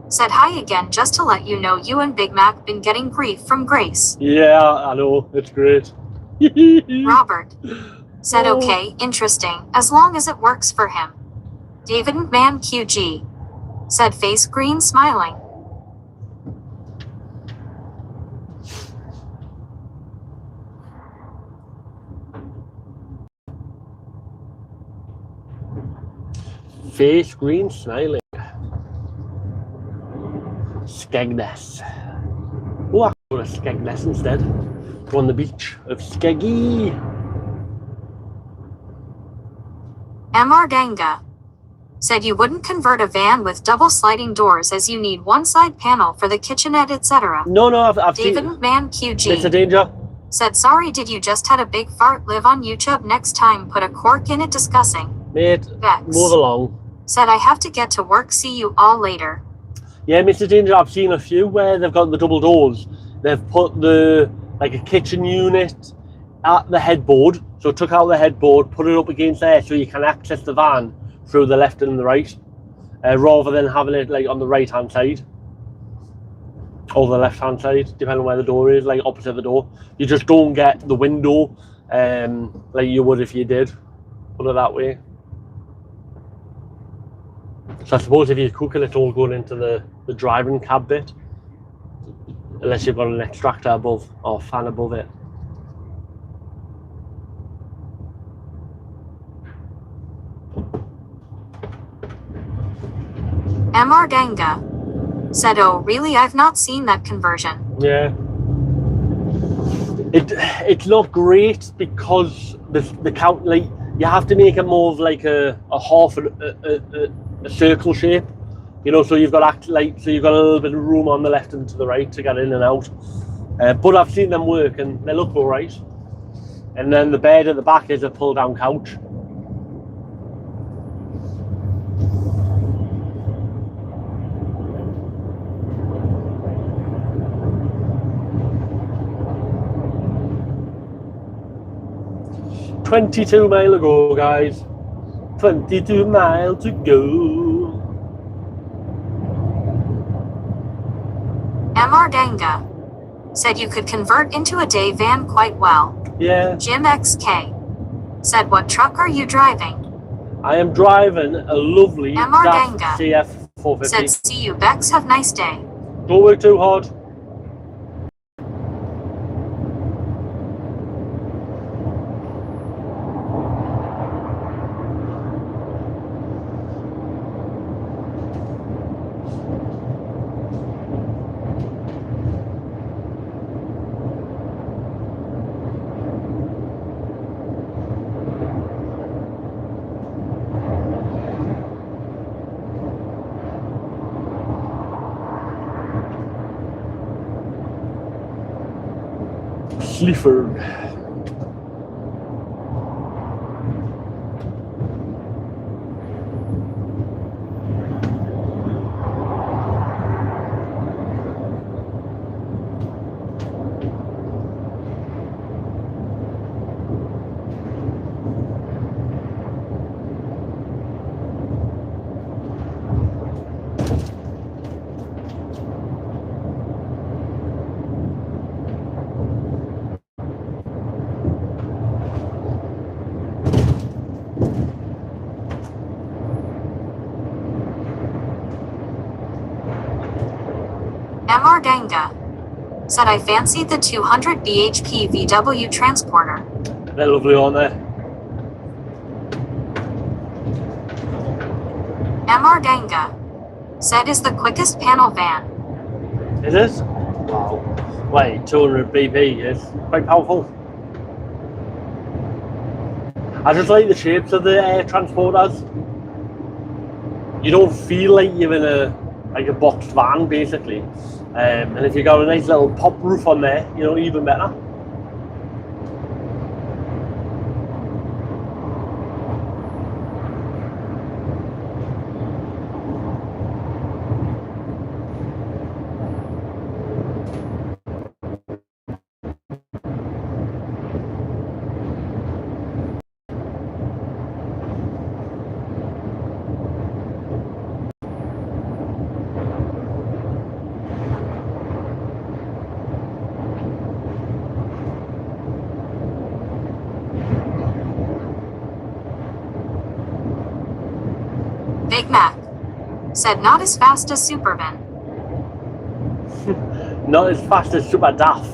said hi again, just to let you know you and Big Mac been getting grief from Grace. Yeah, I know, it's great. Robert said okay, interesting, as long as it works for him. David Man QG said face green smiling. Face green smiling. Skegness. Oh, I go to Skegness instead. Go on the beach of Skeggy. Amardanga said you wouldn't convert a van with double sliding doors as you need one side panel for the kitchenette, etc. No, I've David seen Man QG it's a danger. said sorry, did you just had a big fart? Live on YouTube next time, put a cork in it. Discussing. Mate, Vex move along. said I have to get to work, see you all later. Yeah, Mr. Danger, I've seen a few where they've got the double doors. They've put like a kitchen unit at the headboard. So took out the headboard, put it up against there so you can access the van through the left and the right, rather than having it like on the right hand side or the left hand side, depending on where the door is, like opposite the door. You just don't get the window like you would if you did put it that way. So I suppose if you're cooking, it's all going into the driving cab bit, unless you've got an extractor above or fan above it. Amardanga said oh really, I've not seen that conversion. Yeah. It's not great because the count, like, you have to make it more of like a half a circle shape, you know, so you've got a little bit of room on the left and to the right to get in and out. But I've seen them work and they look all right. And then the bed at the back is a pull down couch. "22 miles ago, guys. 22 miles to go." Amardanga said you could convert into a day van quite well. Yeah. Jim XK said what truck are you driving? I am driving a lovely Amardanga CF 450. said see you Bex, have nice day. Don't work too hard. Sleaford. Mr. Ganga said I fancied the 200 bhp VW transporter. They're lovely, aren't they? Mr. Ganga said is the quickest panel van. It is? Wow. Wait, 200 BP is quite powerful. I just like the shapes of the transporters. You don't feel like you're in a boxed van, basically. And if you got a nice little pop roof on there, you know, even better. Big Mac said not as fast as Superman. Not as fast as Super Daff.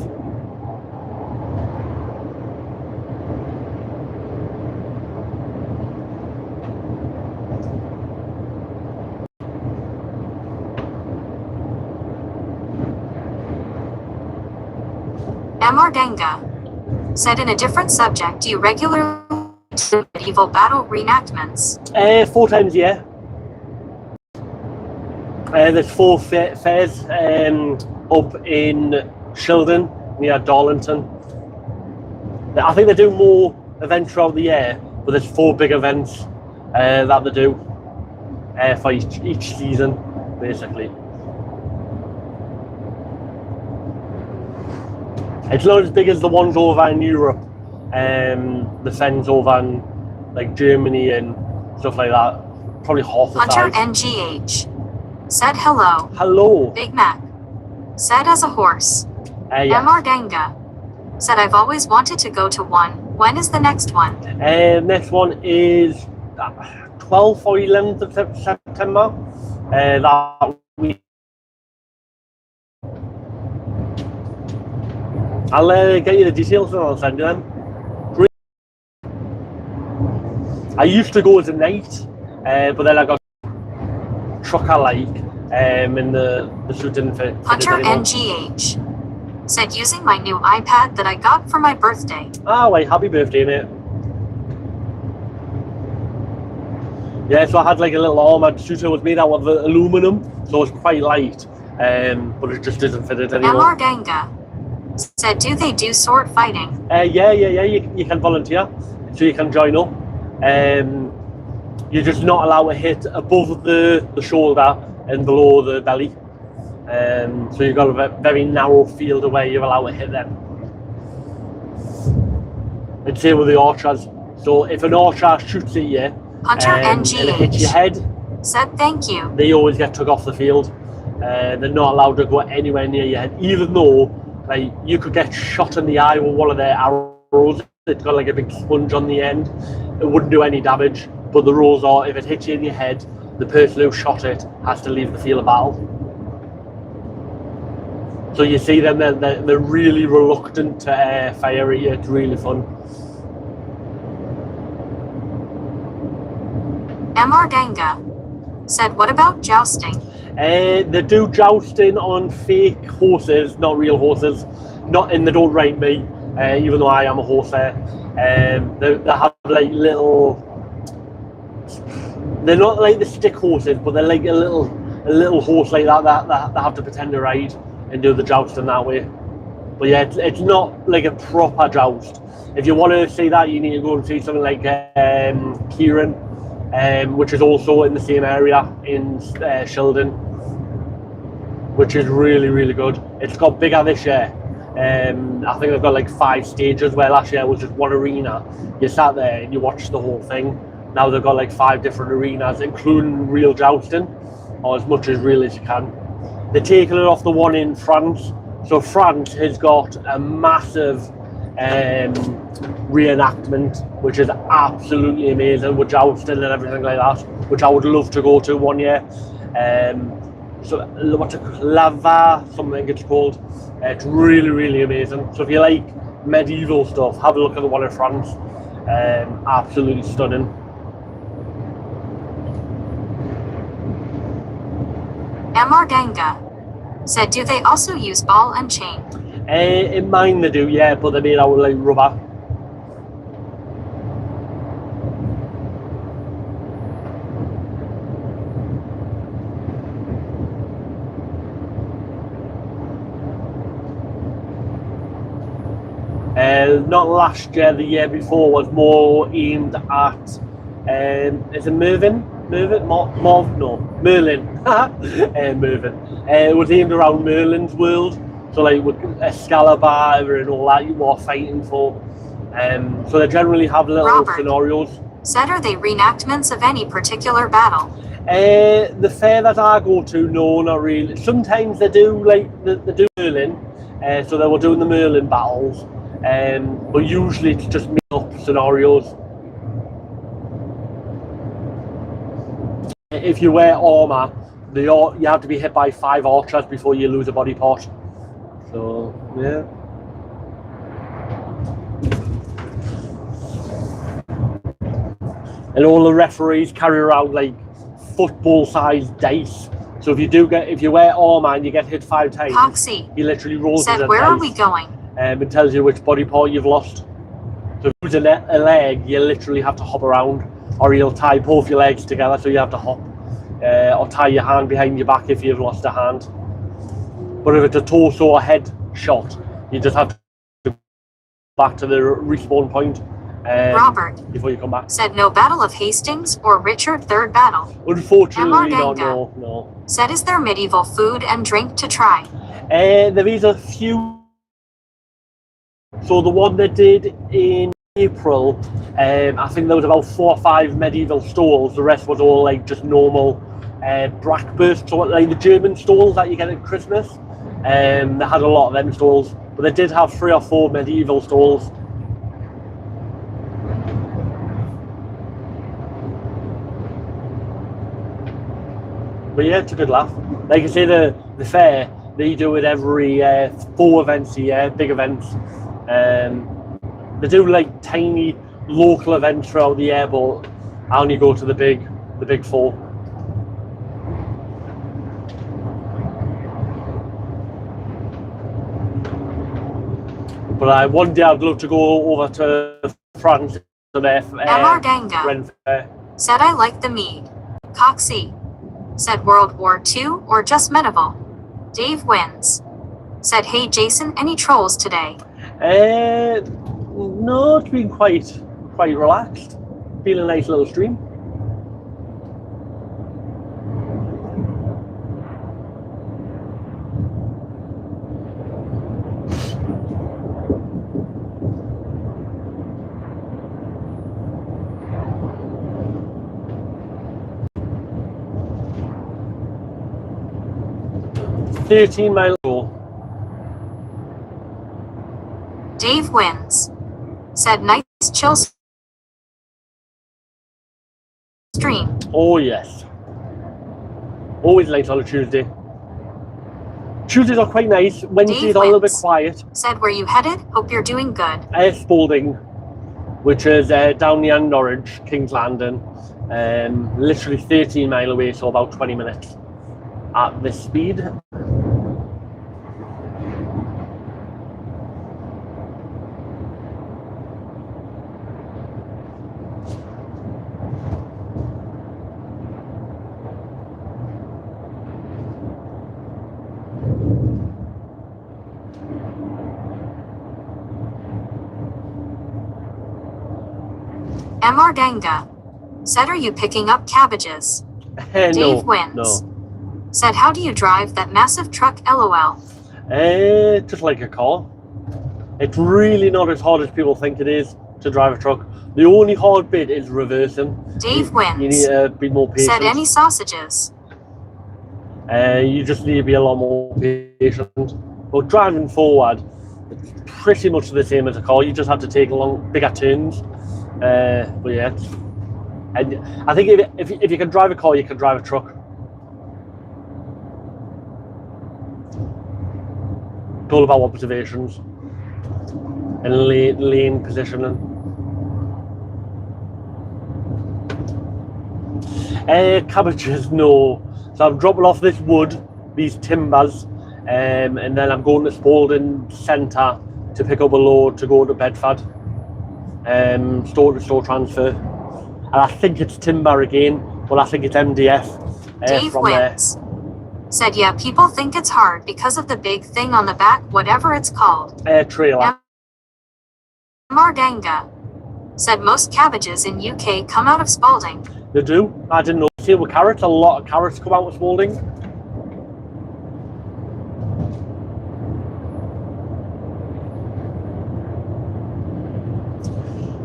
Mr. Ganga said in a different subject, do you regularly do medieval battle reenactments? 4 times a year. There's 4 fairs up in Shildon near Darlington. I think they do more events throughout the year, but there's 4 big events that they do for each season, basically. It's not as big as the ones over in Europe, the fens over in like Germany and stuff like that. Probably half the Hunter size. NGH said hello. Hello. Big Mac said as a horse. Yeah. Mr. Ganga said I've always wanted to go to one. When is the next one? Next one is 12th or 11th of September. That week. I'll get you the details and I'll send you them. Great. I used to go as a night, but then I got trucker like, and the suit didn't fit. Hunter NGH said using my new iPad that I got for my birthday. Ah, wait, happy birthday, mate. Yeah, so I had like a little armoured suit. It was made out of aluminum, so it's quite light, but it just doesn't fit it anymore. Mr. Ganga said, do they do sword fighting? Yeah, you can volunteer, so you can join up. You're just not allowed to hit above the shoulder and below the belly. So you've got a very narrow field of where you're allowed to hit them. And same with the archers. So if an archer shoots at you Hunter and it hits your head, said thank you. they always get took off the field. They're not allowed to go anywhere near your head, even though like you could get shot in the eye with one of their arrows. It's got like a big sponge on the end. It wouldn't do any damage, but the rules are if it hits you in your head, the person who shot it has to leave the field of battle. So you see them, they're really reluctant to fire at you. It's really fun. Amar Ganga said, what about jousting? They do jousting on fake horses, not real horses. And they don't ride me, even though I am a horser. They have like little. They're not like the stick horses, but they're like a little horse like that they have to pretend to ride and do the jousting that way. But yeah, it's not like a proper joust. If you want to see that, you need to go and see something like Kieran, which is also in the same area in Sheldon, which is really, really good. It's got bigger this year. I think they've got like 5 stages, where last year was just one arena. You sat there and you watched the whole thing. Now they've got like 5 different arenas, including real jousting, or as much as real as you can. They're taking it off the one in France. So France has got a massive reenactment, which is absolutely amazing, with jousting and everything like that, which I would love to go to one year. So what's it called? Lava, something it's called. It's really, really amazing. So if you like medieval stuff, have a look at the one in France. Absolutely stunning. Amar Ganga said, do they also use ball and chain? In mine they do, yeah, but they're made out of like rubber. Not last year, the year before was more aimed at, is it Merlin? Merlin? Merlin. It was aimed around Merlin's world, so like with Excalibur and all that you are fighting for. So they generally have little Robert scenarios. Said, are they reenactments of any particular battle? The fair that I go to, no, not really. Sometimes they do, like, they do Merlin, so they were doing the Merlin battles, but usually it's just made up scenarios. If you wear armour, you have to be hit by 5 archers before you lose a body part. So, yeah. And all the referees carry around like football-sized dice. So if you wear armour and you get hit 5 times, Coxie he literally rolls said, it where dice, are we going? and tells you which body part you've lost. So if you lose a leg, you literally have to hop around, or he'll tie both your legs together, so you have to hop, or tie your hand behind your back if you've lost a hand. But if it's a torso or head shot, you just have to go back to the respawn point. Robert before you come back. Said, no Battle of Hastings or Richard III battle. Unfortunately, no. Said, is there medieval food and drink to try? There is a few. So the one they did in April, I think there was about 4 or 5 medieval stalls. The rest was all like just normal Brackburst, so like the German stalls that you get at Christmas. They had a lot of them stalls, but they did have 3 or 4 medieval stalls. But yeah, it's a good laugh. Like I say, the fair, they do it every 4 events a year, big events. They do like tiny local events throughout the year, but I only go to the big 4. But one day I'd love to go over to France to their Ren Fair. Said, I like the mead. Coxie said, World War II or just medieval? Dave wins. Said, hey Jason, any trolls today? No, it's been quite relaxed. Been a nice little stream. $13 goal. Dave wins. Said, nice chill stream. Oh yes. Always late on a Tuesday. Tuesdays are quite nice. Wednesdays are a little bit quiet. Said, where you headed? Hope you're doing good. Spalding, which is down near Norwich, King's Landing. Literally 13 mile away, so about 20 minutes at this speed. Mardanga. Said, are you picking up cabbages? Dave wins. No. Said, how do you drive that massive truck, LOL? Just like a car. It's really not as hard as people think it is to drive a truck. The only hard bit is reversing. Dave wins. You need to be more patient. Said, any sausages? You just need to be a lot more patient. But driving forward, it's pretty much the same as a car. You just have to take bigger turns. But yeah, and I think if you can drive a car, you can drive a truck. It's all about observations and lane positioning. Cabbages, no. So I'm dropping off this wood, these timbers, and then I'm going to Spalding Centre to pick up a load to go to Bedford. Store-to-store transfer, and I think it's timber again, but I think it's MDF. Dave from wins. Said, yeah, people think it's hard because of the big thing on the back, whatever it's called. Trailer. Mardanga. Said, most cabbages in UK come out of Spalding. They do. I didn't know. See, with carrots, a lot of carrots come out of Spalding.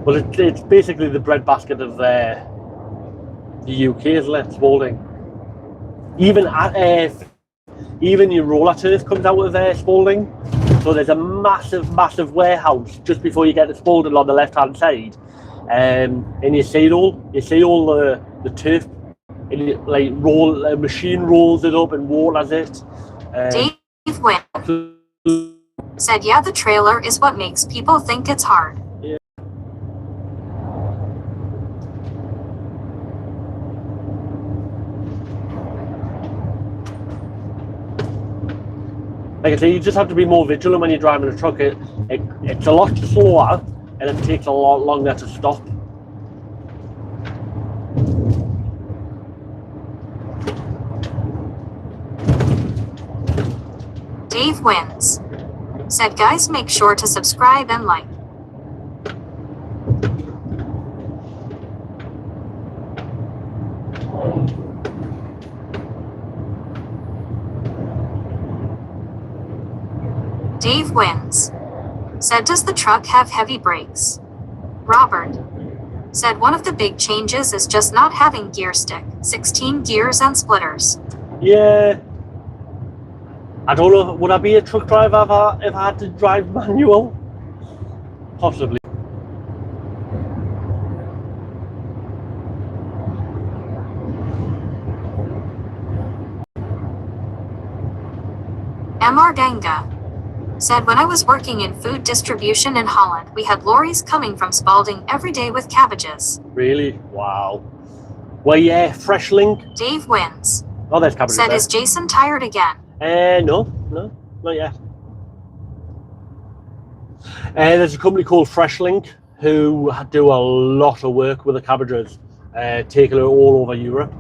Well, it's basically the breadbasket of the UK, isn't it? Spalding. Even your roller turf comes out of Spalding. So there's a massive warehouse just before you get to Spalding on the left-hand side, and you see all the turf, and a machine rolls it up and waters it. Dave wins. Said, yeah, the trailer is what makes people think it's hard. Like I say, you just have to be more vigilant when you're driving a truck. It's a lot slower and it takes a lot longer to stop. Dave wins. Said, guys, make sure to subscribe and like. Dave wins. Said, does the truck have heavy brakes? Robert. Said, one of the big changes is just not having gear stick, 16 gears and splitters. Yeah. I don't know, would I be a truck driver if I had to drive manual? Possibly. Mardanga. Said, when I was working in food distribution in Holland, we had lorries coming from Spalding every day with cabbages. Really? Wow. Well, yeah, Fresh Link. Dave wins. Oh, there's cabbages. Said, there. is Jason tired again? No, not yet. There's a company called Fresh Link who do a lot of work with the cabbages, taking it all over Europe.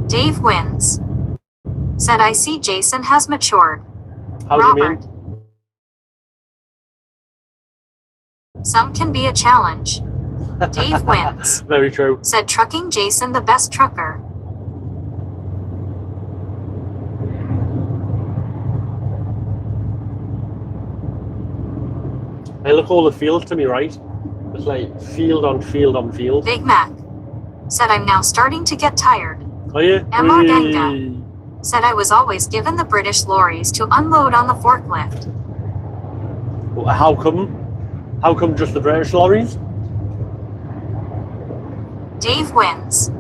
Dave wins. Said, I see Jason has matured. How Robert. do you mean? Some can be a challenge. Dave wins. Very true. Said, trucking Jason the best trucker. They look all the fields to me, right? It's like field on field on field. Big Mac. Said, I'm now starting to get tired. Are you? Mardanga. said I was always given the British lorries to unload on the forklift. How come? How come just the British lorries? Dave wins.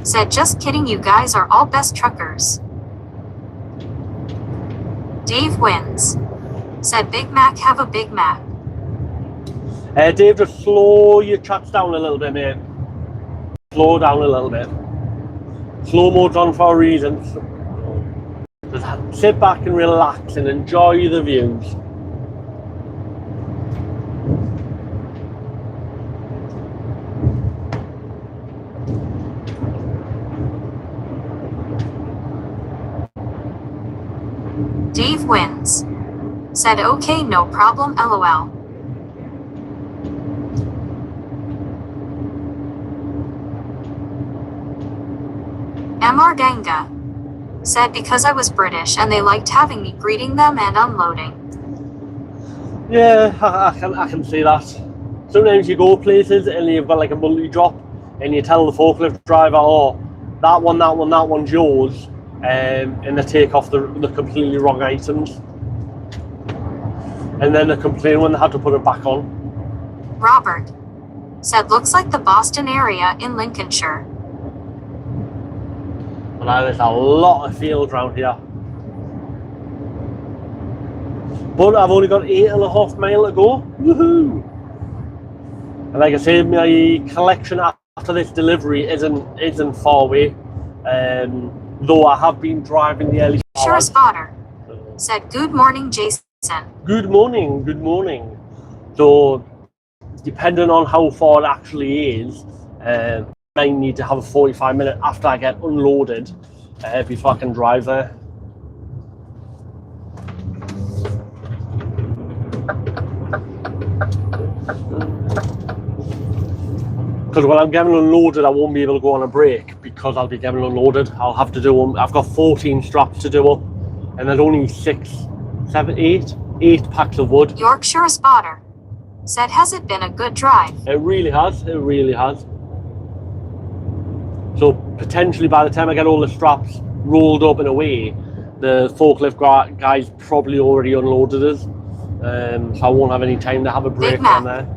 Said just kidding, you guys are all best truckers. Dave wins. Said Big Mac have a Big Mac. Dave, just slow your chats down a little bit, mate. Slow down a little bit. Slow mode's on for a reason. Just sit back and relax and enjoy the views. Dave wins. Said okay, no problem, lol. Mr. Ganga. Said because I was British and they liked having me greeting them and unloading. Yeah, I can see that. Sometimes you go places and you've got like a multi-drop and you tell the forklift driver, oh, that one's yours. And they take off the completely wrong items. And then they complain when they had to put it back on. Robert. Said looks like the Boston area in Lincolnshire. Well, there's a lot of fields around here. But I've only got 8.5 miles to go. Woohoo! And like I said, my collection after this delivery isn't far away. Though I have been driving the early Sure spotter. Said good morning, Jason. Good morning, good morning. So depending on how far it actually is, I need to have a 45-minute after I get unloaded before I can drive there. Because when I'm getting unloaded, I won't be able to go on a break because I'll be getting unloaded. I'll have to do them. I've got 14 straps to do up, and there's only 8 packs of wood. Yorkshire spotter. Said has it been a good drive? It really has. It really has. So potentially by the time I get all the straps rolled up and away, the forklift guys probably already unloaded us. So I won't have any time to have a break on there.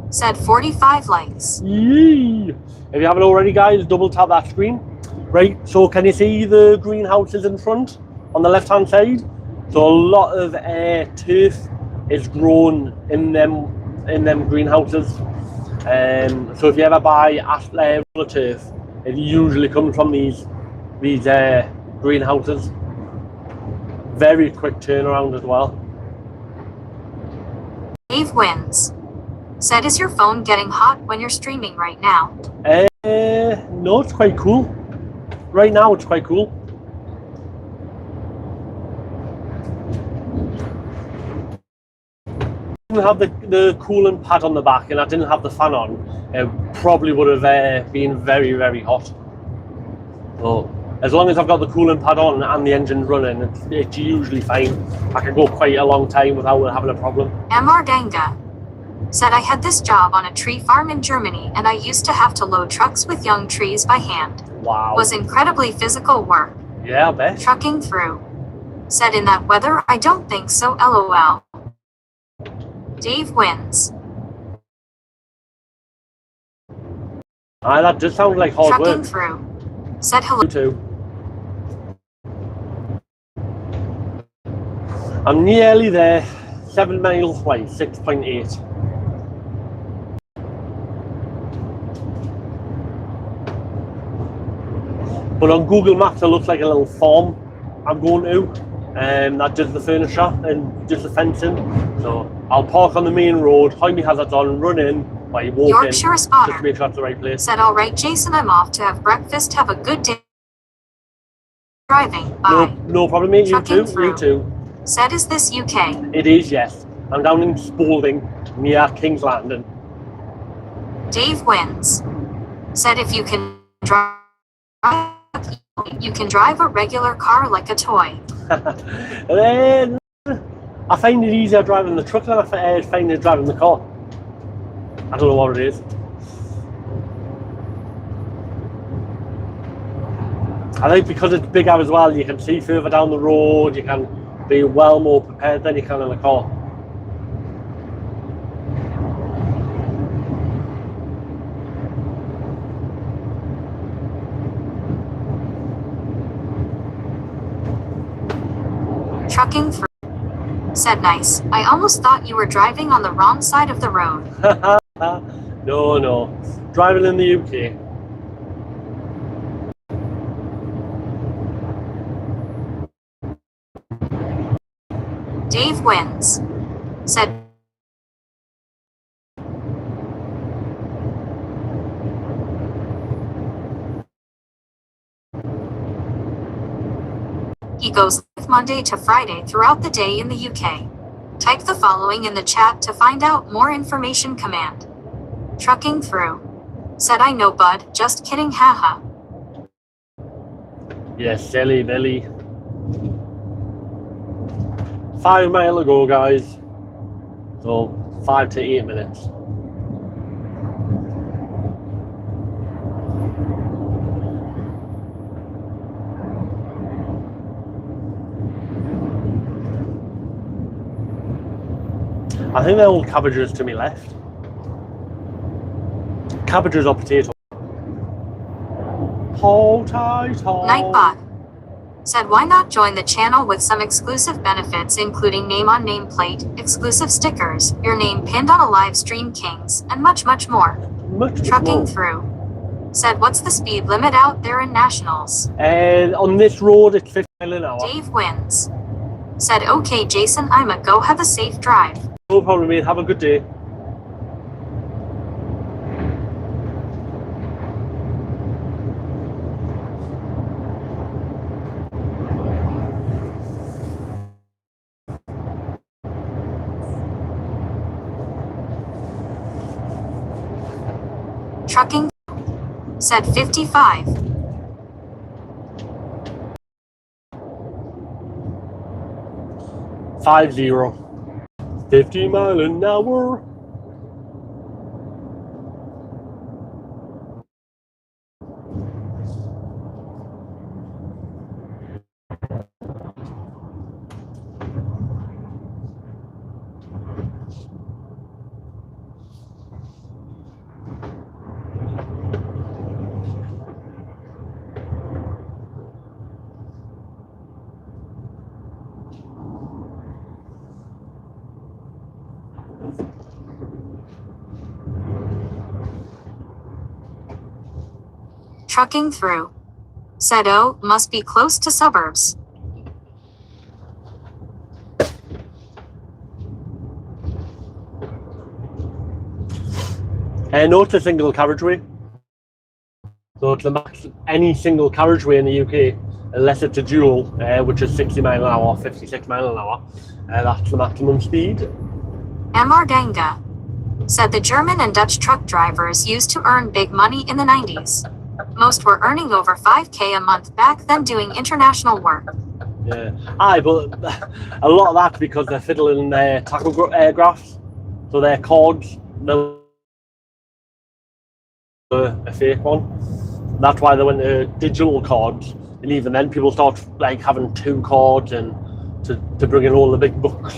Said 45 likes. Yee! If you haven't already, guys, double tap that screen. Right, so can you see the greenhouses in front on the left hand side? So a lot of turf is grown in them greenhouses. So if you ever buy roller turf, it usually comes from these greenhouses. Very quick turnaround as well. Dave wins. Said is your phone getting hot when you're streaming right now? No, it's quite cool. Right now it's quite cool. I didn't have the coolant pad on the back and I didn't have the fan on, it probably would have been very, very hot. So as long as I've got the coolant pad on and the engine's running, it's usually fine. I can go quite a long time without having a problem. Mr. Ganga. Said I had this job on a tree farm in Germany and I used to have to load trucks with young trees by hand. Wow. Was incredibly physical work. Yeah, I bet. Trucking through. Said in that weather, I don't think so, lol. Dave wins. That just sounds like hard Trucking work. through. Said hello. Too. I'm nearly there. 7 miles away, 6.8. But on Google Maps, it looks like a little farm I'm going to, and that does the furniture and just the fencing. So I'll park on the main road, hide my hazards on, run in, while walk Yorkshire in, spotter. just to make sure that's the right place. Said, all right, Jason, I'm off to have breakfast. Have a good day driving. Bye. No problem, mate. You too. Through. You too. Said, is this UK? It is, yes. I'm down in Spalding, near King's Landing. Dave wins. Said, if you can drive, you can drive a regular car like a toy. I find it easier driving the truck than I find it driving the car. I don't know what it is. I think because it's bigger as well, you can see further down the road, you can be well more prepared than you can in a car. Trucking through. Said nice. I almost thought you were driving on the wrong side of the road. No. Driving in the UK. Dave wins. Said. He goes live Monday to Friday throughout the day in the UK. Type the following in the chat to find out more information. Command. Trucking through. Said I know bud, just kidding haha. Yes, silly Billy. 5 miles ago, guys. So 5 to 8 minutes. I think they're all cabbages to my left. Cabbages or potatoes. Hold tight, hold. Nightbot. Said why not join the channel with some exclusive benefits including name on nameplate, exclusive stickers, your name pinned on a live stream kings, and much more. Trucking through. Said what's the speed limit out there in nationals? And on this road it's 50 miles an hour. Dave wins. Said okay Jason, I'ma go have a safe drive. No problem mate, have a good day. Trucking. Said 55. Five 50 miles an hour. Trucking through. Said oh, must be close to suburbs. No, it's a single carriageway. So it's the max any single carriageway in the UK, unless it's a dual, which is 60 miles an hour, 56 miles an hour. That's the maximum speed. Amar Ganga. Said the German and Dutch truck drivers used to earn big money in the 90s. Most were earning over 5k a month back then doing international work. Yeah, aye, but a lot of that's because they're fiddling their tachographs, so their cords, they're a fake one. That's why they went to digital cords, and even then people start like having 2 cords and to bring in all the big bucks.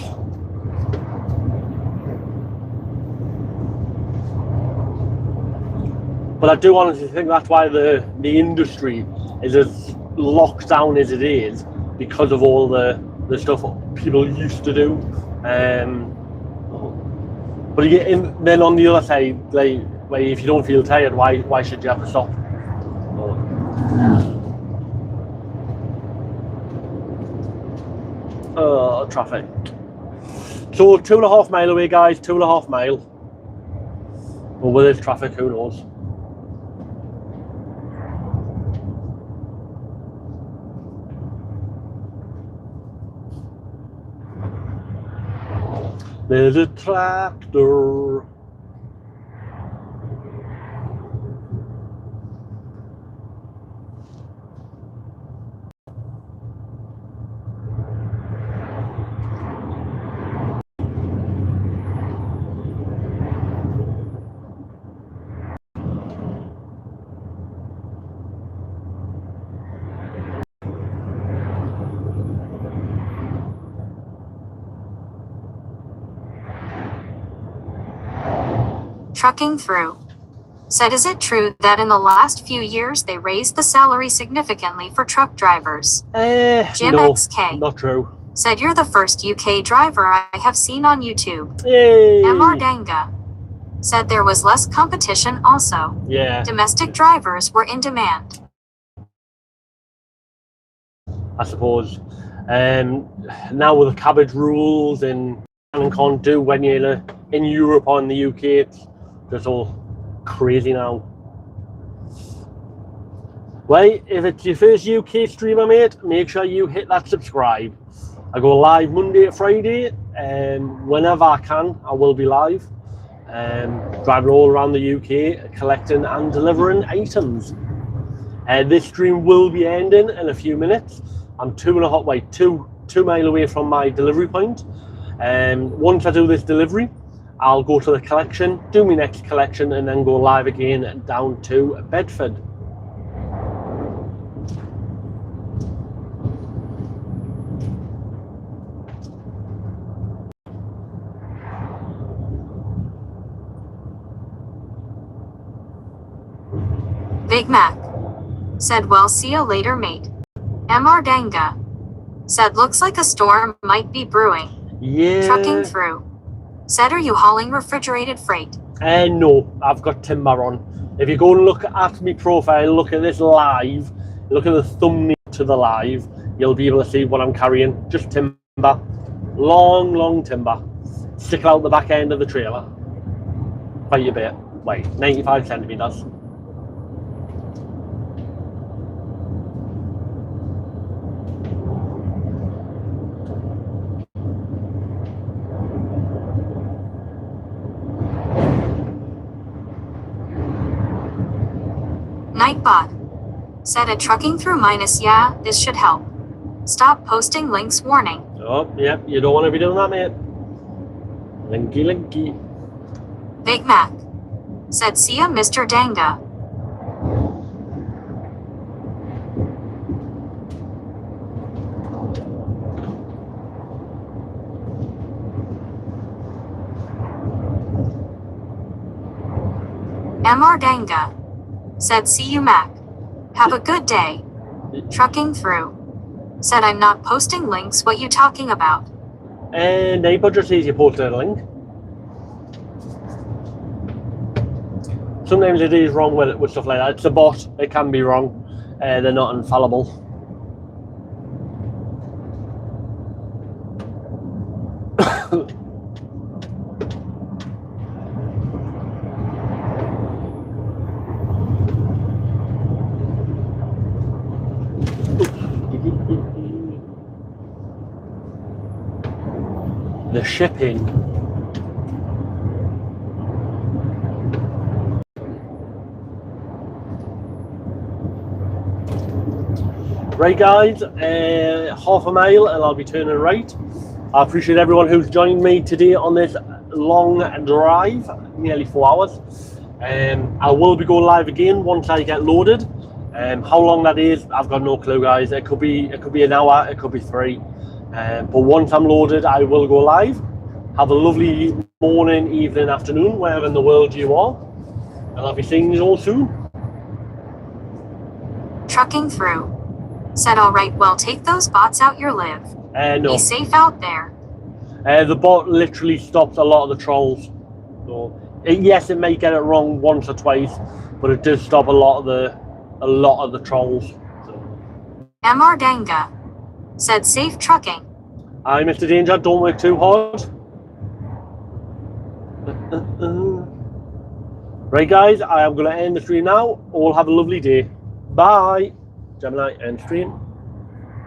But I do honestly think that's why the industry is as locked down as it is, because of all the stuff people used to do. But then on the other side, like if you don't feel tired, why should you have to stop? Traffic. So 2.5 mile away, guys. 2.5 mile. But with this traffic, who knows? There's a tractor. Trucking Through said, is it true that in the last few years they raised the salary significantly for truck drivers? Jim No, XK not true. said, you're the first UK driver I have seen on YouTube. Yay! MR Danga said there was less competition also. Yeah. Domestic drivers were in demand. I suppose. Now with the cabbage rules and can't do when you're in Europe or in the UK, it's just all crazy now. Well, if it's your first UK streamer, mate, make sure you hit that subscribe. I go live Monday to Friday, and whenever I can, I will be live. Driving all around the UK, collecting and delivering items. This stream will be ending in a few minutes. I'm 2 miles away from my delivery point. Once I do this delivery, I'll go to the collection, do my next collection, and then go live again down to Bedford. Big Mac said, well, see you later, mate. MR Danga said, looks like a storm might be brewing. Yeah. Trucking Through said, are you hauling refrigerated freight? No, I've got timber on. If you go and look at my profile, look at this live, look at the thumbnail to the live, you'll be able to see what I'm carrying. Just timber. Long timber. Sticking out the back end of the trailer. Quite a bit. Wait, 95 centimetres. Nightbot said, a Trucking Through minus, yeah, this should help. Stop posting links warning. Oh, yep, you don't want to be doing that, mate. Linky. Big Mac said, see ya, Mr. Danga. MR Danga said, see you, Mac. Have a good day. Trucking Through said, I'm not posting links, what you talking about? And neighbour just says you posted a link. Sometimes it is wrong with stuff like that. It's a bot, it can be wrong. They're not infallible. The shipping. Right guys, half a mile and I'll be turning right. I appreciate everyone who's joined me today on this long drive, nearly 4 hours. I will be going live again once I get loaded. How long that is, I've got no clue, guys. It could be an hour, it could be 3. But once I'm loaded, I will go live. Have a lovely morning, evening, afternoon, wherever in the world you are. And I'll be seeing you all soon. Trucking Through said, all right, well, take those bots out your live. No. Be safe out there. The bot literally stops a lot of the trolls. So, yes, it may get it wrong once or twice, but it does stop a lot of the trolls. So. MR Danga said, safe trucking. Hi, Mr. Danger, don't work too hard. Right, guys, I am going to end the stream now. All have a lovely day. Bye. Gemini, end stream.